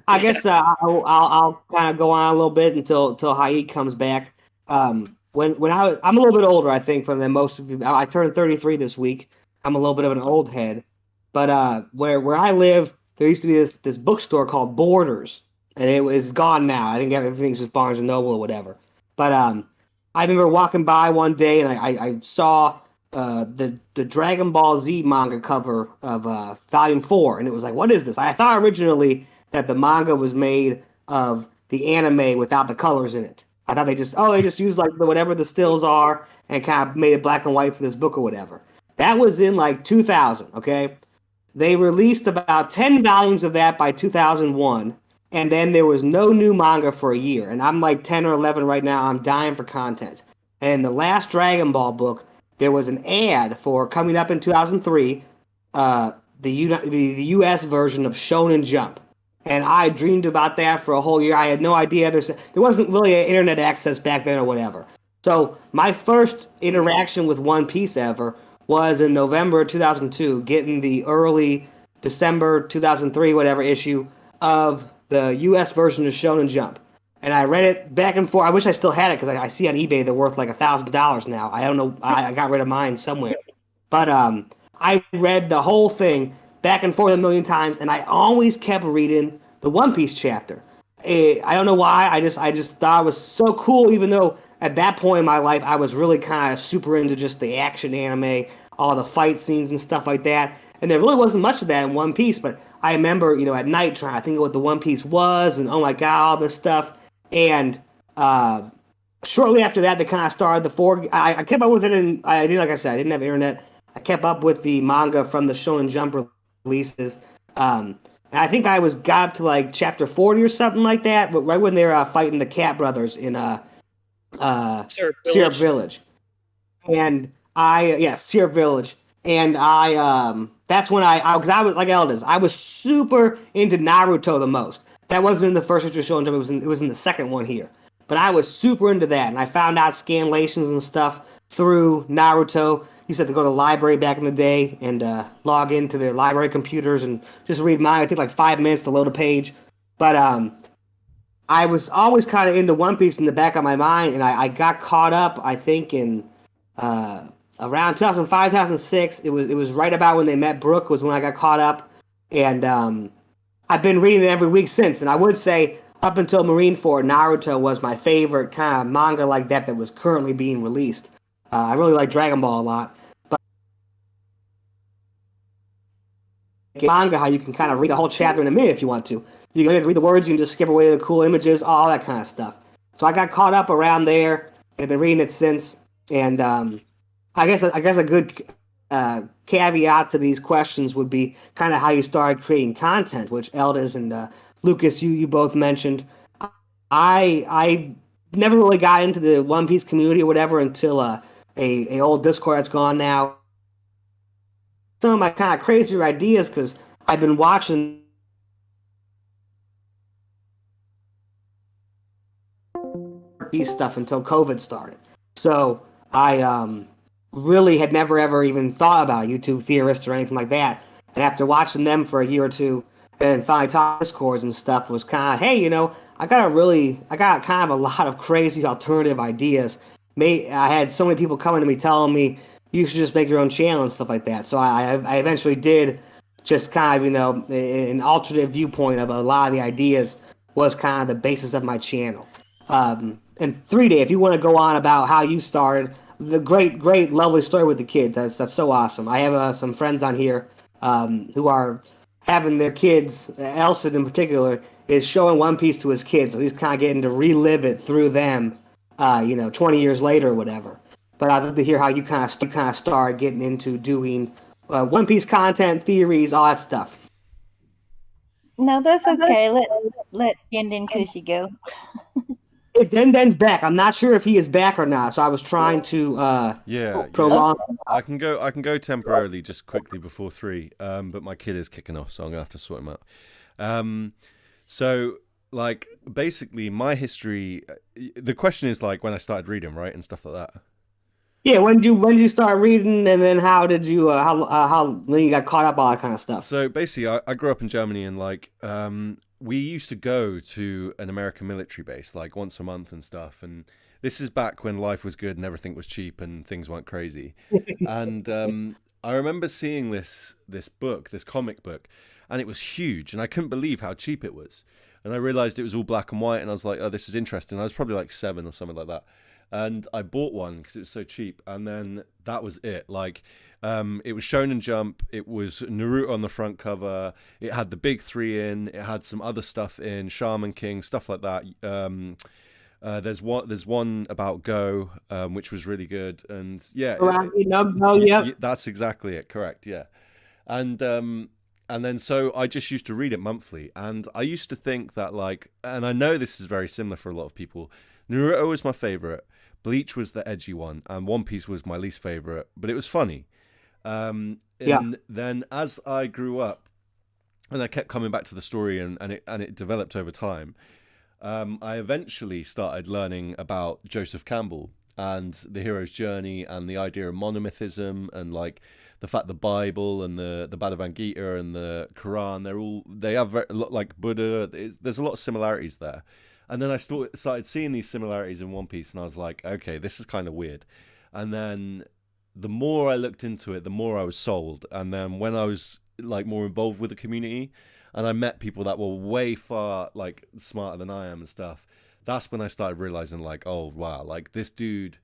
I guess I'll kind of go on a little bit until Haid comes back. I'm a little bit older, I think, than most of you. I turned 33 this week. I'm a little bit of an old head, but where I live, there used to be this bookstore called Borders, and it was gone now. I think everything's just Barnes and Noble or whatever. But I remember walking by one day and I saw the Dragon Ball Z manga cover of Volume 4, and it was like, what is this? I thought originally that the manga was made of the anime without the colors in it. I thought they just used like whatever the stills are and kind of made it black and white for this book or whatever. That was in like 2000, okay? They released about 10 volumes of that by 2001, and then there was no new manga for a year. And I'm like 10 or 11 right now. I'm dying for content. And in the last Dragon Ball book, there was an ad for coming up in 2003, the U.S. version of Shonen Jump. And I dreamed about that for a whole year. I had no idea. There wasn't really an internet access back then or whatever. So my first interaction with One Piece ever was in November 2002, getting the early December 2003 whatever issue of the U.S. version of Shonen Jump. And I read it back and forth. I wish I still had it because I see on eBay they're worth like $1,000 now. I don't know. I got rid of mine somewhere. But I read the whole thing back and forth a million times, and I always kept reading the One Piece chapter. I don't know why. I just thought it was so cool, even though at that point in my life I was really kind of super into just the action anime, all the fight scenes and stuff like that. And there really wasn't much of that in One Piece, but I remember, at night trying to think of what the One Piece was, and oh my god, all this stuff. And shortly after that, they kind of started the four. I kept up with it, and I did, like I said, I didn't have internet. I kept up with the manga from the Shonen Jump releases. And I think I got up to like chapter 40 or something like that, but right when they're fighting the Cat Brothers in Syrup Village. And Syrup Village. And that's when because I was like Elders, I was super into Naruto the most. That wasn't in the first issue of Shonen Jump, it was in the second one here. But I was super into that, and I found out scanlations and stuff through Naruto. Used to have to go to the library back in the day and log into their library computers and just read manga. It took like 5 minutes to load a page. But I was always kind of into One Piece in the back of my mind, and I got caught up, I think, in around 2005, 2006. It was right about when they met Brook was when I got caught up. And I've been reading it every week since. And I would say up until Marineford, Naruto was my favorite kind of manga like that was currently being released. I really like Dragon Ball a lot. But manga, how you can kind of read a whole chapter in a minute if you want to. You can read the words, you can just skip away to the cool images, all that kind of stuff. So I got caught up around there and been reading it since. And I guess a good caveat to these questions would be kind of how you started creating content, which Elders and Lucas, you both mentioned. I never really got into the One Piece community or whatever until a old Discord that's gone now. Some of my kind of crazier ideas because I've been watching Piece stuff until COVID started. So I really had never ever even thought about YouTube theorists or anything like that. And after watching them for a year or two, and finally talking Discords and stuff, was kind of, hey, I got kind of a lot of crazy alternative ideas. I had so many people coming to me telling me you should just make your own channel and stuff like that. So I eventually did just kind of, an alternate viewpoint of a lot of the ideas was kind of the basis of my channel. And 3Day, if you want to go on about how you started, the great, lovely story with the kids. That's so awesome. I have some friends on here who are having their kids, Elson in particular, is showing One Piece to his kids. So he's kind of getting to relive it through them, 20 years later or whatever. But I'd love to hear how you kind of start getting into doing One Piece content, theories, all that stuff. No, that's okay. Let Denden Cushy go. If Denden's back, I'm not sure if he is back or not. So I was trying to prolong. I can go temporarily, just quickly before 3. But my kid is kicking off, so I'm gonna have to sort him out. So like basically my history. The question is like when I started reading, right, and stuff like that. Yeah, when did you start reading, and then how did you when you got caught up, all that kind of stuff? So basically, I grew up in Germany, and like we used to go to an American military base like once a month and stuff. And this is back when life was good and everything was cheap and things weren't crazy. And I remember seeing this comic book, and it was huge, and I couldn't believe how cheap it was. And I realized it was all black and white, and I was like, oh, this is interesting. I was probably like 7 or something like that. And I bought one because it was so cheap, and then that was it. Like, it was Shonen Jump. It was Naruto on the front cover. It had the big 3 in. It had some other stuff in, Shaman King, stuff like that. There's one about Go, which was really good, and yeah, that's exactly it. Correct, yeah. And then so I just used to read it monthly, and I used to think that like, and I know this is very similar for a lot of people. Naruto was my favorite. Bleach was the edgy one, and One Piece was my least favorite, but it was funny. And then as I grew up, and I kept coming back to the story, and it developed over time, I eventually started learning about Joseph Campbell and the hero's journey and the idea of monomythism and like the fact the Bible and the Bhagavad Gita and the Quran, they have a lot like Buddha. There's a lot of similarities there. And then I started seeing these similarities in One Piece, and I was like, okay, this is kind of weird. And then the more I looked into it, the more I was sold. And then when I was like more involved with the community, and I met people that were way far like smarter than I am and stuff, that's when I started realizing like, oh wow, like this dude,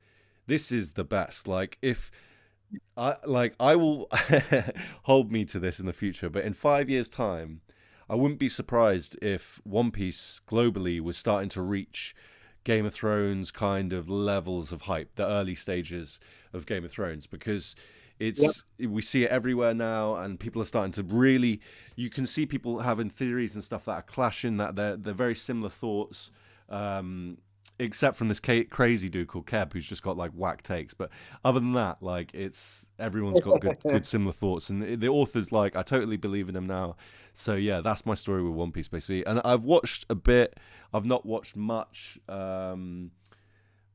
this is the best. Like if I will hold me to this in the future, but in 5 years' time, I wouldn't be surprised if One Piece globally was starting to reach Game of Thrones kind of levels of hype, the early stages of Game of Thrones, because we see it everywhere now, and people are starting to really. You can see people having theories and stuff that are clashing, that they're very similar thoughts. Except from this crazy dude called Keb, who's just got like whack takes. But other than that, like everyone's got good similar thoughts, and the author's like, I totally believe in him now. So yeah, that's my story with One Piece basically. And I've watched a bit. I've not watched much.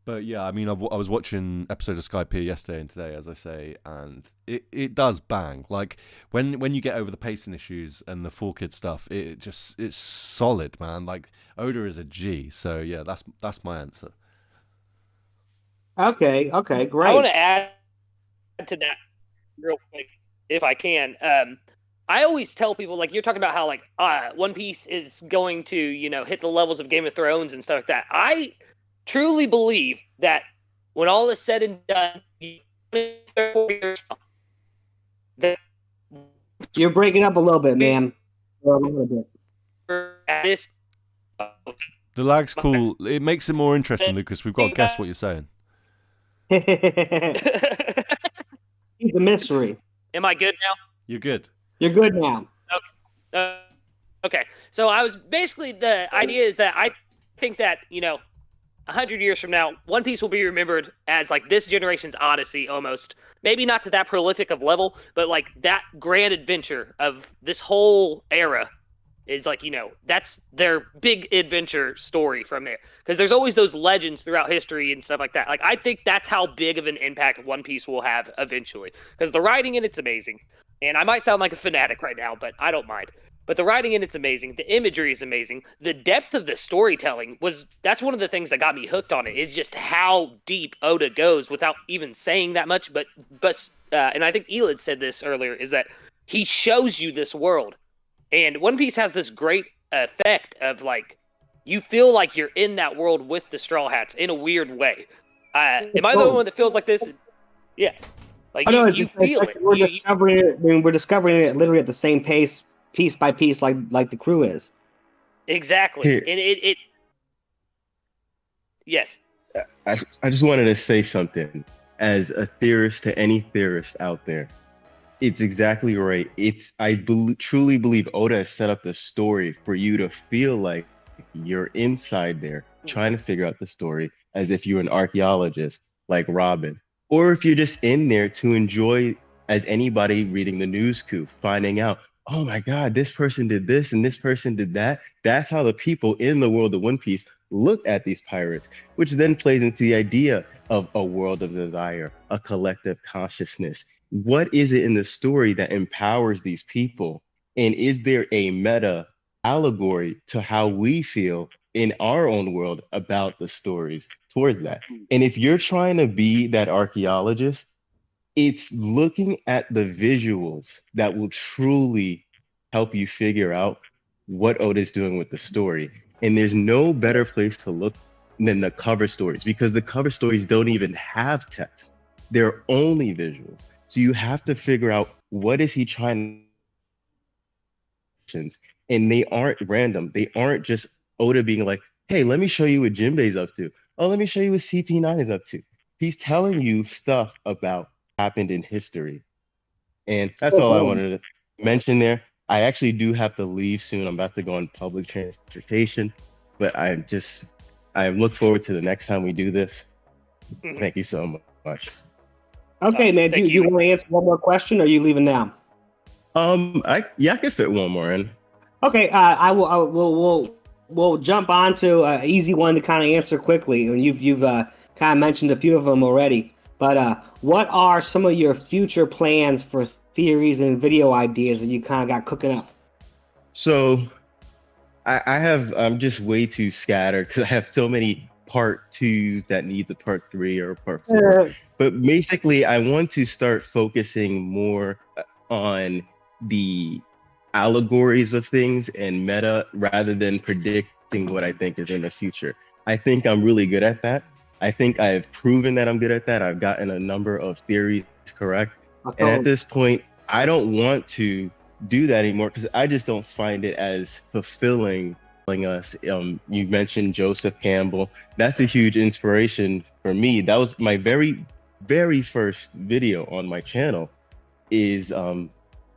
But yeah, I mean, I was watching episode of Sky Pier yesterday and today, as I say, and it does bang. Like when you get over the pacing issues and the 4 Kid stuff, it's solid, man. Like Oda is a G. So yeah, that's my answer. Okay, great. I want to add to that real quick, if I can. I always tell people, like, you're talking about how like One Piece is going to hit the levels of Game of Thrones and stuff like that. I truly believe that when all is said and done, you're breaking up a little bit, man. A little bit. The lag's cool. It makes it more interesting, Lucas. We've got to guess what you're saying. He's a mystery. Am I good now? You're good. You're good now. Okay. So I was basically, the idea is that I think that 100 years from now, One Piece will be remembered as like this generation's Odyssey almost. Maybe not to that prolific of level, but like that grand adventure of this whole era is like, that's their big adventure story from there. Because there's always those legends throughout history and stuff like that. Like, I think that's how big of an impact One Piece will have eventually. Because the writing in it's amazing. And I might sound like a fanatic right now, but I don't mind. But the writing in it's amazing. The imagery is amazing. The depth of the storytelling that's one of the things that got me hooked on it, is just how deep Oda goes without even saying that much. But and I think Elid said this earlier, is that he shows you this world. And One Piece has this great effect of like, you feel like you're in that world with the Straw Hats in a weird way. Am I the only one that feels like this? Yeah. Like, you feel it. We're discovering it literally at the same pace, piece by piece, like the crew is. Exactly. Here. And it yes. I just wanted to say something as a theorist to any theorist out there. It's exactly right. Truly believe Oda has set up the story for you to feel like you're inside there trying to figure out the story as if you're an archaeologist like Robin. Or if you're just in there to enjoy, as anybody reading the news coup, finding out, oh my God, this person did this and this person did that. That's how the people in the world of One Piece look at these pirates, which then plays into the idea of a world of desire, a collective consciousness. What is it in the story that empowers these people? And is there a meta allegory to how we feel in our own world about the stories towards that? And if you're trying to be that archaeologist, it's looking at the visuals that will truly help you figure out what Oda's doing with the story. And there's no better place to look than the cover stories, because the cover stories don't even have text. They're only visuals. So you have to figure out, what is he trying to... And they aren't random. They aren't just Oda being like, hey, let me show you what Jinbei's up to. Oh, let me show you what CP9 is up to. He's telling you stuff about happened in history. And that's all I wanted to mention there. I actually do have to leave soon. I'm about to go on public transportation, but I look forward to the next time we do this. Thank you so much. Okay, man. Do you want to answer one more question, or are you leaving now? I can fit one more in. Okay, we'll jump on to an easy one to kind of answer quickly, and you've kind of mentioned a few of them already. But what are some of your future plans for theories and video ideas that you kind of got cooking up? So, I'm just way too scattered because I have so many part 2s that needs a part 3 or a part 4. But basically, I want to start focusing more on the allegories of things and meta rather than predicting what I think is in the future. I think I'm really good at that. I think I've proven that I'm good at that. I've gotten a number of theories correct. And at this point, I don't want to do that anymore because I just don't find it as fulfilling. Us, you mentioned Joseph Campbell. That's a huge inspiration for me. That was my very first video on my channel, is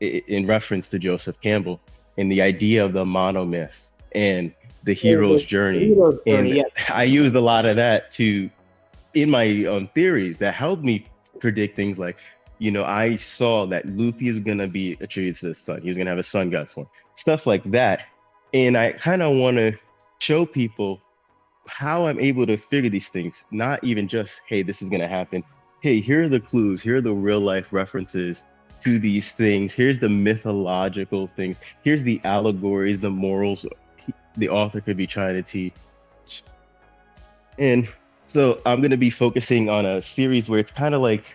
in reference to Joseph Campbell and the idea of the monomyth and the hero's journey. And I used a lot of that in my theories that helped me predict things like, I saw that Luffy is gonna be attributed to the sun. He was gonna have a sun god form, stuff like that. And I kind of want to show people how I'm able to figure these things, not even just, hey, this is going to happen. Hey, here are the clues. Here are the real life references to these things. Here's the mythological things. Here's the allegories, the morals the author could be trying to teach. And so I'm going to be focusing on a series where it's kind of like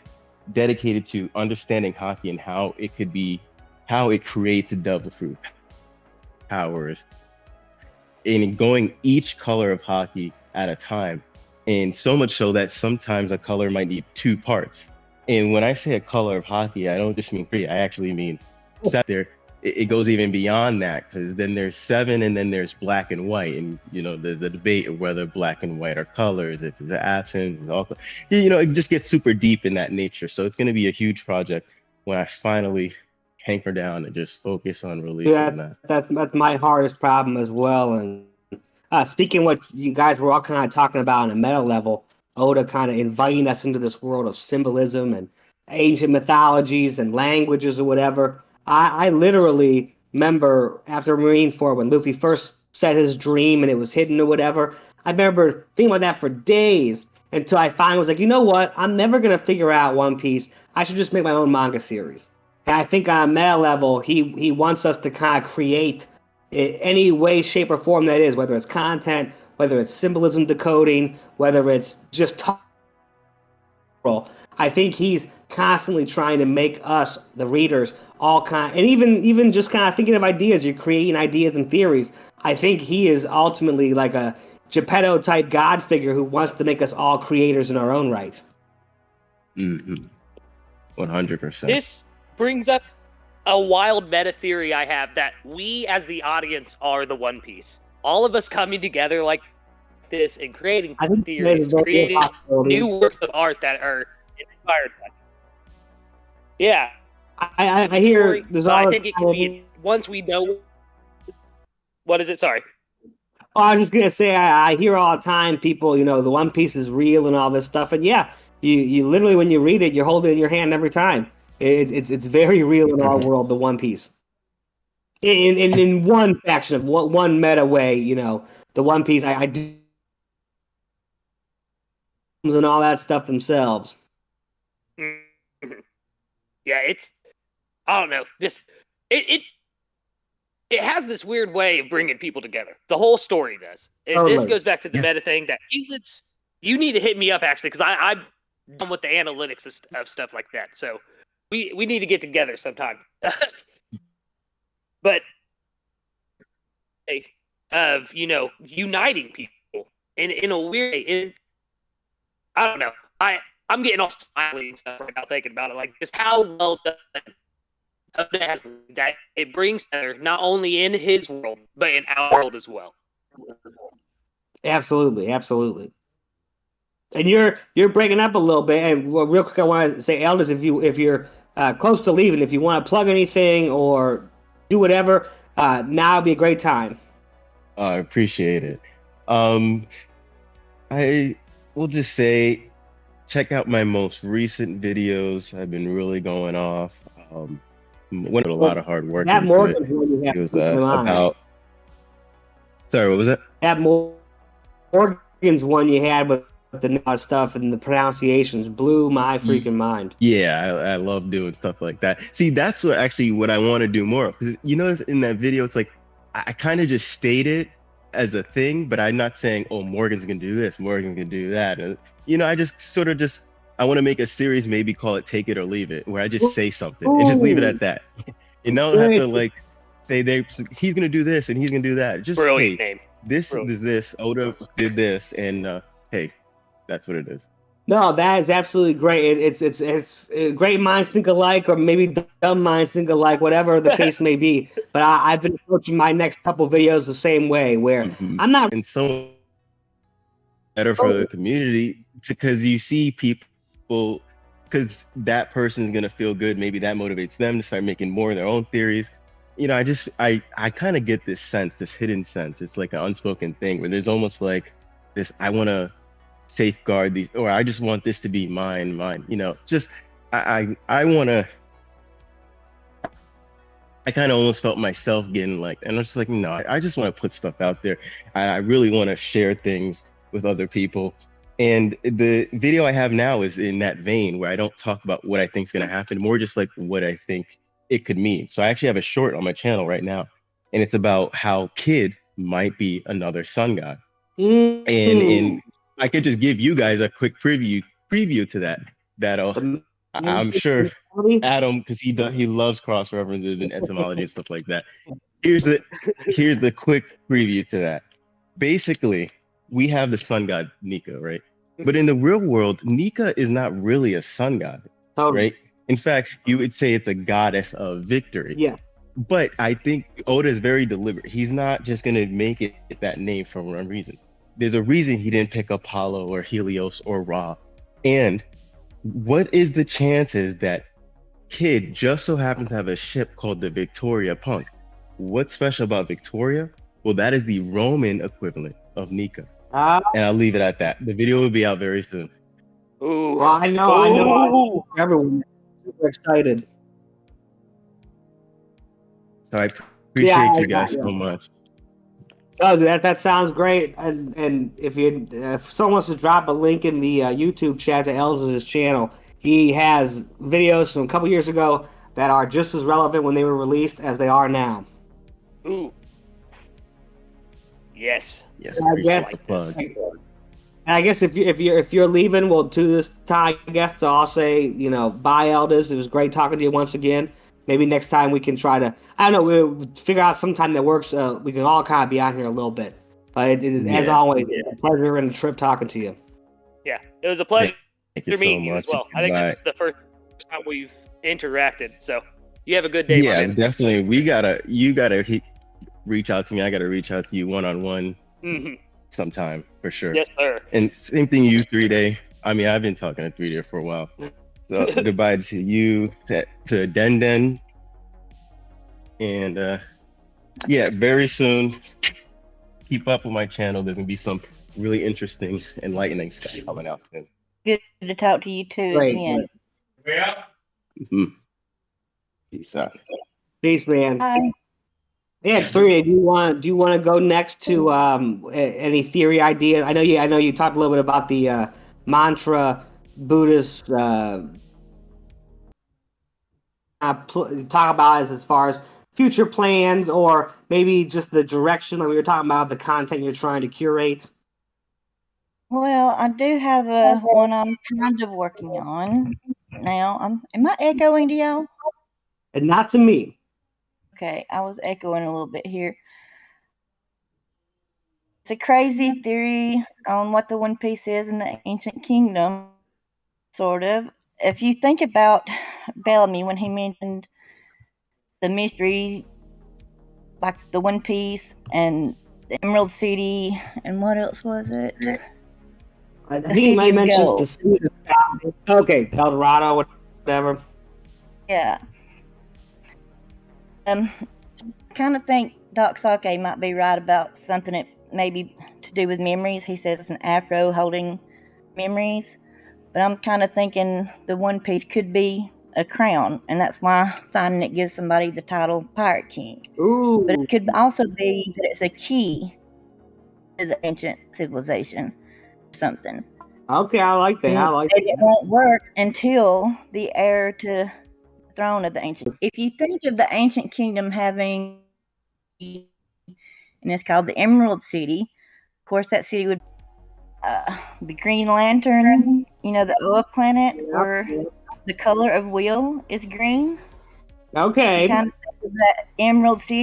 dedicated to understanding hockey and how it creates double fruit powers, in going each color of hockey at a time. And so much so that sometimes a color might need 2 parts. And when I say a color of hockey, I don't just mean 3, I actually mean 7. It goes even beyond that, because then there's 7 and then there's black and white. And, there's a debate of whether black and white are colors, if it's an absence, it's all, it just gets super deep in that nature. So it's going to be a huge project when I finally hanker down and just focus on releasing that. That's my hardest problem as well. And speaking what you guys were all kind of talking about on a meta level, Oda kind of inviting us into this world of symbolism and ancient mythologies and languages or whatever. I literally remember after Marineford, when Luffy first said his dream and it was hidden or whatever, I remember thinking about that for days until I finally was like, you know what? I'm never going to figure out One Piece. I should just make my own manga series. And I think on a meta level, he wants us to kind of create any way, shape, or form that is, whether it's content, whether it's symbolism decoding, whether it's just talk. I think he's constantly trying to make us, the readers, and even just kind of thinking of ideas. You're creating ideas and theories. I think he is ultimately like a Geppetto type god figure who wants to make us all creators in our own right. 100%. This brings up a wild meta theory I have, that we as the audience are the One Piece. All of us coming together like this and creating theories, creating new works of art that are inspired by it. Yeah. I hear there's I think it can be, once we know. What is it? Sorry. Oh, I was just gonna say, I hear all the time people, the One Piece is real and all this stuff, and yeah, you literally, when you read it, you hold it in your hand every time. It's very real in our world, the One Piece. In one faction of one meta way, the One Piece, I do, and all that stuff themselves. Yeah, I don't know, just it has this weird way of bringing people together. The whole story does. This goes back to the meta thing that you need to hit me up, actually, because I'm done with the analytics of stuff like that. So we need to get together sometime. But of uniting people in a weird way. I don't know. I'm getting all smiley and stuff right now thinking about it. Like, just how well done that it brings together, not only in his world, but in our world as well. Absolutely. And you're breaking up a little bit. And real quick, I want to say, Elders, if you're close to leaving, if you want to plug anything or do whatever, now would be a great time. I appreciate it. I will just say, check out my most recent videos. I've been really going off. Went a lot of hard work into it. It was about. Sorry, what was that? That Morgan's one you had with the stuff and the pronunciations blew my freaking mind. Yeah, I love doing stuff like that. See, that's what I want to do more of. Because in that video, it's like I kind of just state it as a thing, but I'm not saying, oh, Morgan's gonna do this, Morgan's gonna do that. And, I just sort of I want to make a series, maybe call it Take It or Leave It, where I just say something and just leave it at that. You don't have to say he's gonna do this and he's gonna do that. Just brilliant name. This is this. Oda did this, and hey, That's what it is. No, that is absolutely great. It's great minds think alike, or maybe dumb minds think alike, whatever the case may be. But I've been approaching my next couple videos the same way, where I'm not. And so better for the community because you see people, because that person's gonna feel good. Maybe that motivates them to start making more of their own theories. You know, I kind of get this sense, this hidden sense. It's like an unspoken thing where there's almost like this. I want to safeguard these, or I just want this to be mine. You know, just I want to. I kind of almost felt myself getting like, and I was just like, no, I just want to put stuff out there. I really want to share things with other people. And the video I have now is in that vein where I don't talk about what I think is going to happen, more just like what I think it could mean. So I actually have a short on my channel right now, and it's about how Kid might be another sun god. And I could just give you guys a quick preview to that. I'm sure Adam, because he loves cross references and etymology and stuff like that. Here's the quick preview to that. Basically, we have the sun god Nika, right? But in the real world, Nika is not really a sun god, right? In fact, you would say it's a goddess of victory. Yeah. But I think Oda is very deliberate. He's not just going to make it that name for one reason. There's a reason he didn't pick Apollo or Helios or Ra. And what is the chances that Kid just so happens to have a ship called the Victoria Punk? What's special about Victoria? Well, that is the Roman equivalent of Nika. And I'll leave it at that. The video will be out very soon. Ooh. Well, I know. Everyone super excited. So I appreciate you guys so much. Oh, that sounds great. And if someone wants to drop a link in the YouTube chat to Elza's channel, he has videos from a couple years ago that are just as relevant when they were released as they are now. Ooh. Yes. Yes. And I guess if you're leaving, well, to this time, I guess I'll say, bye, Elders. It was great talking to you once again. Maybe next time we can try to, I don't know, we'll figure out some time that works. We can all kind of be out here a little bit. But it is, as always, a pleasure and a trip talking to you. Yeah, it was a pleasure meeting you much. as well. I think this is the first time we've interacted. So you have a good day. Yeah, definitely. You gotta reach out to me. I gotta reach out to you one-on-one sometime for sure. Yes, sir. And same thing, you 3-Day. I mean, I've been talking to 3-Day for a while. So goodbye to you, to Den, and very soon. Keep up with my channel. There's gonna be some really interesting, enlightening stuff coming out soon. Good to talk to you too. Great. Again. Yeah. Peace out. Peace, man. Bye. Yeah, 3-Day, do you want to go next to any theory idea? I know you talked a little bit about the mantra Buddhist talk about as far as future plans, or maybe just the direction, like we were talking about, the content you're trying to curate. Well, I do have one I'm kind of working on now. Am I echoing to y'all? And not to me. Okay, I was echoing a little bit here. It's a crazy theory on what the One Piece is in the ancient kingdom, sort of. If you think about Bellamy when he mentioned the mystery, like the One Piece and the Emerald City, and what else was it? I think he might mention the city. Okay, El Dorado, whatever. Yeah. I kind of think Doc Sake might be right about something that maybe to do with memories. He says it's an afro holding memories, but I'm kind of thinking the One Piece could be a crown, and that's why finding it gives somebody the title Pirate King. Ooh. But it could also be that it's a key to the ancient civilization or something. Okay, I like that. And it won't work until the heir to the throne of the ancient. If you think of the ancient kingdom having, and it's called the Emerald City, of course that city would the Green Lantern, the Oa planet, where the color of Will is green. Okay. Kind of think of that Emerald City